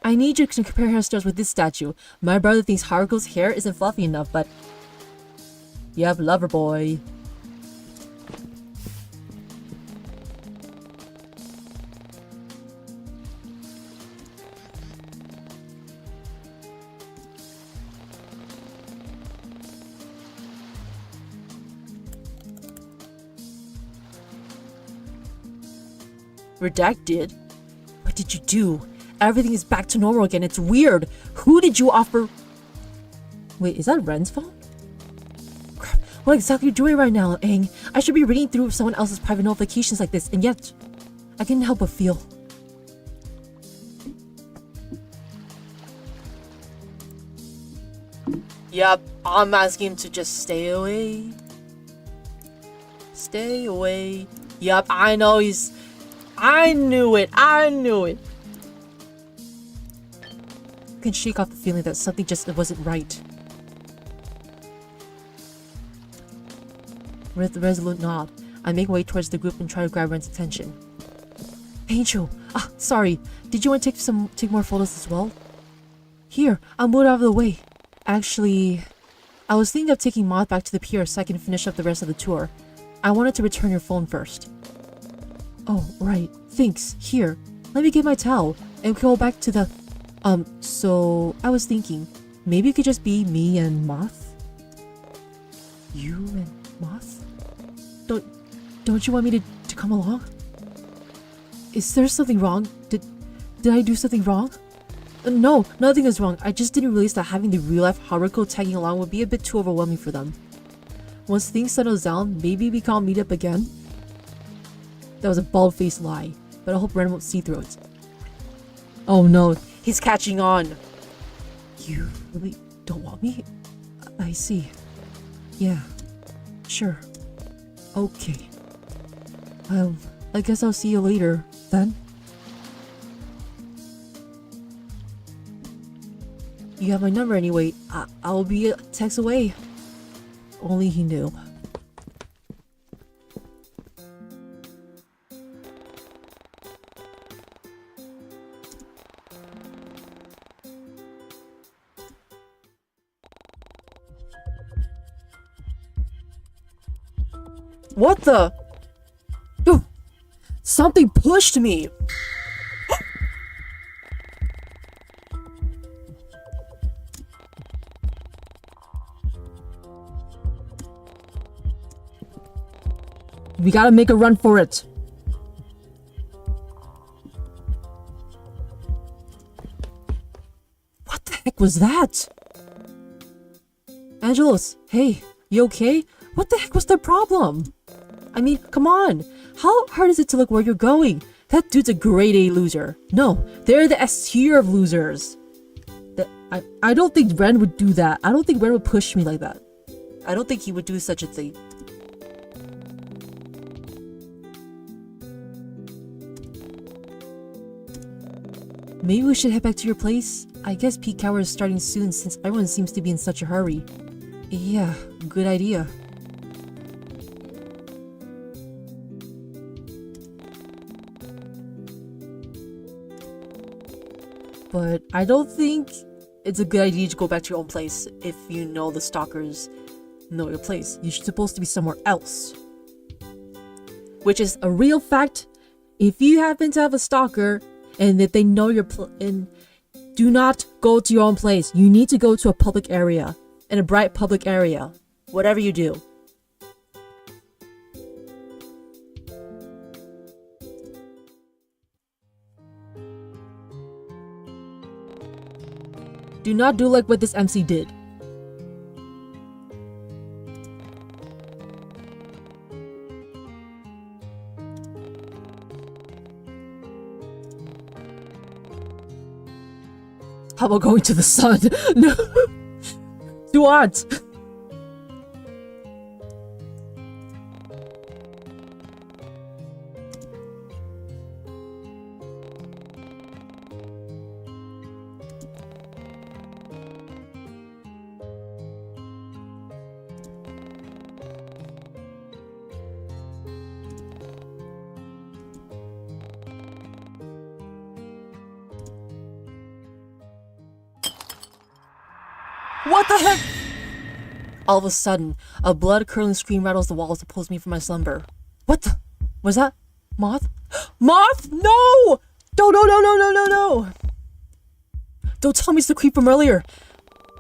I need you to compare hairstyles with this statue. My brother thinks Haruko's hair isn't fluffy enough, but... Yep, lover boy. Redacted? What did you do? Everything is back to normal again. It's weird. Who did you offer? Wait, is that Ren's phone? Crap. What exactly are you doing right now, Aang? I should be reading through someone else's private notifications like this, and yet I can't help but feel. Yep, I'm asking him to just stay away. Stay away. Yep, I know he's... I knew it! I knew it! I can shake off the feeling that something just wasn't right. With a resolute nod, I make my way towards the group and try to grab Ren's attention. Angel! Ah, sorry. Did you want to take more photos as well? Here, I'll move out of the way. Actually, I was thinking of taking Moth back to the pier so I can finish up the rest of the tour. I wanted to return your phone first. Oh, right. Thanks. Here. Let me get my towel and go back to the... So I was thinking, maybe it could just be me and Moth? You and Moth? Don't you want me to come along? Is there something wrong? Did I do something wrong? No, nothing is wrong. I just didn't realize that having the real-life Haruko tagging along would be a bit too overwhelming for them. Once things settle down, maybe we can't meet up again? That was a bald-faced lie, but I hope Ren won't see through it. Oh no, he's catching on! You really don't want me? I see. Yeah, sure. Okay. I guess I'll see you later, then. You have my number anyway. I'll be a text away. Only he knew. What the? Ooh, something pushed me! We gotta make a run for it. What the heck was that? Angelos, hey, you okay? What the heck was their problem? I mean, come on. How hard is it to look where you're going? That dude's a grade A loser. No, they're the S tier of losers. I don't think Ren would do that. I don't think Ren would push me like that. I don't think he would do such a thing. Maybe we should head back to your place? I guess peak hour is starting soon since everyone seems to be in such a hurry. Yeah, good idea. But I don't think it's a good idea to go back to your own place if you know the stalkers know your place. You're supposed to be somewhere else. Which is a real fact. If you happen to have a stalker and that they know your do not go to your own place. You need to go to a public area. In a bright public area. Whatever you do. Do not do like what this MC did. How about going to the sun? No. Do what? What the heck? All of a sudden, a blood-curdling scream rattles the walls to pull me from my slumber. What the? Was that Moth? Moth? No! No, no, no, no, no, no, no! Don't tell me it's the creep from earlier!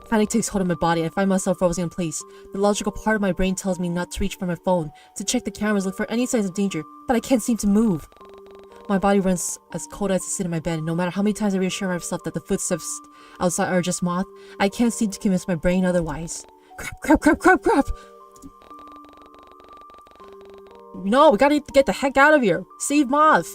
Panic takes hold of my body. I find myself frozen in place. The logical part of my brain tells me not to reach for my phone, to check the cameras, look for any signs of danger, but I can't seem to move. My body runs as cold as to sit in my bed. No matter how many times I reassure myself that the footsteps outside are just Moth, I can't seem to convince my brain otherwise. Crap, crap, crap, crap, crap! No, we gotta get the heck out of here! Save Moth!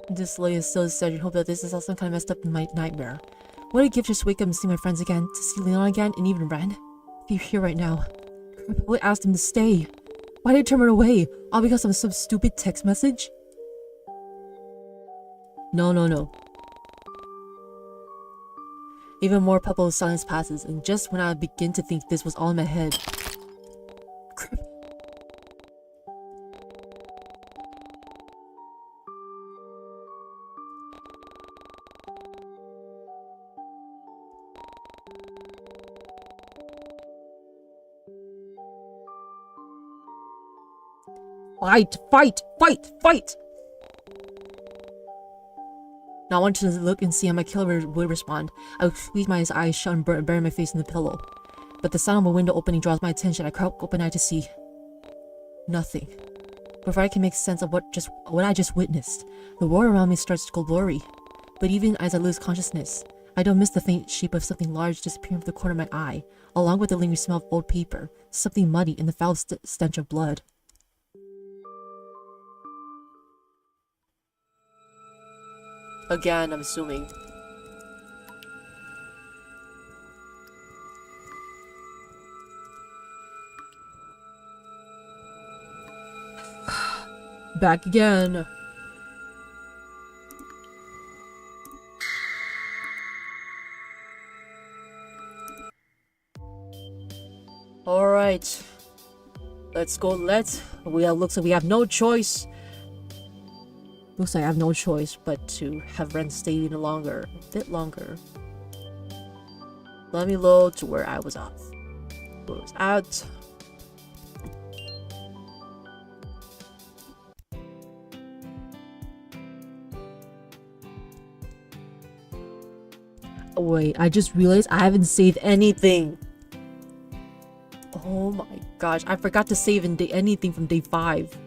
This lady is still said you hope that this is all some kind of messed up in my nightmare. What a gift just to wake up and see my friends again, to see Leon again, and even Ren. They're here right now. I probably asked him to stay. Why did I turn her away? All because of some stupid text message? No, no, no. Even more palpable silence passes, and just when I begin to think this was all in my head. Crap. Fight! Fight! Fight! Fight! Now I want to look and see how my killer would respond. I would squeeze my eyes shut and bury my face in the pillow. But the sound of a window opening draws my attention. I crouch open-eyed to see nothing. Before I can make sense of what I just witnessed, the world around me starts to go blurry. But even as I lose consciousness, I don't miss the faint shape of something large disappearing from the corner of my eye, along with the lingering smell of old paper, something muddy and the foul stench of blood. Again, I'm assuming. Back again. Alright. Let's go. Looks like we have no choice. Looks like I have no choice but to have Ren stay even longer. A bit longer. Let me load to where I was off. Where I was at. Wait, I just realized I haven't saved anything. Oh my gosh, I forgot to save in anything from day 5.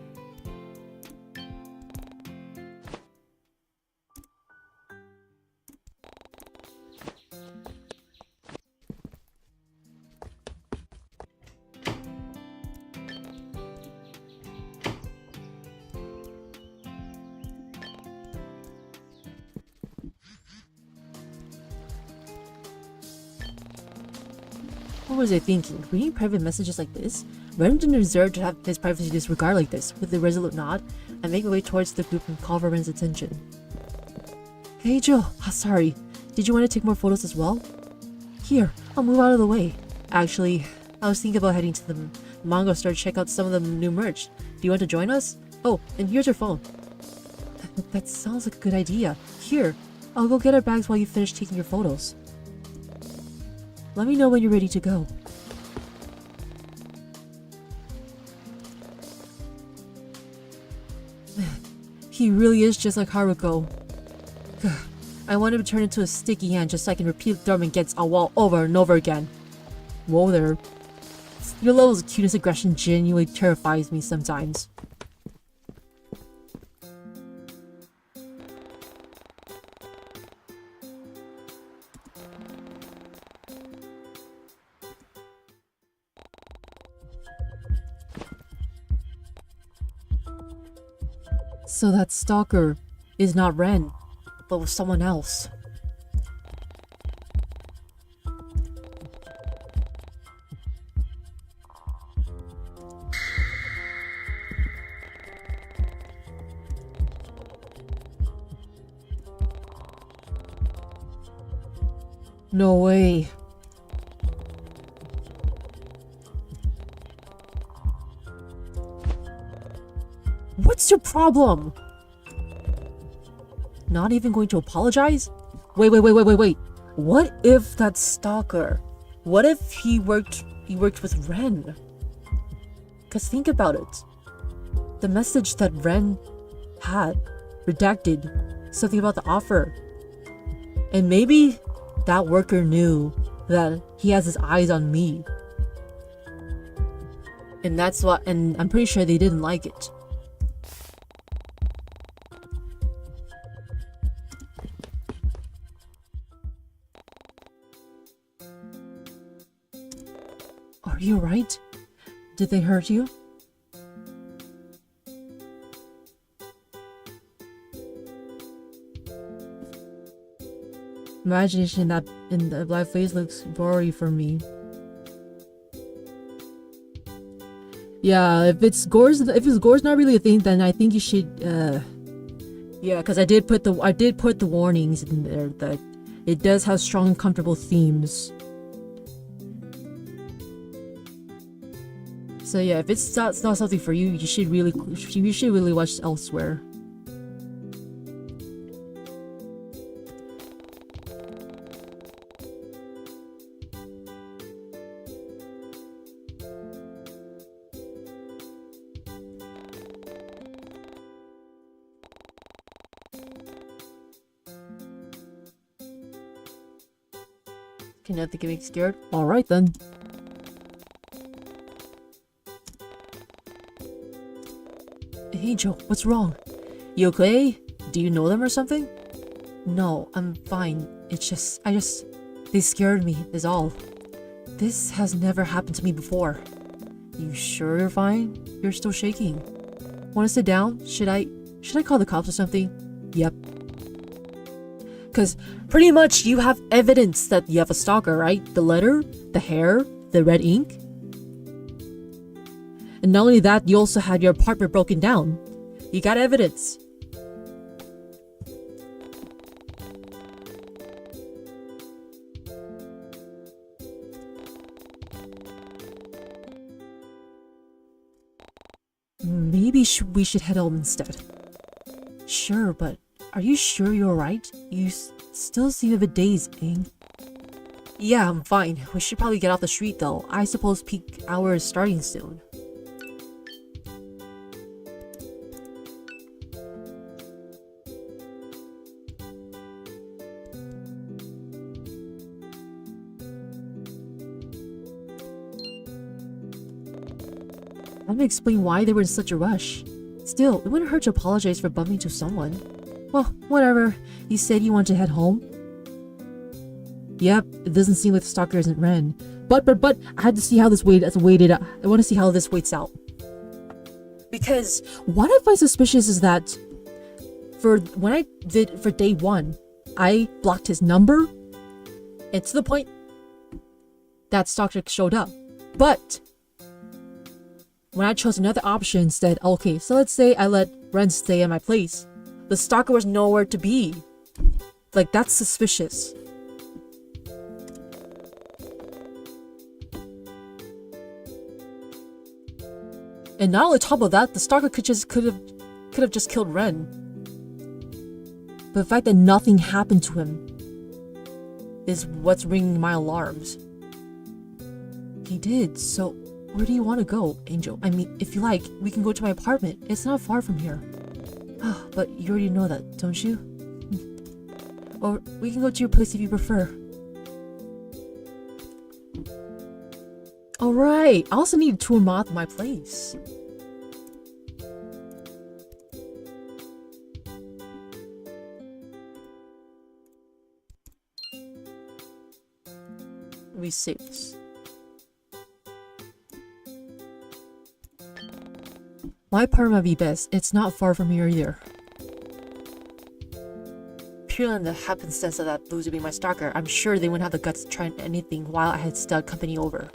What was I thinking? Reading private messages like this? Ren didn't deserve to have his privacy disregarded like this. With a resolute nod, I make my way towards the group and call for Ren's attention. Hey Joe, sorry. Did you want to take more photos as well? Here, I'll move out of the way. Actually, I was thinking about heading to the manga store to check out some of the new merch. Do you want to join us? Oh, and here's your phone. That sounds like a good idea. Here, I'll go get our bags while you finish taking your photos. Let me know when you're ready to go. He really is just like Haruko. I want him to turn into a sticky hand just so I can repeat the against a wall over and over again. Whoa there. Your levels of cuteness aggression genuinely terrifies me sometimes. So that stalker is not Ren, but was someone else. No way. What's your problem? Not even going to apologize? Wait. What if that stalker? What if he worked with Ren? Cause think about it. The message that Ren had redacted something about the offer. And maybe that worker knew that he has his eyes on me. And that's what, and I'm pretty sure they didn't like it. Are you right? Did they hurt you? Imagination that in the black face looks gory for me. Yeah, if gore's not really a thing, then I think you should yeah, because I did put the warnings in there that it does have strong and comfortable themes. So yeah, if it's not something for you, you should really watch elsewhere. Can nothing make me scared? Alright then. Hey Joe, what's wrong? You okay? Do you know them or something? No, I'm fine. It's just, they scared me, is all. This has never happened to me before. You sure you're fine? You're still shaking. Wanna sit down? Should I call the cops or something? Yep. Cause pretty much you have evidence that you have a stalker, right? The letter, the hair, the red ink. And not only that, you also had your apartment broken down. You got evidence. Maybe we should head home instead. Sure, but are you sure you're alright? You still seem a bit dazed, Aang. Yeah, I'm fine. We should probably get off the street though. I suppose peak hour is starting soon. I'm gonna explain why they were in such a rush. Still, it wouldn't hurt to apologize for bumping into someone. Well, whatever. You said you want to head home? Yep, it doesn't seem like the stalker isn't Ren. But, I had to see how this weighted out. I want to see how this weights out. Because what I find suspicious is that when I did for day 1, I blocked his number, and to the point that stalker showed up. But when I chose another option instead, okay, so let's say I let Ren stay at my place. The stalker was nowhere to be. Like, that's suspicious. And not only top of that, the stalker could have just killed Ren. But the fact that nothing happened to him is what's ringing my alarms. He did, so where do you want to go, Angel? I mean, if you like, we can go to my apartment. It's not far from here. But you already know that, don't you? Or we can go to your place if you prefer. Alright, I also need to tour moth my place. Let me save this. My apartment might be best. It's not far from here either. Purely on the happenstance of that loser being my stalker, I'm sure they wouldn't have the guts to try anything while I had Stud company over.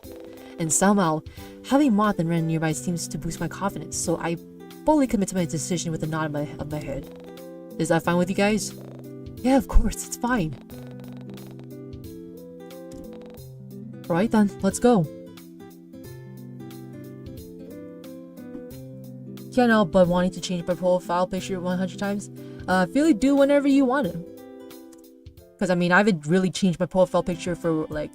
And somehow, having Moth and Ren nearby seems to boost my confidence, so I fully commit to my decision with a nod of my head. Is that fine with you guys? Yeah, of course, it's fine. Right then, let's go. Can't help but wanting to change my profile picture 100 times. Feel like do whenever you want to. Because, I mean, I haven't really changed my profile picture for, like...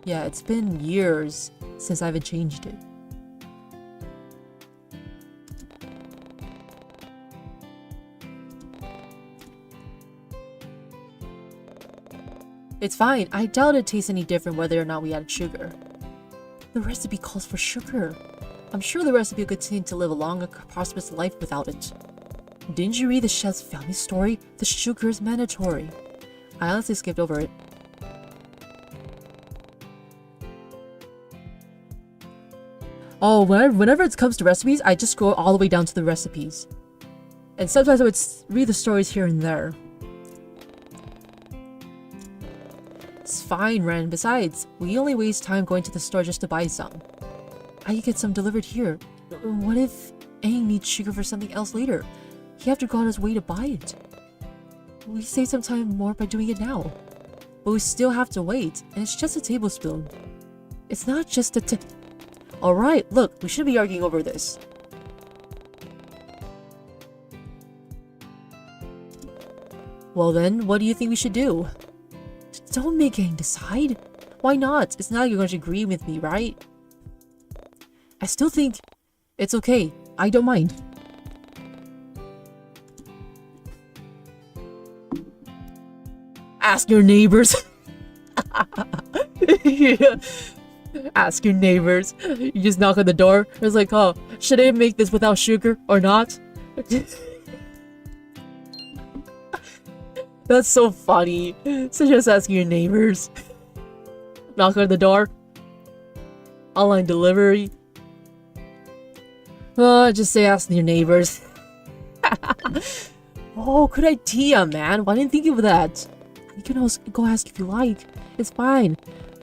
Yeah, it's been years since I haven't changed it. It's fine. I doubt it tastes any different whether or not we added sugar. The recipe calls for sugar. I'm sure the recipe will continue to live a long and prosperous life without it. Didn't you read the chef's family story? The sugar is mandatory. I honestly skipped over it. Oh, whenever it comes to recipes, I just scroll all the way down to the recipes. And sometimes I would read the stories here and there. It's fine, Ren. Besides, we only waste time going to the store just to buy some. I could get some delivered here. What if Aang needs sugar for something else later? He have to go out his way to buy it. We save some time more by doing it now. But we still have to wait, and it's just a tablespoon. It's not just a Alright, look, we shouldn't be arguing over this. Well then, what do you think we should do? Don't make Aang decide. Why not? It's not like you're going to agree with me, right? I still think it's okay. I don't mind. Ask your neighbors. Yeah. Ask your neighbors. You just knock on the door. It's like, oh, should I make this without sugar or not? That's so funny. So just ask your neighbors. Knock on the door. Online delivery. Oh, just say ask your neighbors. Oh, good idea, man. Why didn't I think of that? You can also go ask if you like. It's fine.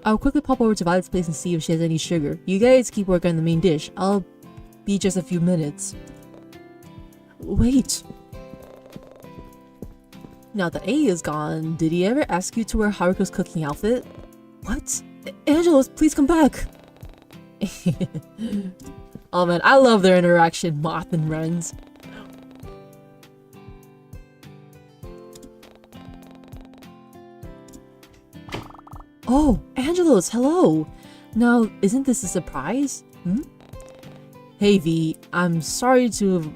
I'll quickly pop over to Violet's place and see if she has any sugar. You guys keep working on the main dish. I'll be just a few minutes. Wait. Now that A is gone, did he ever ask you to wear Haruko's cooking outfit? What? Angelos, please come back! Oh man, I love their interaction, Moth and Ren's. Oh, Angelos, hello! Now, isn't this a surprise? Hmm? Hey V, I'm sorry to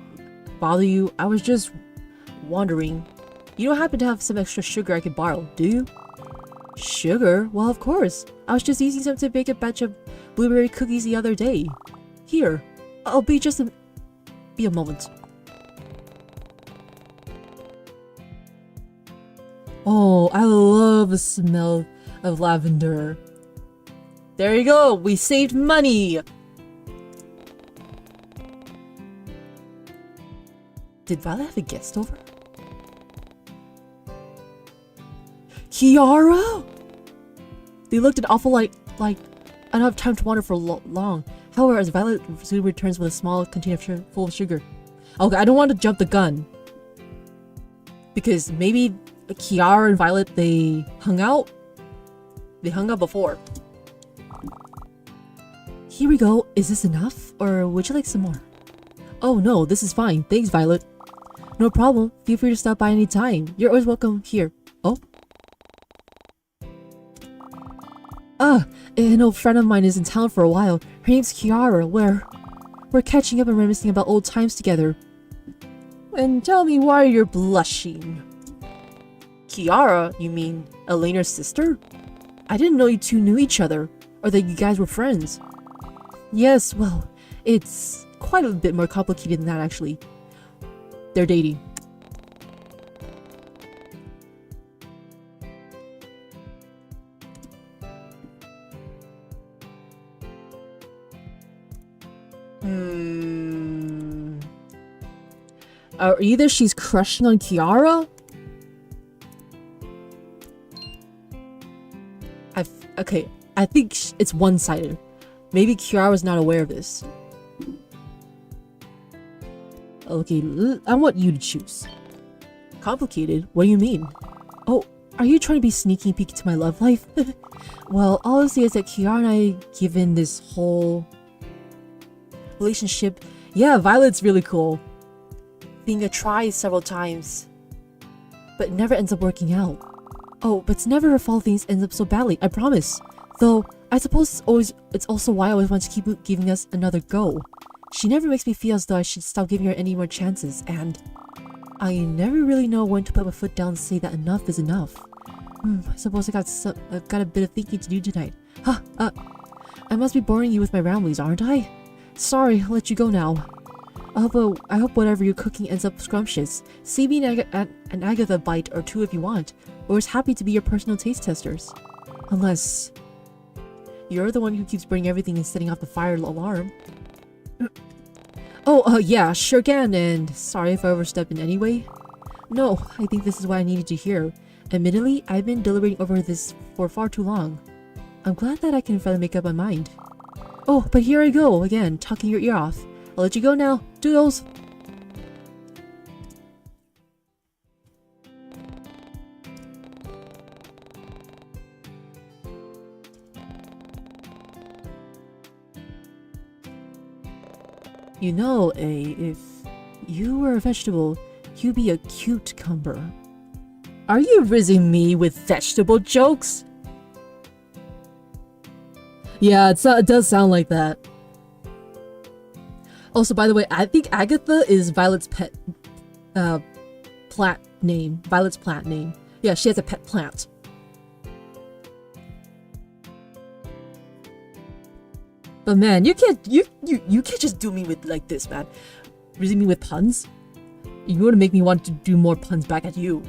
bother you. I was just wondering. You don't happen to have some extra sugar I could borrow, do you? Sugar? Well, of course. I was just using some to bake a batch of blueberry cookies the other day. Here, I'll be a moment. Oh, I love the smell of lavender. There you go, we saved money! Did Violet have a guest over? Kiara? They looked an awful like I don't have time to wander for long. However, as Violet soon returns with a small container full of sugar. Okay, I don't want to jump the gun. Because maybe Kiara and Violet, they hung out? They hung out before. Here we go. Is this enough? Or would you like some more? Oh no, this is fine. Thanks, Violet. No problem. Feel free to stop by any time. You're always welcome here. Oh? An old friend of mine is in town for a while. Her name's Kiara. We're catching up and reminiscing about old times together. And tell me why you're blushing. Kiara? You mean Elena's sister? I didn't know you two knew each other, or that you guys were friends. Yes, well, it's quite a bit more complicated than that, actually. They're dating. Either she's crushing on Kiara? Okay, I think it's one-sided. Maybe Kiara's not aware of this. Okay, I want you to choose. Complicated? What do you mean? Oh, are you trying to be sneaky peeky to my love life? Well, all I'll say is that Kiara and I, given this whole relationship, Yeah, Violet's really cool. Being a try several times, but it never ends up working out. Oh, but it's never her fault things end up so badly, I promise. Though, I suppose it's also why I always want to keep giving us another go. She never makes me feel as though I should stop giving her any more chances, and I never really know when to put my foot down and say that enough is enough. I suppose I've got a bit of thinking to do tonight. I must be boring you with my ramblings, aren't I? Sorry, I'll let you go now. I hope whatever you're cooking ends up scrumptious. See me an Agatha bite or two if you want. We're as happy to be your personal taste testers. Unless you're the one who keeps burning everything and setting off the fire alarm. Yeah, sure can, and sorry if I overstepped in any way. No, I think this is what I needed to hear. Admittedly, I've been deliberating over this for far too long. I'm glad that I can finally make up my mind. Oh, but here I go, again, talking your ear off. I'll let you go now. Doodles! You know, if you were a vegetable, you'd be a cucumber. Are you rizzing me with vegetable jokes? Yeah, it does sound like that. Also, by the way, I think Agatha is Violet's pet plant name. Violet's plant name. Yeah, she has a pet plant. But man, you can't just do me with like this, man. Rizzing me with puns? You're gonna make me want to do more puns back at you.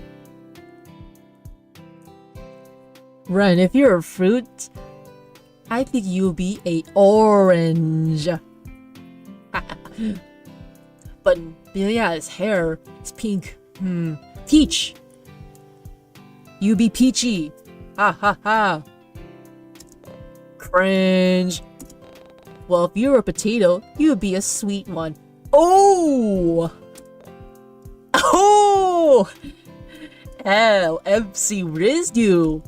Ren, if you're a fruit, I think you'll be a orange. But yeah, his hair is pink. Peach. You be peachy. Ha ha ha. Cringe. Well, if you were a potato, you would be a sweet one. Oh! Oh! Hell, MC rizzed you.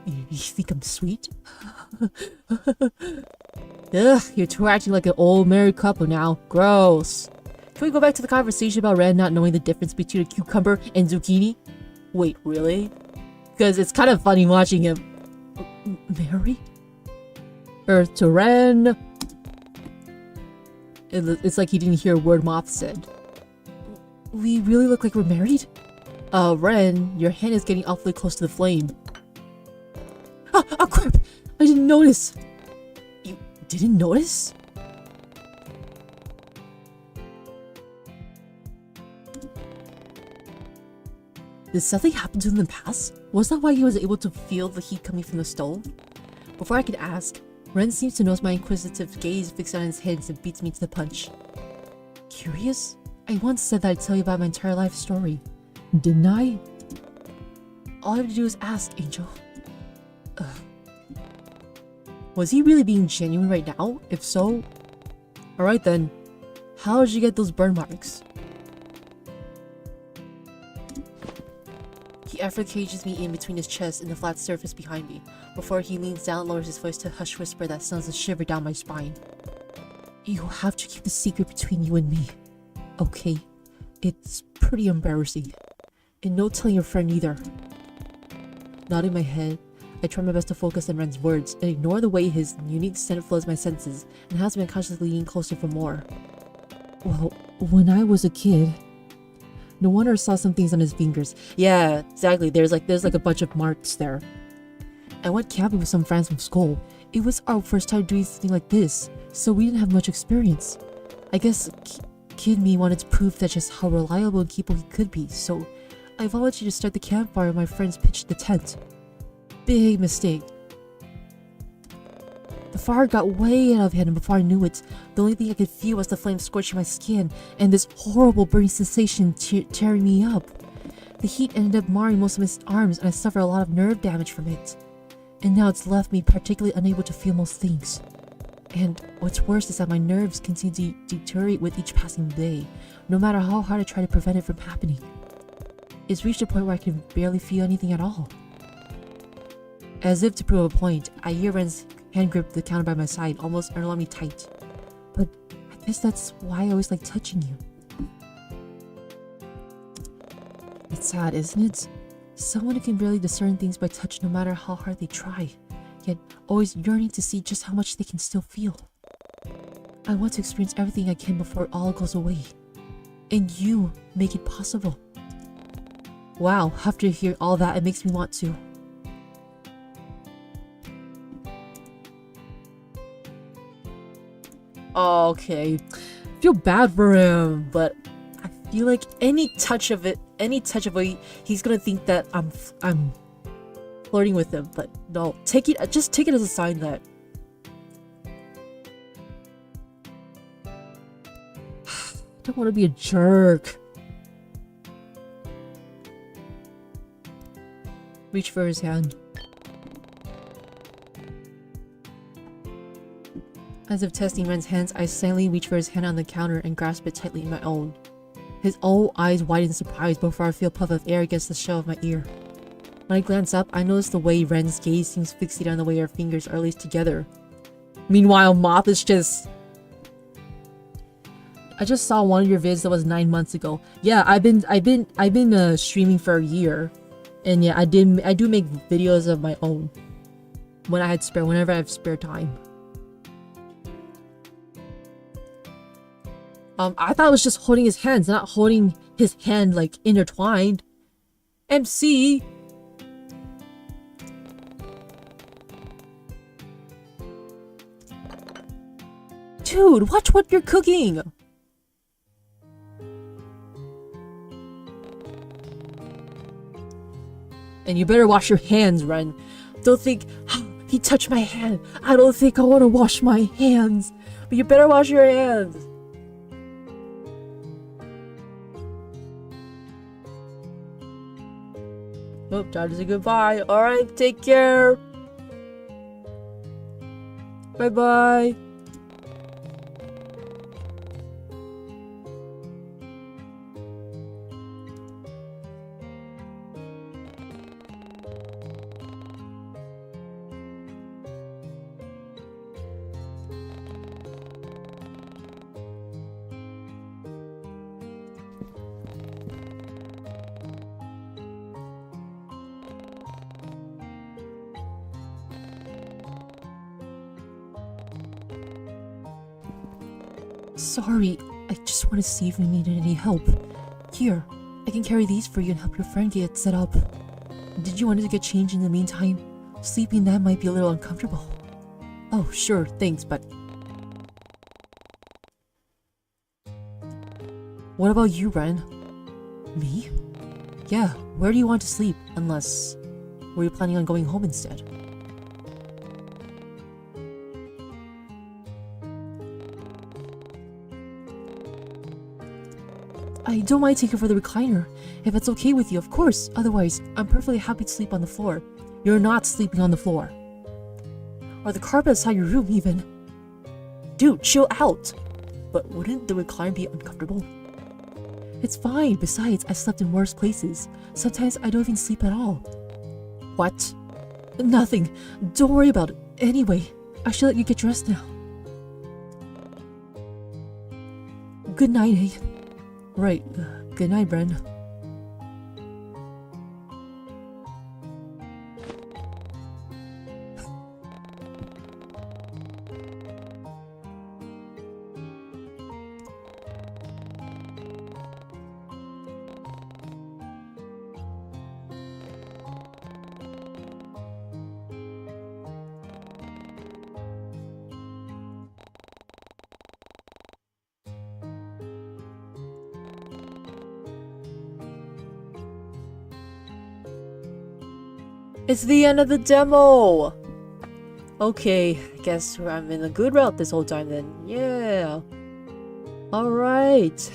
You think I'm sweet? Ugh, you're two acting like an old married couple now. Gross. Can we go back to the conversation about Ren not knowing the difference between a cucumber and zucchini? Wait, really? Because it's kind of funny watching him. Marry? Earth to Ren. It's like he didn't hear a word Moth said. We really look like we're married? Ren, your hand is getting awfully close to the flame. Oh crap! I didn't notice! You didn't notice? Did something happen to him in the past? Was that why he was able to feel the heat coming from the stove? Before I could ask, Ren seems to notice my inquisitive gaze fixed on his head and beats me to the punch. Curious? I once said that I'd tell you about my entire life story. Didn't I? All I have to do is ask, Angel. Was he really being genuine right now? If so, alright then. How did you get those burn marks? He effortlessly me in between his chest and the flat surface behind me, before he leans down and lowers his voice to a hushed whisper that sends a shiver down my spine. You have to keep the secret between you and me. Okay? It's pretty embarrassing. And no telling your friend either. Nodding my head, I try my best to focus on Ren's words and ignore the way his unique scent flows my senses and has me unconsciously leaning closer for more. Well, when I was a kid, no wonder I saw some things on his fingers. Yeah, exactly. There's like a bunch of marks there. I went camping with some friends from school. It was our first time doing something like this, so we didn't have much experience. I guess kid me wanted to prove that just how reliable and capable he could be, so I volunteered to start the campfire and my friends pitched the tent. Big mistake. The fire got way out of hand, and before I knew it, the only thing I could feel was the flame scorching my skin and this horrible burning sensation tearing me up. The heat ended up marring most of my arms, and I suffered a lot of nerve damage from it. And now it's left me particularly unable to feel most things. And what's worse is that my nerves continue to deteriorate with each passing day, no matter how hard I try to prevent it from happening. It's reached a point where I can barely feel anything at all. As if to prove a point, I hear Ren's hand grip the counter by my side, almost unarmingly tight. But at Guess that's why I always like touching you. It's sad, isn't it? Someone who can barely discern things by touch no matter how hard they try, yet always yearning to see just how much they can still feel. I want to experience everything I can before it all goes away. And you make it possible. Wow, after hearing all that, it makes me want to. Okay, feel bad for him, but I feel like any touch of it, he's gonna think that I'm flirting with him. But no, just take it as a sign that I don't want to be a jerk. Reach for his hand. As if testing Ren's hands, I silently reach for his hand on the counter and grasp it tightly in my own. His old eyes widen in surprise before I feel a puff of air against the shell of my ear. When I glance up, I notice the way Ren's gaze seems fixated on the way our fingers are laced together. Meanwhile, Moth is just... I just saw one of your vids that was 9 months ago. Yeah, I've been streaming for a year. And yeah, I do make videos of my own. Whenever I have spare time. I thought it was just holding his hands, not holding his hand like intertwined. MC. Dude, watch what you're cooking. And you better wash your hands, Ren. Don't think, oh, he touched my hand. I don't think I want to wash my hands. But you better wash your hands. Oh, time to say goodbye. Alright, take care. Bye-bye. Sorry, I just want to see if you needed any help. Here, I can carry these for you and help your friend get set up. Did you want to get changed in the meantime? Sleeping that might be a little uncomfortable. Oh, sure, thanks, but... What about you, Ren? Me? Yeah, where do you want to sleep? Unless... Were you planning on going home instead? I don't mind taking for the recliner, if it's okay with you, of course. Otherwise, I'm perfectly happy to sleep on the floor. You're not sleeping on the floor. Or the carpet outside your room, even. Dude, chill out! But wouldn't the recliner be uncomfortable? It's fine. Besides, I slept in worse places. Sometimes I don't even sleep at all. What? Nothing. Don't worry about it. Anyway, I should let you get dressed now. Good night, eh? Right. Good night, Bren. It's the end of the demo! Okay, guess I'm in a good route this whole time then. Yeah. Alright.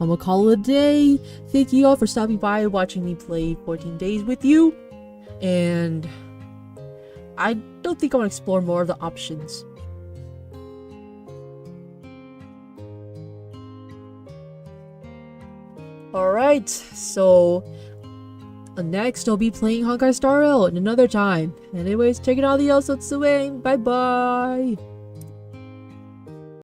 I'm gonna call it a day. Thank you all for stopping by and watching me play 14 Days with you. And I don't think I want to explore more of the options. Alright, so next I'll be playing Honkai Star Rail in another time. Anyways, check it out the episodes away. Bye bye!